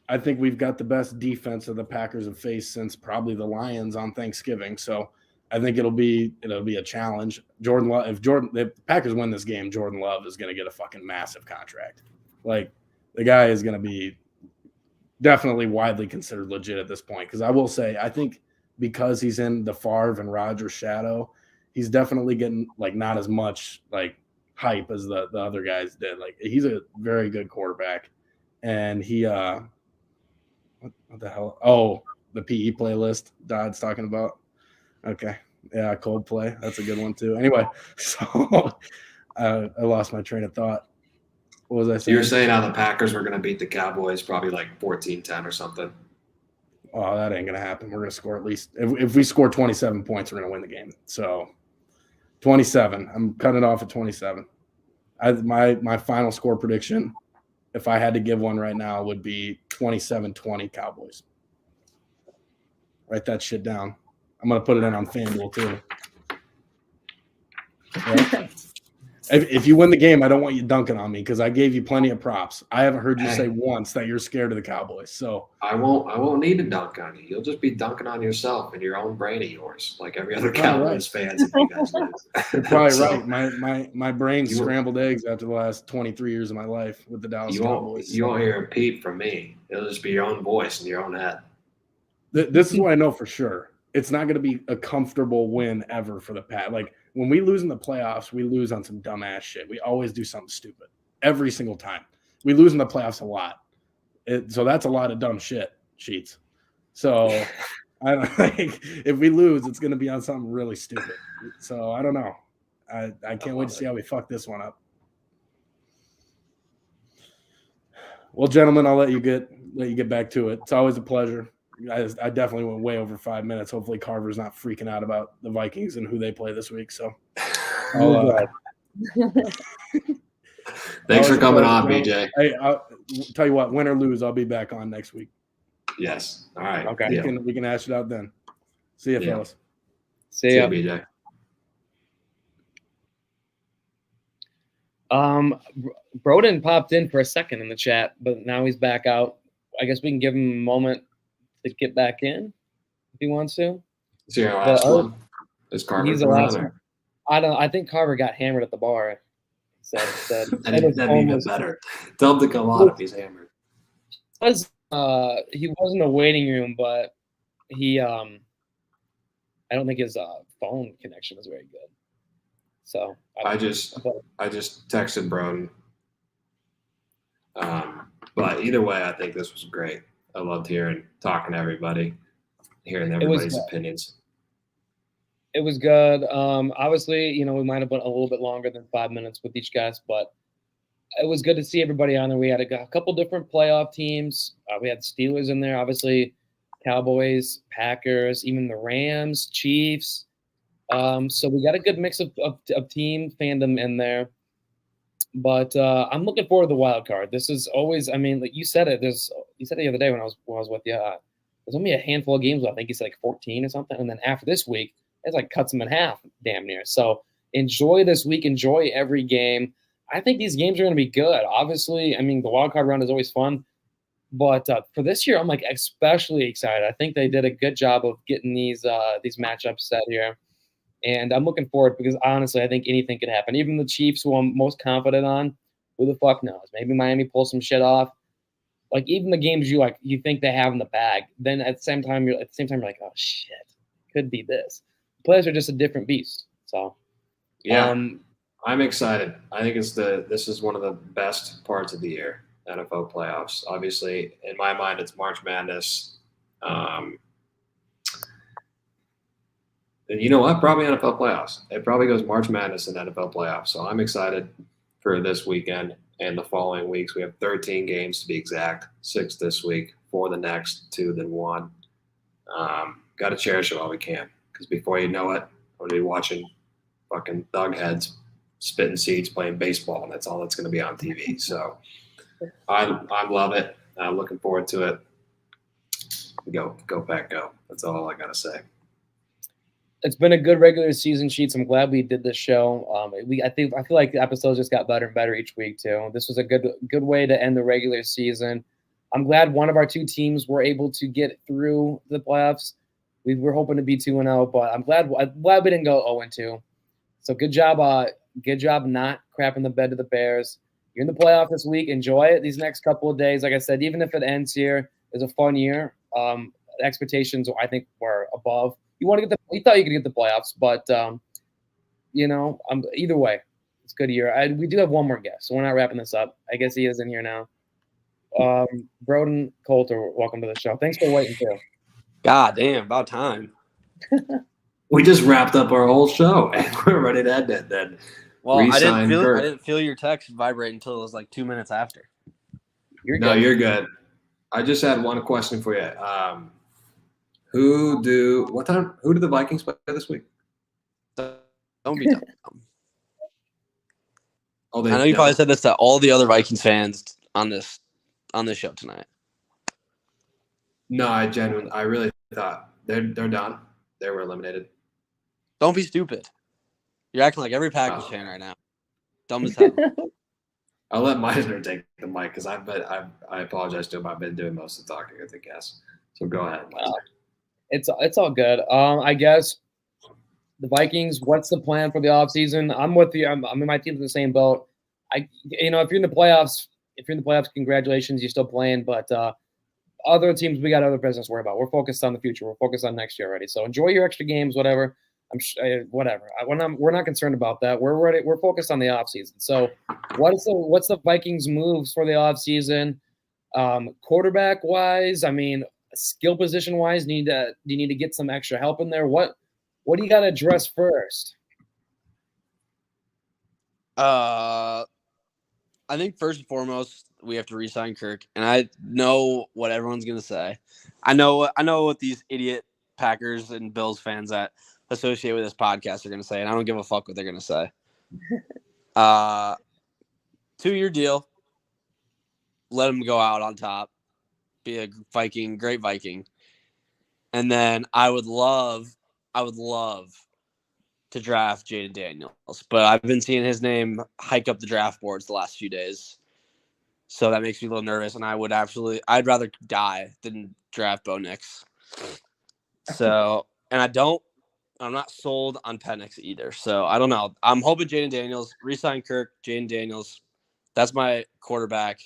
I think we've got the best defense that the Packers have faced since probably the Lions on Thanksgiving. So I think it'll be a challenge. Jordan Love, if the Packers win this game, Jordan Love is going to get a fucking massive contract. Like, the guy is going to be definitely widely considered legit at this point. Because I will say, I think because he's in the Favre and Rodgers shadow, he's definitely getting like not as much like hype as the other guys did. Like he's a very good quarterback, and he what the hell? Oh, the PE playlist Dodd's talking about. Okay, yeah, Coldplay. That's a good one too. Anyway, so I lost my train of thought. What was I saying? You were saying how the Packers were going to beat the Cowboys probably like 14-10 or something. Oh, that ain't going to happen. We're going to score at least – if we score 27 points, we're going to win the game. So 27. I'm cutting it off at 27. My final score prediction, if I had to give one right now, would be 27-20 Cowboys. Write that shit down. I'm going to put it in on FanDuel too. Yeah. If you win the game, I don't want you dunking on me because I gave you plenty of props. I haven't heard you say once that you're scared of the Cowboys. So I won't need to dunk on you. You'll just be dunking on yourself and your own brain of yours, like every other Cowboys fans. If you guys lose. You're probably So, right. My brain's scrambled eggs after the last 23 years of my life with the Dallas Cowboys. You won't hear a peep from me. It'll just be your own voice in your own head. This is what I know for sure. It's not going to be a comfortable win ever for the Pat. Like when we lose in the playoffs, we lose on some dumbass shit. We always do something stupid every single time. We lose in the playoffs a lot. So that's a lot of dumb shit, Sheets. So I don't think if we lose, it's going to be on something really stupid. So I don't know. I can't wait to see how we fuck this one up. Well, gentlemen, I'll let you get back to it. It's always a pleasure. I definitely went way over 5 minutes. Hopefully Carver's not freaking out about the Vikings and who they play this week. So Thanks for coming on, BJ. Hey, I'll tell you what, win or lose, I'll be back on next week. Yes. All right. Okay. We can hash it out then. See you, fellas. See ya. BJ. Broden popped in for a second in the chat, but now he's back out. I guess we can give him a moment to get back in if he wants to. Is he your last one? Is Carver? He's the last one. I think Carver got hammered at the bar. Said That'd be even better. Tell him to come on if he's hammered. He was in the waiting room, but he I don't think his phone connection was very good. So I just texted Broden. But either way, I think this was great. I loved talking to everybody, hearing everybody's opinions. It was good. Obviously, we might have went a little bit longer than 5 minutes with each guest, but it was good to see everybody on there. We had a couple different playoff teams. We had Steelers in there, obviously, Cowboys, Packers, even the Rams, Chiefs. So we got a good mix of team fandom in there. But I'm looking forward to the wild card. This is always, like you said it. You said it the other day when I was with you. There's only a handful of games. I think you said like 14 or something. And then after this week, it's like cuts them in half, damn near. So enjoy this week. Enjoy every game. I think these games are going to be good. Obviously, the wild card round is always fun. But for this year, I'm like especially excited. I think they did a good job of getting these matchups set here. And I'm looking forward because, honestly, I think anything could happen. Even the Chiefs, who I'm most confident on, who the fuck knows? Maybe Miami pulls some shit off. Like, even the games you think they have in the bag, then at the same time, you're like, oh, shit, could be this. Players are just a different beast. So, yeah, I'm excited. I think this is one of the best parts of the year, NFL playoffs. Obviously, in my mind, it's March Madness. And you know what? Probably NFL playoffs. It probably goes March Madness and NFL playoffs. So I'm excited for this weekend and the following weeks. We have 13 games to be exact, 6 this week, 4 the next, 2 then 1. Got to cherish it while we can because before you know it, I'm going to be watching fucking thug heads spitting seeds playing baseball, and that's all that's going to be on TV. So I love it. I'm looking forward to it. Go Pack, go. That's all I got to say. It's been a good regular season, Sheets. I'm glad we did this show. I feel like the episodes just got better and better each week too. This was a good way to end the regular season. I'm glad one of our two teams were able to get through the playoffs. We were hoping to be 2-0, but I'm glad we didn't go 0-2. So good job not crapping the bed to the Bears. You're in the playoff this week. Enjoy it these next couple of days. Like I said, even if it ends here, it's a fun year. The expectations I think were above. You thought you could get the playoffs, but either way, it's a good year. We do have one more guest, so we're not wrapping this up. I guess he is in here now. Broden Coulter, welcome to the show. Thanks for waiting too. God damn, about time. We just wrapped up our whole show, and we're ready to end it then. Well, I Re-sign Kirk. didn't feel your text vibrate until it was like 2 minutes after. You're good. I just had one question for you. Who do the Vikings play this week? Don't be dumb. I know you probably said this to all the other Vikings fans on this show tonight. No, I really thought they're done. They were eliminated. Don't be stupid. You're acting like every Packers fan right now. Dumb as hell. I'll let Meisner take the mic because I apologize to him. I've been doing most of the talking, I think, yes. So go ahead, Meisner. It's all good. I guess the Vikings, what's the plan for the offseason? I'm with you. I mean, my team's in the same boat. If you're in the playoffs, congratulations, you're still playing. But other teams, we got other business to worry about. We're focused on the future. We're focused on next year already. So enjoy your extra games, whatever. Whatever. We're not concerned about that. We're ready. We're focused on the offseason. So what's the Vikings moves for the offseason? Quarterback wise, I mean, skill position wise, do you need to get some extra help in there? What do you got to address first? I think first and foremost, we have to re-sign Kirk, and I know what everyone's gonna say. I know what these idiot Packers and Bills fans that associate with this podcast are gonna say, and I don't give a fuck what they're gonna say. 2-year deal. Let him go out on top. Be a Viking, great Viking. And then I would love to draft Jaden Daniels, but I've been seeing his name hike up the draft boards the last few days. So that makes me a little nervous, and I'd rather die than draft Bo Nix. So, and I'm not sold on Penix either. So I don't know. I'm hoping Jaden Daniels, re-sign Kirk, Jaden Daniels. That's my quarterback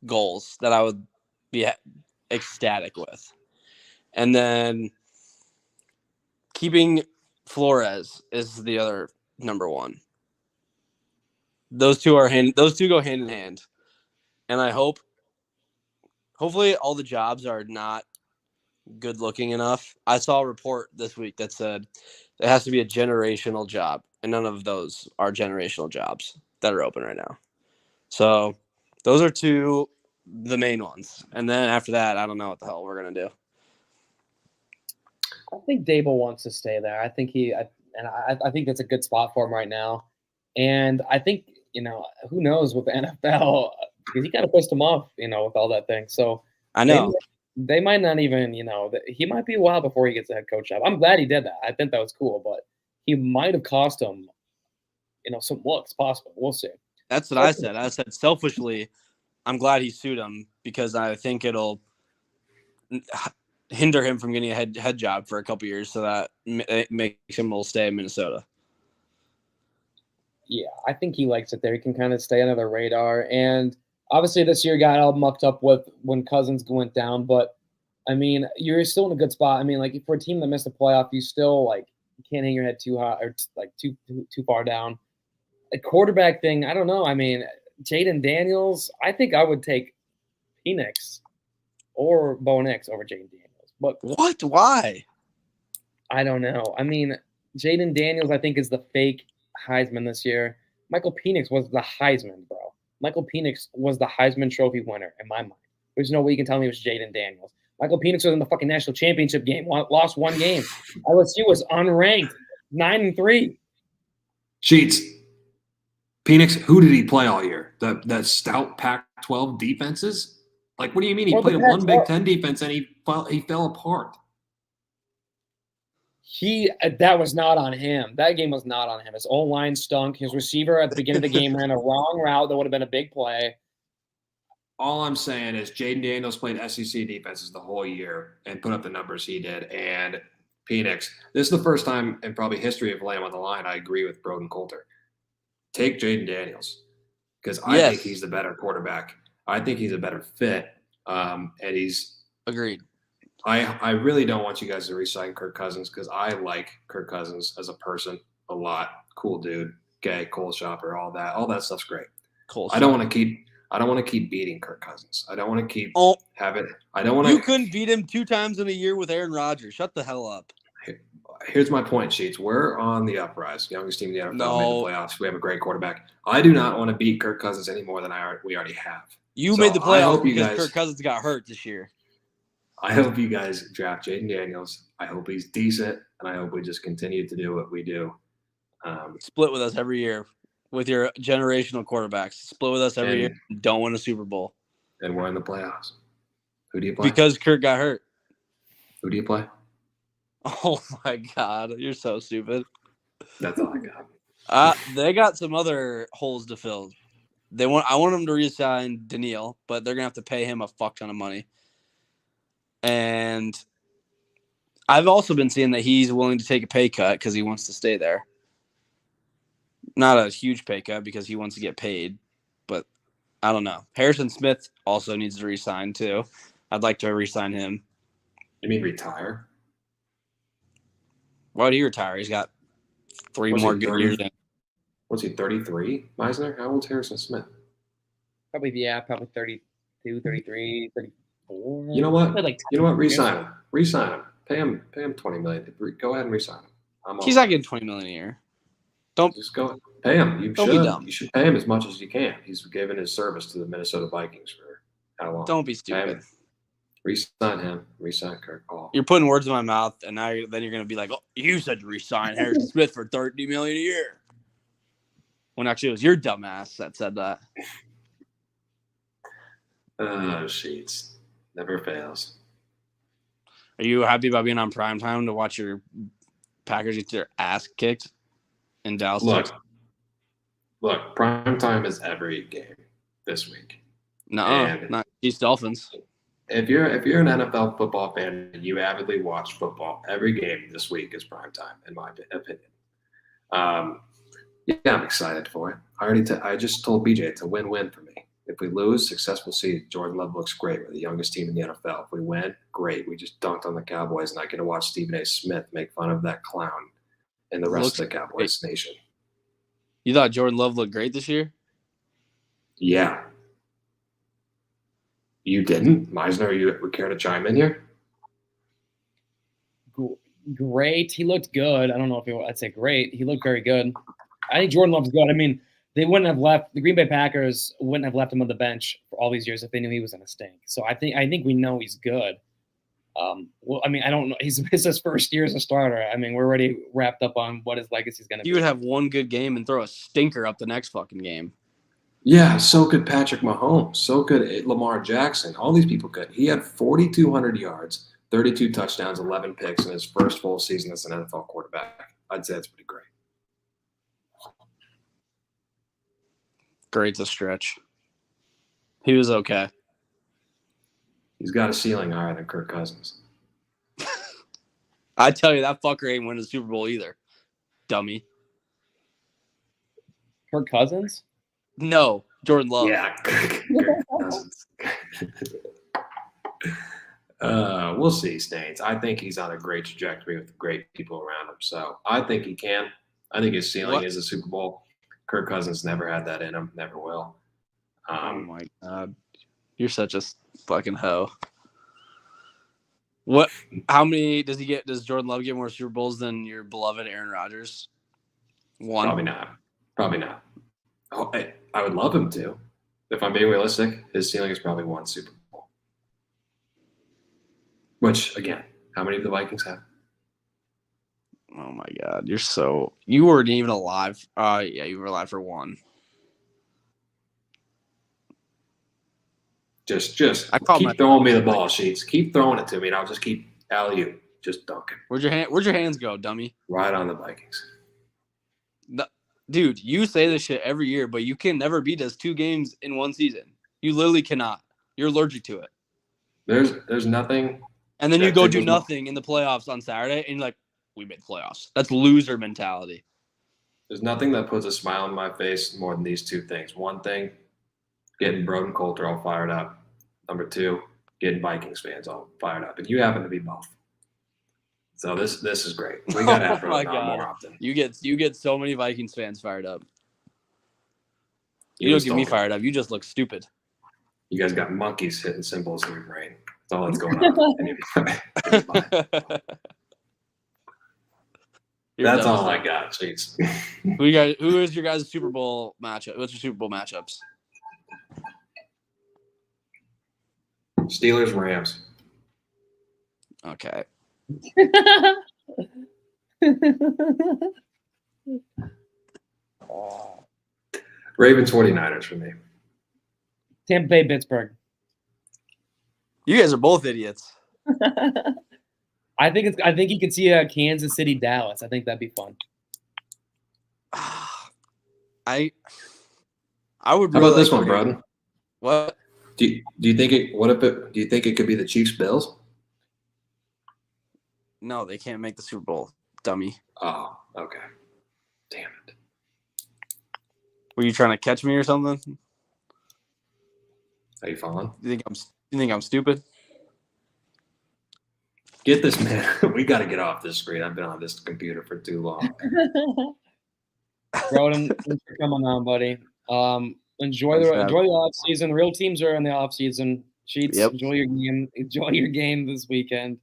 goals that I would be ecstatic with. And then keeping Flores is the other number one. Those two go hand in hand. And I hopefully all the jobs are not good looking enough. I saw a report this week that said it has to be a generational job, and none of those are generational jobs that are open right now. So those are the main ones. And then after that, I don't know what the hell we're going to do. I think Dable wants to stay there. I think I think that's a good spot for him right now. And I think, who knows with the NFL, because he kind of pissed him off, with all that thing. So I know they might not even, he might be a while before he gets a head coach job. I'm glad he did that. I think that was cool, but he might have cost him, some looks possible. We'll see. That's what I said. I said selfishly, I'm glad he sued him because I think it'll hinder him from getting a head job for a couple years, so that it makes him will stay in Minnesota. Yeah, I think he likes it there. He can kind of stay under the radar. And obviously this year got all mucked up with when Cousins went down. But, I mean, you're still in a good spot. I mean, like, for a team that missed the playoff, you still, you can't hang your head too high or, too far down. A quarterback thing, I don't know. I mean, Jaden Daniels, I think I would take Penix or Bo Nix over Jaden Daniels. But what? Why? I don't know. I mean, Jaden Daniels, I think, is the fake Heisman this year. Michael Penix was the Heisman, bro. Michael Penix was the Heisman Trophy winner in my mind. There's no way you can tell me it was Jaden Daniels. Michael Penix was in the fucking national championship game, lost one game. LSU was unranked, 9-3. Sheets. Penix, who did he play all year? That stout Pac-12 defenses? Like, what do you mean? He played one Big Ten defense and he fell apart. That was not on him. That game was not on him. His own line stunk. His receiver at the beginning of the game ran a wrong route that would have been a big play. All I'm saying is Jaden Daniels played SEC defenses the whole year and put up the numbers he did. And Penix, this is the first time in probably history of Lamb on the Line I agree with Broden Coulter. Take Jaden Daniels because I think he's the better quarterback. I think he's a better fit. And he's agreed. I really don't want you guys to re-sign Kirk Cousins because I like Kirk Cousins as a person. a lot. Cool dude, gay, Cole shopper, all that stuff's great. Cole I don't want to keep beating Kirk Cousins. I don't want to keep have it. I don't want to. You couldn't beat him 2 times in a year with Aaron Rodgers. Shut the hell up. Here's my point, Sheets. We're on the uprise. Youngest team in the NFL, No. made the playoffs. We have a great quarterback. I do not want to beat Kirk Cousins any more than we already have. You So made the I playoffs hope you because guys- Kirk Cousins got hurt this year. I hope you guys draft Jaden Daniels. I hope he's decent, and I hope we just continue to do what we do. Split with us every year with your generational quarterbacks. Split with us every year. Don't win a Super Bowl. And we're in the playoffs. Who do you play? Because Kirk got hurt. Who do you play? Oh my God, you're so stupid. That's all I got. They got some other holes to fill. I want them to re-sign Daniil, but they're gonna have to pay him a fuck ton of money. And I've also been seeing that he's willing to take a pay cut because he wants to stay there. Not a huge pay cut because he wants to get paid, but I don't know. Harrison Smith also needs to re-sign too. I'd like to re-sign him. You mean retire? Why would he retire? He's got 3 What's more he, good 30? years in. What's he, 33? Meisner? How old's Harrison Smith? Probably 32, 33, 34. You know what? Like Re-sign him. Re-sign him. Pay him $20 million. Go ahead and re-sign him. He's not getting $20 million a year. Don't just go pay him. You Don't be should. dumb. You should pay him as much as you can. He's given his service to the Minnesota Vikings for how long? Don't be Pay stupid. him. Re-sign him. Re-sign Kirk Paul. You're putting words in my mouth, and now you're going to be like, "Oh, you said to re-sign Harrison Smith for $30 million a year." When actually it was your dumbass that said that. Oh, Sheets. Never fails. Are you happy about being on primetime to watch your Packers get their ass kicked in Dallas? Look, prime time is every game this week. No, not Chiefs Dolphins. If you're an NFL football fan and you avidly watch football, every game this week is prime time, in my opinion. Yeah, I'm excited for it. I just told BJ it's a win-win for me. If we lose, successful season. Jordan Love looks great. We're the youngest team in the NFL. If we win, great. We just dunked on the Cowboys, and I get to watch Stephen A. Smith make fun of that clown and the rest of the Cowboys nation. You thought Jordan Love looked great this year? Yeah. You didn't? Meisner, you would care to chime in here? Great. He looked good. I don't know if I'd say great. He looked very good. I think Jordan Love's good. I mean, they wouldn't have left the Green Bay Packers wouldn't have left him on the bench for all these years if they knew he was going to stink. So I think we know he's good. Well, I mean, I don't know. It's his first year as a starter. I mean, we're already wrapped up on what his legacy is going to be. He would have one good game and throw a stinker up the next fucking game. Yeah, so could Patrick Mahomes. So could Lamar Jackson. All these people could. He had 4,200 yards, 32 touchdowns, 11 picks in his first full season as an NFL quarterback. I'd say that's pretty great. Great to stretch. He was okay. He's got a ceiling higher than Kirk Cousins. I tell you, that fucker ain't winning the Super Bowl either. Dummy. Kirk Cousins? No, Jordan Love. Yeah, Kirk Cousins. We'll see, Stains. I think he's on a great trajectory with great people around him. So I think he can. I think his ceiling is a Super Bowl. Kirk Cousins never had that in him. Never will. Oh my God. You're such a fucking hoe. What? How many does he get? Does Jordan Love get more Super Bowls than your beloved Aaron Rodgers? One. Probably not. Oh, I would love him to. If I'm being realistic, his ceiling is probably one Super Bowl. Which, again, how many of the Vikings have? Oh my God, you weren't even alive. Yeah, you were alive for one. Just keep throwing me the ball, Sheets. Keep throwing it to me, and I'll just keep alley-oop, just dunking. Where'd your hands go, dummy? Right on the Vikings. Dude, you say this shit every year, but you can never beat us 2 games in one season. You literally cannot. You're allergic to it. There's nothing. And then you go do nothing in the playoffs on Saturday, and you're like, we made the playoffs. That's loser mentality. There's nothing that puts a smile on my face more than these 2 things. One thing, getting Broden Coulter all fired up. Number 2, getting Vikings fans all fired up. And you happen to be both. So this is great. We got to have Oh my Rosen on God. more often. You get so many Vikings fans fired up. You You don't just get me don't. fired up. You just look stupid. You guys got monkeys hitting symbols in your brain. That's all that's going on. And you're fine. You're That's all I devastated. got. Jeez. Who is your guys' Super Bowl matchup? What's your Super Bowl matchups? Steelers, Rams. Okay. Ravens, 49ers for me. Tampa Bay, Pittsburgh. You guys are both idiots. I think you could see a Kansas City, Dallas. I think that'd be fun. I would. How Really about this like one, Broden? What? Do you think it? Do you think it could be the Chiefs Bills? No, they can't make the Super Bowl, dummy. Oh, okay. Damn it. Were you trying to catch me or something? Are you following? You think I'm stupid? Get this man. We got to get off this screen. I've been on this computer for too long. Broden, thanks for coming on, buddy. Enjoy the off season. Real teams are in the off season. Sheets, Yep. enjoy your game. Enjoy your game this weekend.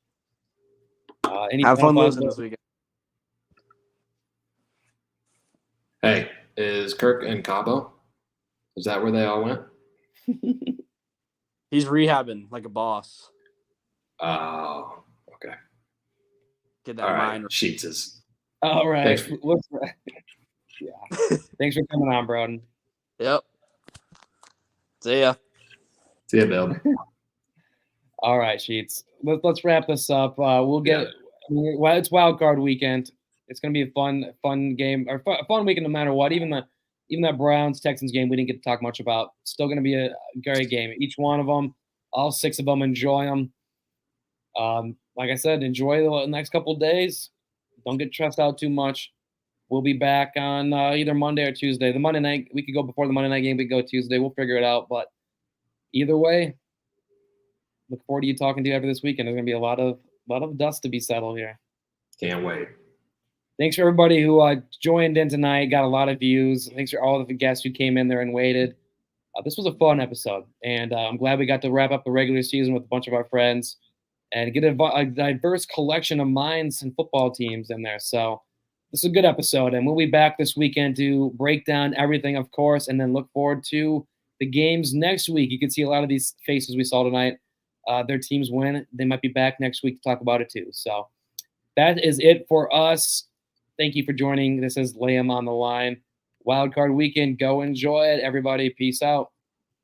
Have fun losing this weekend. Hey, is Kirk in Cabo? Is that where they all went? He's rehabbing like a boss. Oh, okay. Get that All right. mind. Sheets is. All right. Thanks. Yeah. Thanks for coming on, Broden. Yep. See ya. See ya, Bill. All right, Sheets. Let's wrap this up. We'll get. Well, it's wild card weekend. It's going to be a fun game or fun weekend no matter what. Even that Browns Texans game we didn't get to talk much about. Still going to be a great game. Each one of them, all 6 of them, enjoy them. Like I said, enjoy the next couple of days. Don't get stressed out too much. We'll be back on either Monday or Tuesday. The Monday night, we could go before the Monday night game. We could go Tuesday. We'll figure it out. But either way, look forward to you talking to you after this weekend. There's going to be a lot of dust to be settled here. Can't wait. Thanks for everybody who joined in tonight. Got a lot of views. Thanks for all of the guests who came in there and waited. This was a fun episode, and I'm glad we got to wrap up the regular season with a bunch of our friends and get a diverse collection of minds and football teams in there. So this is a good episode, and we'll be back this weekend to break down everything, of course, and then look forward to the games next week. You can see a lot of these faces we saw tonight. Their teams win. They might be back next week to talk about it too. So that is it for us. Thank you for joining. This is Liam on the line. Wildcard weekend. Go enjoy it, everybody. Peace out.